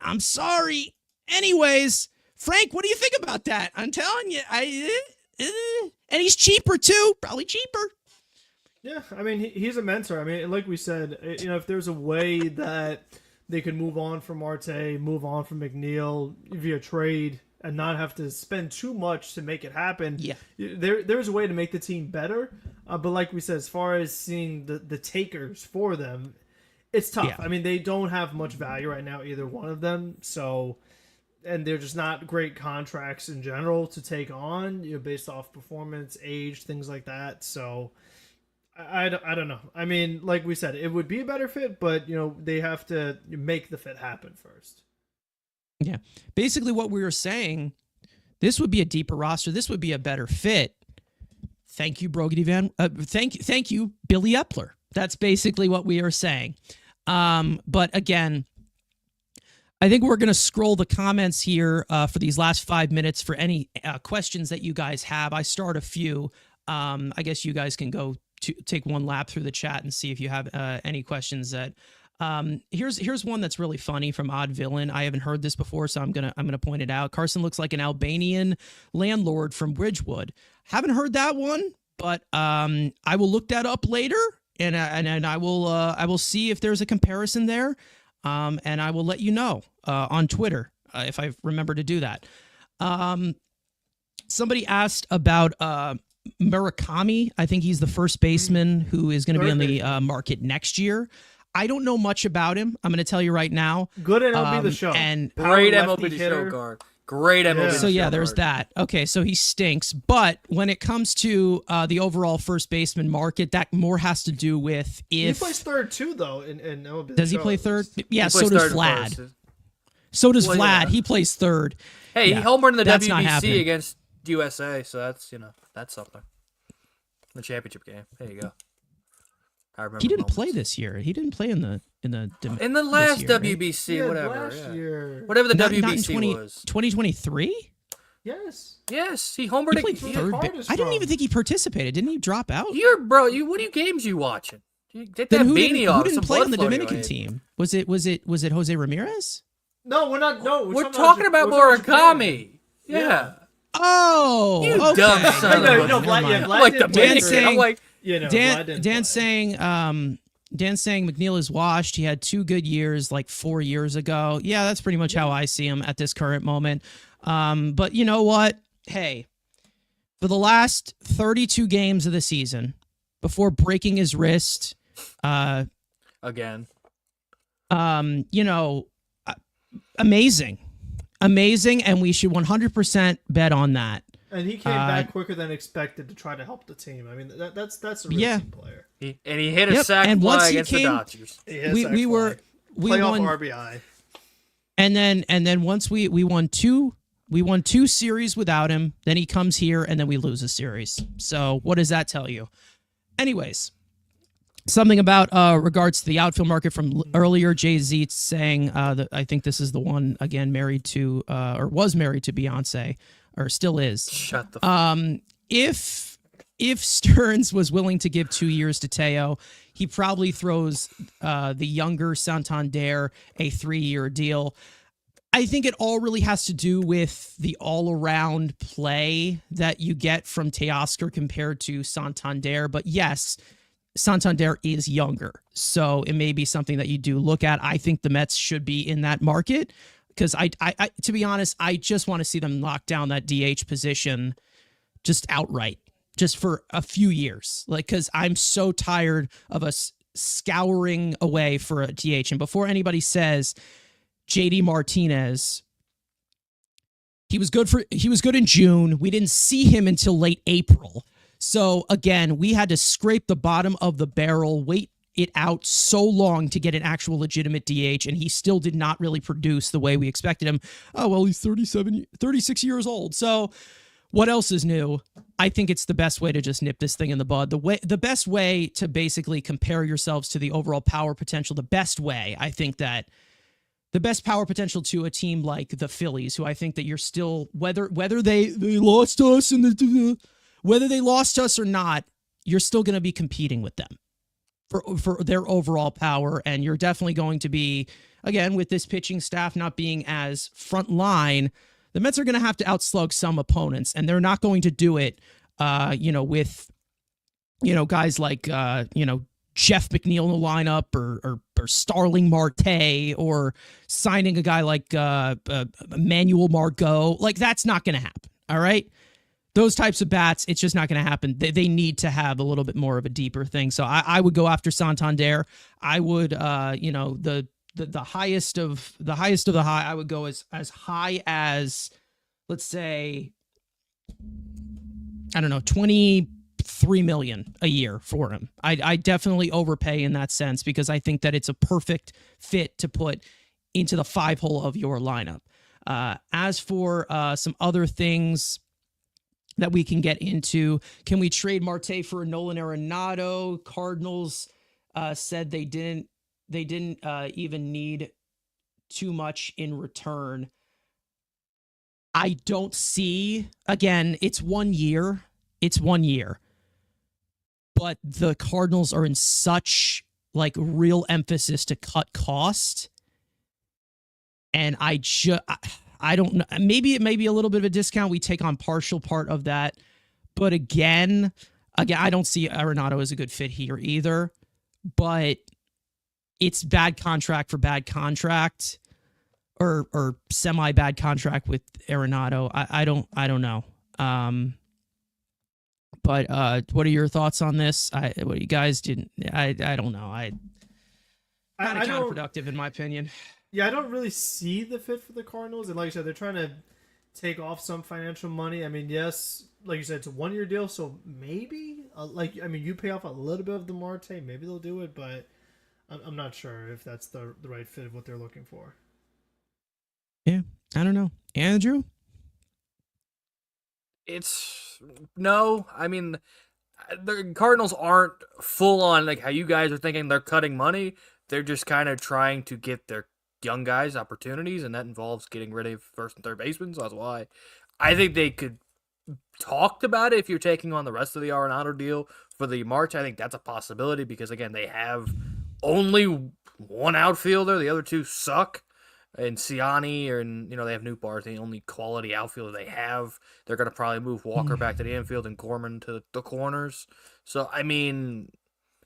I'm sorry. Anyways, Frank, what do you think about that? I'm telling you, and he's cheaper too, probably cheaper. Yeah, I mean, he's a mentor. I mean, like we said, if there's a way that they could move on from Marte, move on from McNeil via trade, and not have to spend too much to make it happen. Yeah, there's a way to make the team better. But like we said, as far as seeing the takers for them, it's tough. Yeah. I mean, they don't have much value right now, either one of them. So, and they're just not great contracts in general to take on, based off performance, age, things like that. So, I don't know. I mean, like we said, it would be a better fit, but they have to make the fit happen first. Yeah. Basically what we were saying, this would be a deeper roster. This would be a better fit. Thank you, Brogedy thank you, Billy Epler. That's basically what we are saying. But again, I think we're going to scroll the comments here for these last 5 minutes for any questions that you guys have. I start a few. I guess you guys can go to take one lap through the chat and see if you have any questions that here's one that's really funny from Odd Villain. I haven't heard this before, so I'm gonna point it out. Carson looks like an Albanian landlord from Bridgewood. Haven't heard that one, but I will look that up later, and I will see if there's a comparison there, and I will let you know on Twitter if I remember to do that. Somebody asked about Murakami. I think he's the first baseman who is going to be on the market next year. I don't know much about him. I'm going to tell you right now. Good MLB The Show. And great MLB The Show card. Great MLB The Show. So yeah, there's that. Okay, so he stinks. But when it comes to the overall first baseman market, that more has to do with if... He plays third too, though, in MLB The Show. Does he play third? Yeah, so does Vlad. So does Vlad. Yeah. He plays third. Hey, he homered in the WBC against USA, so that's something. The championship game. There you go. I remember. He didn't moments. play this year. He didn't play in the in the this last year, right? WBC, Yeah, whatever. last year. Whatever the Not in WBC was. 2023? Yes. Yes, he homered. He played Where third. the card ba- is I didn't from. even think he participated. Didn't he drop out? What games you watching? Get that Then who beanie off. who didn't some play blood on the flow to your Dominican head. team? Was it Jose Ramirez? No, we're not. No, We're talking about Murakami. Yeah. Oh, You okay. dumb son No, of no, a- Vlad, yeah, Never mind. Vlad like the didn't play Dan Dominican. for- saying- I'm like, Vlad didn't play. Dan's saying McNeil is washed. He had 2 good years like 4 years ago. Yeah, that's pretty much how I see him at this current moment. But you know what? Hey, for the last 32 games of the season, before breaking his wrist, again. Amazing, and we should 100% bet on that. And he came back quicker than expected to try to help the team. I mean, that's a real Yeah. team player. He hit a Yep, sack and once fly he against came- the Dodgers. We playoff won, RBI. and then once we won two series without him. Then he comes here, and then we lose a series. So what does that tell you? Anyways, something about regards to the outfield market from earlier. Jay-Z saying that I think this is the one again married to or was married to Beyonce or still is. Shut the. If Stearns was willing to give 2 years to Teo, he probably throws the younger Santander a 3-year deal. I think it all really has to do with the all-around play that you get from Teoscar compared to Santander. But yes, Santander is younger, so it may be something that you do look at. I think the Mets should be in that market because I to be honest, I just want to see them lock down that DH position just outright, just for a few years. Like, because I'm so tired of us scouring away for a DH. And before anybody says JD Martinez, he was good in June. We didn't see him until late April. So again, we had to scrape the bottom of the barrel, wait it out so long to get an actual legitimate DH, and he still did not really produce the way we expected him. Oh, well, he's 36 years old. So what else is new? I think it's the best way to just nip this thing in the bud. The best way to basically compare yourselves to the overall power potential, the best way, I think that the best power potential to a team like the Phillies, who I think that you're still, whether they lost to us and whether they lost to us or not, you're still going to be competing with them for their overall power. And you're definitely going to be, again, with this pitching staff not being as front line, the Mets are going to have to outslug some opponents, and they're not going to do it, with, guys like, Jeff McNeil in the lineup or Starling Marte or signing a guy like Manuel Margot. Like, that's not going to happen. All right. Those types of bats, it's just not going to happen. They need to have a little bit more of a deeper thing. So I would go after Santander. I would, the highest of the high, I would go as high as, let's say, I don't know, 23 million a year for him. I definitely overpay in that sense because I think that it's a perfect fit to put into the 5-hole of your lineup. As for some other things that we can get into, can we trade Marte for Nolan Arenado? Cardinals said they didn't even need too much in return. I don't see, again, it's 1 year. But the Cardinals are in such real emphasis to cut cost. And I don't know. Maybe it may be a little bit of a discount. We take on partial part of that. But again, I don't see Arenado as a good fit here either. But it's bad contract for bad contract, or semi bad contract with Arenado. I don't know. But what are your thoughts on this? What you guys didn't? I don't know. Kind of counterproductive in my opinion. Yeah, I don't really see the fit for the Cardinals, and like you said, they're trying to take off some financial money. I mean, yes, like you said, it's a 1-year deal, so maybe you pay off a little bit of the Marte, maybe they'll do it, but I'm not sure if that's the right fit of what they're looking for. Yeah, I don't know. Andrew? It's no. I mean, the Cardinals aren't full on like how you guys are thinking they're cutting money. They're just kind of trying to get their young guys opportunities, and that involves getting rid of first and third basemen. So that's why I think they could talked about it. If you're taking on the rest of the Arenado deal for the March, I think that's a possibility because again, they have only one outfielder. The other two suck. And Ciani, and they have Nootbaar, the only quality outfielder they have. They're going to probably move Walker back to the infield and Gorman to the corners. So I mean,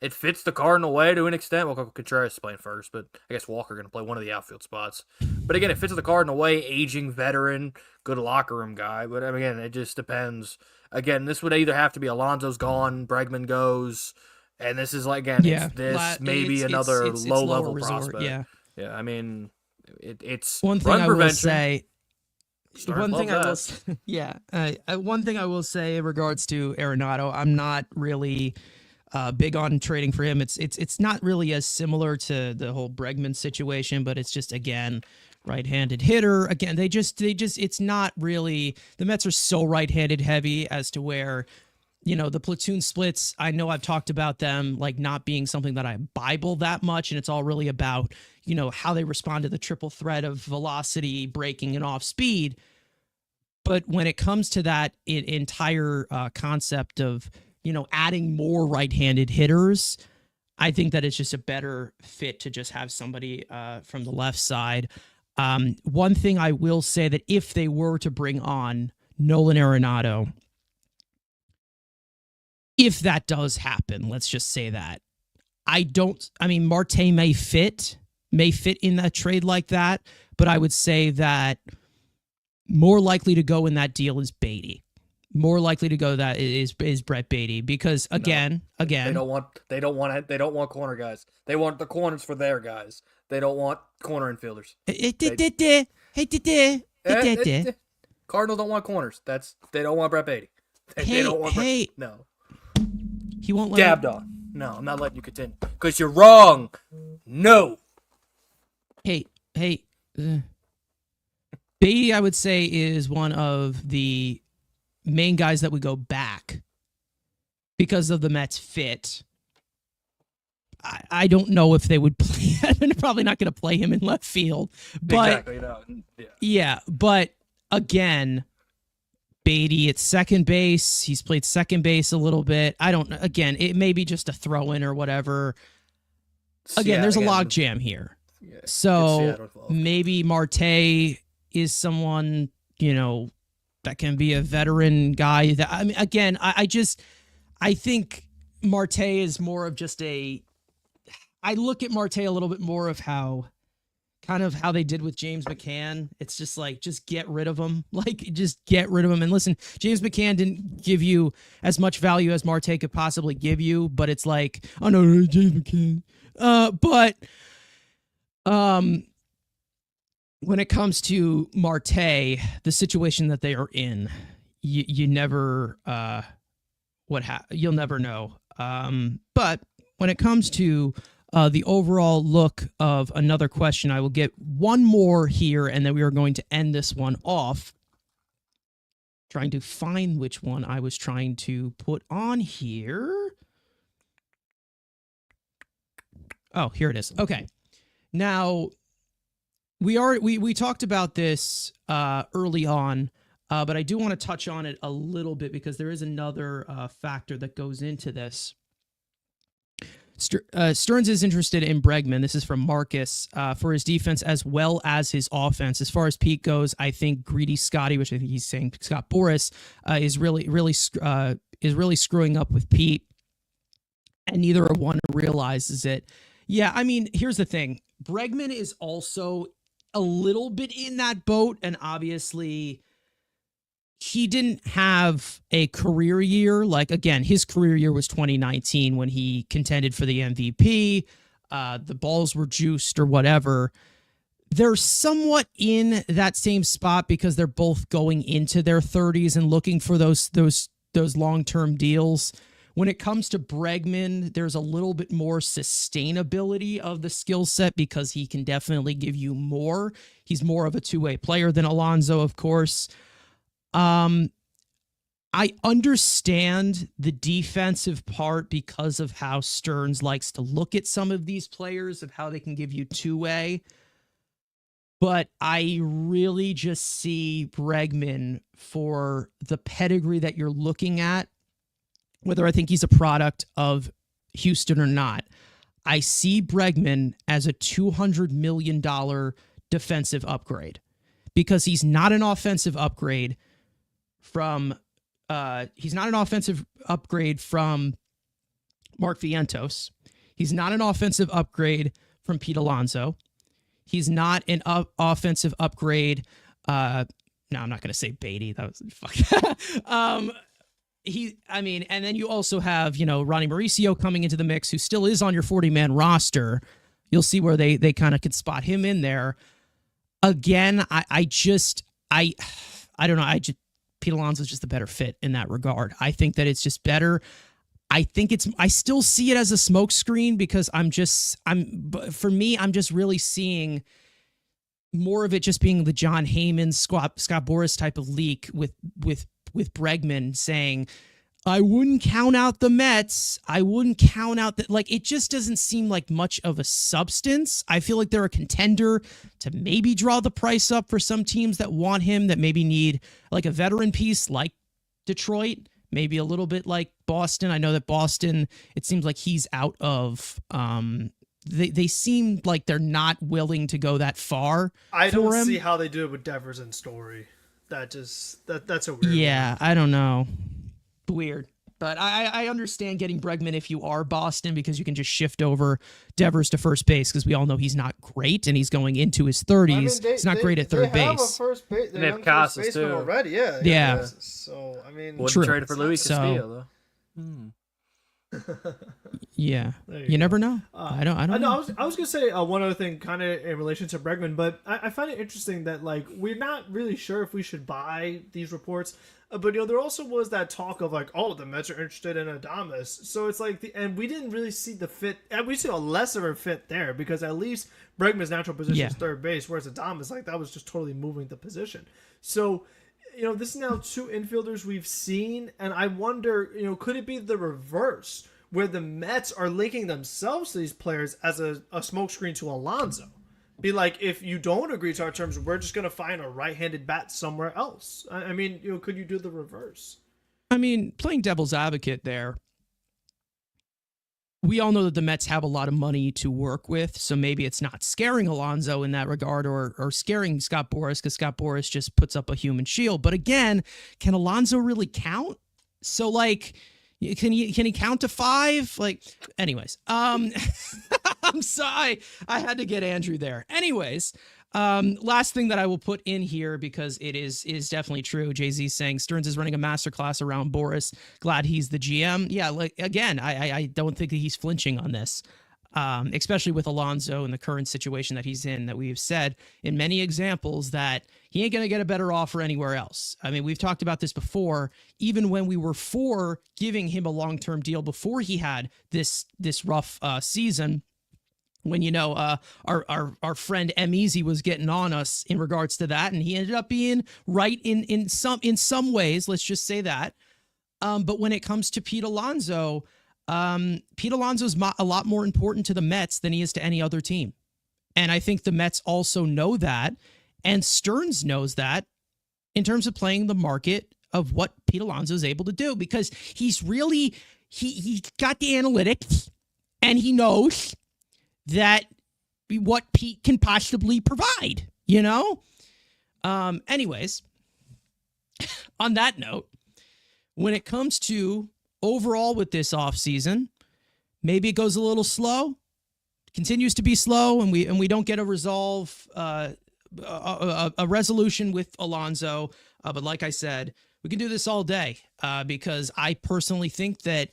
it fits the Cardinal way to an extent. Well, Contreras is playing first, but I guess Walker going to play one of the outfield spots. But again, it fits the Cardinal way. Aging veteran, good locker room guy. But again, it just depends. Again, this would either have to be Alonso's gone, Bregman goes, and this is like maybe another low level prospect. Yeah, I mean. It's one thing I will say. One thing I will say, one thing I will say in regards to Arenado, I'm not really big on trading for him. It's not really as similar to the whole Bregman situation, but it's just again right-handed hitter. Again, they just it's not really, the Mets are so right-handed heavy as to where the platoon splits, I know I've talked about them like not being something that I Bible that much, and it's all really about, how they respond to the triple threat of velocity, braking, and off speed. But when it comes to that entire concept of, adding more right-handed hitters, I think that it's just a better fit to just have somebody from the left side. One thing I will say that if they were to bring on Nolan Arenado, if that does happen, let's just say that. Marte may fit in that trade like that, but I would say that more likely to go in that deal is Beatty. More likely to go that is Brett Beatty because again, they don't want corner guys. They want the corners for their guys. They don't want corner infielders. Cardinals don't want corners. They don't want Brett Beatty. They don't want no. He won't let Dabbed on. No, I'm not letting you continue. Because you're wrong. No. Hey. Beatty, I would say, is one of the main guys that would go back because of the Mets fit. I don't know if they would play. They're probably not going to play him in left field. But, exactly. No. Yeah, but again, Beatty at second base. He's played second base a little bit. Again, it may be just a throw in or whatever. Again, there's a log jam here. Yeah, so maybe Marte is someone, that can be a veteran guy. That I think Marte is more of just I look at Marte a little bit more of how they did with James McCann. It's just like, just get rid of him. Like, just get rid of him. And listen, James McCann didn't give you as much value as Marte could possibly give you, but it's like, oh no, James McCann. When it comes to Marte, the situation that they are in, you never, you'll never know. But when it comes to the overall look of another question, I will get one more here, and then we are going to end this one off. Trying to find which one I was trying to put on here. Oh, here it is. Okay. Now, we talked about this early on, but I do want to touch on it a little bit because there is another factor that goes into this. Stearns is interested in Bregman. This is from Marcus for his defense as well as his offense. As far as Pete goes, I think Greedy Scotty, which I think he's saying Scott Boras, is really screwing up with Pete, and neither one realizes it. Yeah, I mean, here's the thing: Bregman is also a little bit in that boat, and obviously he didn't have a career year. Like, again, his career year was 2019 when he contended for the MVP. The balls were juiced or whatever. They're somewhat in that same spot because they're both going into their 30s and looking for those long-term deals. When it comes to Bregman, there's a little bit more sustainability of the skill set because he can definitely give you more. He's more of a two-way player than Alonso, of course. I understand the defensive part because of how Stearns likes to look at some of these players, of how they can give you two-way. But I really just see Bregman for the pedigree that you're looking at, whether I think he's a product of Houston or not. I see Bregman as a $200 million defensive upgrade because he's not an offensive upgrade from Mark Vientos. He's not an offensive upgrade from Pete Alonso. He's not an offensive upgrade. No, I'm not going to say Beatty. That was fuck. And then you also have, Ronnie Mauricio coming into the mix, who still is on your 40-man roster. You'll see where they kind of could spot him in there. Again, I don't know. Pete Alonso's just a better fit in that regard. I think that it's just better. I still see it as a smokescreen because I'm just really seeing more of it just being the John Heyman, Scott Boras type of leak with Bregman saying, I wouldn't count out the Mets. I wouldn't count out that. Like, it just doesn't seem like much of a substance. I feel like they're a contender to maybe draw the price up for some teams that want him, that maybe need like a veteran piece like Detroit, maybe a little bit like Boston. I know that Boston, it seems like he's out of, they seem like they're not willing to go that far. I don't see how they do it with Devers and Story. That's a weird one. I don't know. Weird. But I understand getting Bregman if you are Boston, because you can just shift over Devers to first base, because we all know he's not great and he's going into his 30s. He's not great at third base. They have a first base. They have Casas too already. Yeah. Yeah. So wouldn't trade it for Luis Castillo though. Yeah, you never know. I don't know. I was gonna say one other thing, kind of in relation to Bregman, but I find it interesting that like we're not really sure if we should buy these reports, but there also was that talk of like, oh, the Mets are interested in Adames, so it's like and we didn't really see the fit, and we see a less of a fit there because at least Bregman's natural position is third base, whereas Adames, like, that was just totally moving the position. So this is now two infielders we've seen, and I wonder, could it be the reverse, where the Mets are linking themselves to these players as a smokescreen to Alonso? Be like, if you don't agree to our terms, we're just going to find a right-handed bat somewhere else. I mean, could you do the reverse? I mean, playing devil's advocate there, we all know that the Mets have a lot of money to work with, so maybe it's not scaring Alonso in that regard, or scaring Scott Boras, because Scott Boras just puts up a human shield. But again, can Alonso really count? So, like, can he count to 5? Like, anyways, I'm sorry, I had to get Andrew there. Anyways, last thing that I will put in here, because it is definitely true. Jay-Z saying Stearns is running a masterclass around Boras. Glad he's the GM. Yeah, like, again, I don't think that he's flinching on this, especially with Alonso and the current situation that he's in, that we've said in many examples that he ain't going to get a better offer anywhere else. I mean, we've talked about this before, even when we were for giving him a long-term deal before he had this rough season. When our friend M Easy was getting on us in regards to that, and he ended up being right in some ways. Let's just say that. But when it comes to Pete Alonso, Pete Alonso's a lot more important to the Mets than he is to any other team, and I think the Mets also know that, and Stearns knows that, in terms of playing the market of what Pete Alonso is able to do, because he's really he got the analytics, and he knows that what Pete can possibly provide, Anyways, on that note, when it comes to overall with this offseason, maybe it goes a little slow, continues to be slow, and we don't get a resolution with Alonso. But like I said, we can do this all day, because I personally think that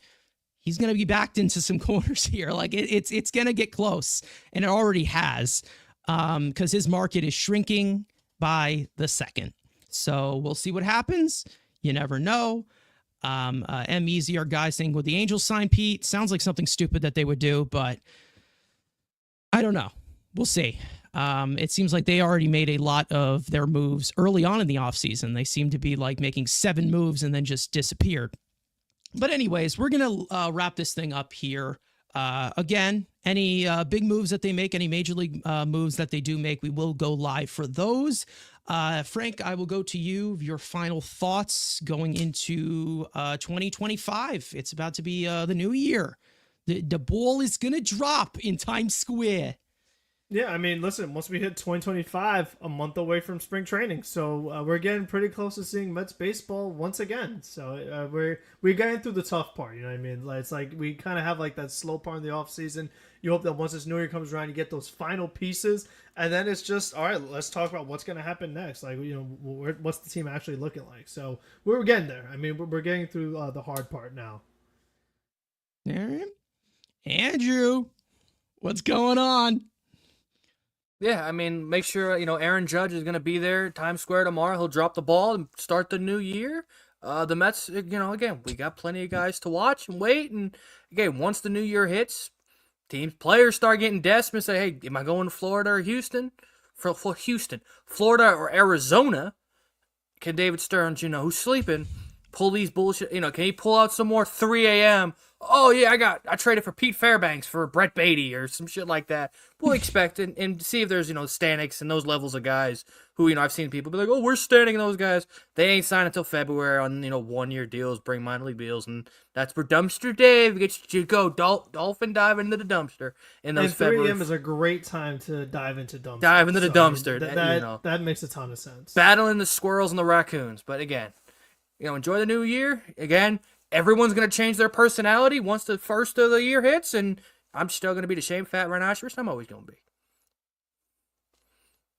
he's going to be backed into some corners here. Like, it's going to get close, and it already has, because his market is shrinking by the second. So we'll see what happens. You never know. M Easy, our guy, saying, would the Angels sign Pete? Sounds like something stupid that they would do, but I don't know. We'll see. It seems like they already made a lot of their moves early on in the offseason. They seem to be like making 7 moves and then just disappeared. But anyways, we're going to wrap this thing up here. Again, any big moves that they make, any major league moves that they do make, we will go live for those. Frank, I will go to you. Your final thoughts going into 2025. It's about to be the new year. The ball is going to drop in Times Square. Yeah, I mean, listen, once we hit 2025, a month away from spring training. So we're getting pretty close to seeing Mets baseball once again. So we're getting through the tough part, you know what I mean? Like, it's like we kind of have like that slow part in the off season. You hope that once this new year comes around, you get those final pieces. And then it's just, all right, let's talk about what's going to happen next. Like, you know, what's the team actually looking like? So we're getting there. I mean, we're getting through the hard part now. All right. Andrew, what's going on? Yeah, I mean, make sure, Aaron Judge is going to be there Times Square tomorrow. He'll drop the ball and start the new year. The Mets, again, we got plenty of guys to watch and wait. And again, once the new year hits, players start getting desperate and say, hey, am I going to Florida or Houston? For Houston, Florida or Arizona? Can David Stearns, who's sleeping, pull these bullshit, can he pull out some more 3 a.m.? Oh, yeah, I traded for Pete Fairbanks for Brett Beatty or some shit like that. We'll expect and see if there's, Staniks and those levels of guys who, I've seen people be like, oh, we're standing those guys. They ain't signed until February on, 1-year deals, bring minor league deals. And that's where Dumpster Dave gets you to go dolphin dive into the dumpster. In those and 3 a.m. is a great time to dive into dumpster. Dive into the dumpster. That makes a ton of sense. Battling the squirrels and the raccoons. But again, enjoy the new year. Again, everyone's going to change their personality once the first of the year hits, and I'm still going to be the same fat rhinoceros I'm always going to be.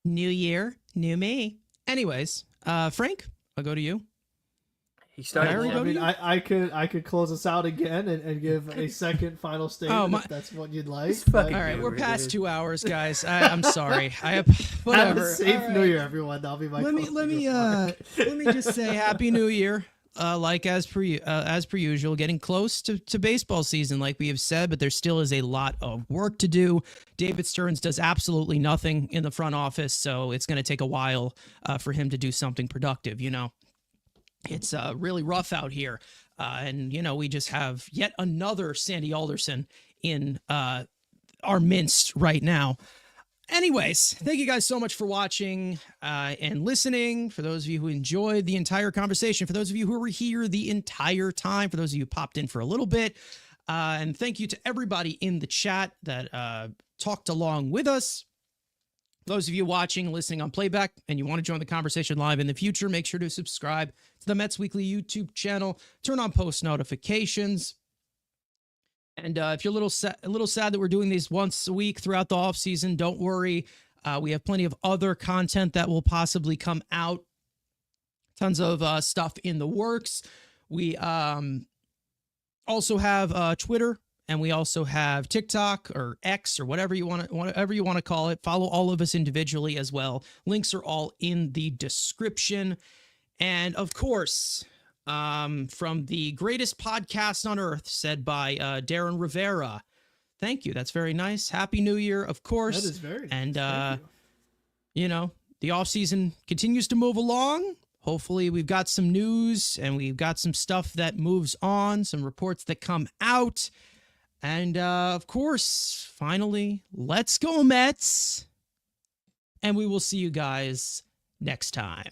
New year, new me. Anyways, Frank, I'll go to you. He started. I mean, I could close us out again and give a second final statement if that's what you'd like. All right, we're past 2 hours, guys. I'm sorry. Whatever. Have a safe New Year, everyone. That'll be my. Let me just say Happy New Year. Like as per usual, getting close to baseball season, like we have said, but there still is a lot of work to do. David Stearns does absolutely nothing in the front office, so it's going to take a while for him to do something productive. It's really rough out here, and we just have yet another Sandy Alderson in our midst right now. Anyways, thank you guys so much for watching and listening. For those of you who enjoyed the entire conversation, for those of you who were here the entire time, for those of you who popped in for a little bit, and thank you to everybody in the chat that talked along with us. Those of you watching, listening on playback, and you want to join the conversation live in the future, make sure to subscribe to the Mets Weekly YouTube channel. Turn on post notifications. And if you're a little sad that we're doing these once a week throughout the off season, don't worry. We have plenty of other content that will possibly come out. Tons of stuff in the works. We also have Twitter, and we also have TikTok or X or whatever you want to call it. Follow all of us individually as well. Links are all in the description. And of course, from the greatest podcast on earth, said by Darren Rivera. Thank you. That's very nice. Happy New Year, of course. That is very nice. And, the offseason continues to move along. Hopefully we've got some news and we've got some stuff that moves on, some reports that come out. And, of course, finally, let's go Mets. And we will see you guys next time.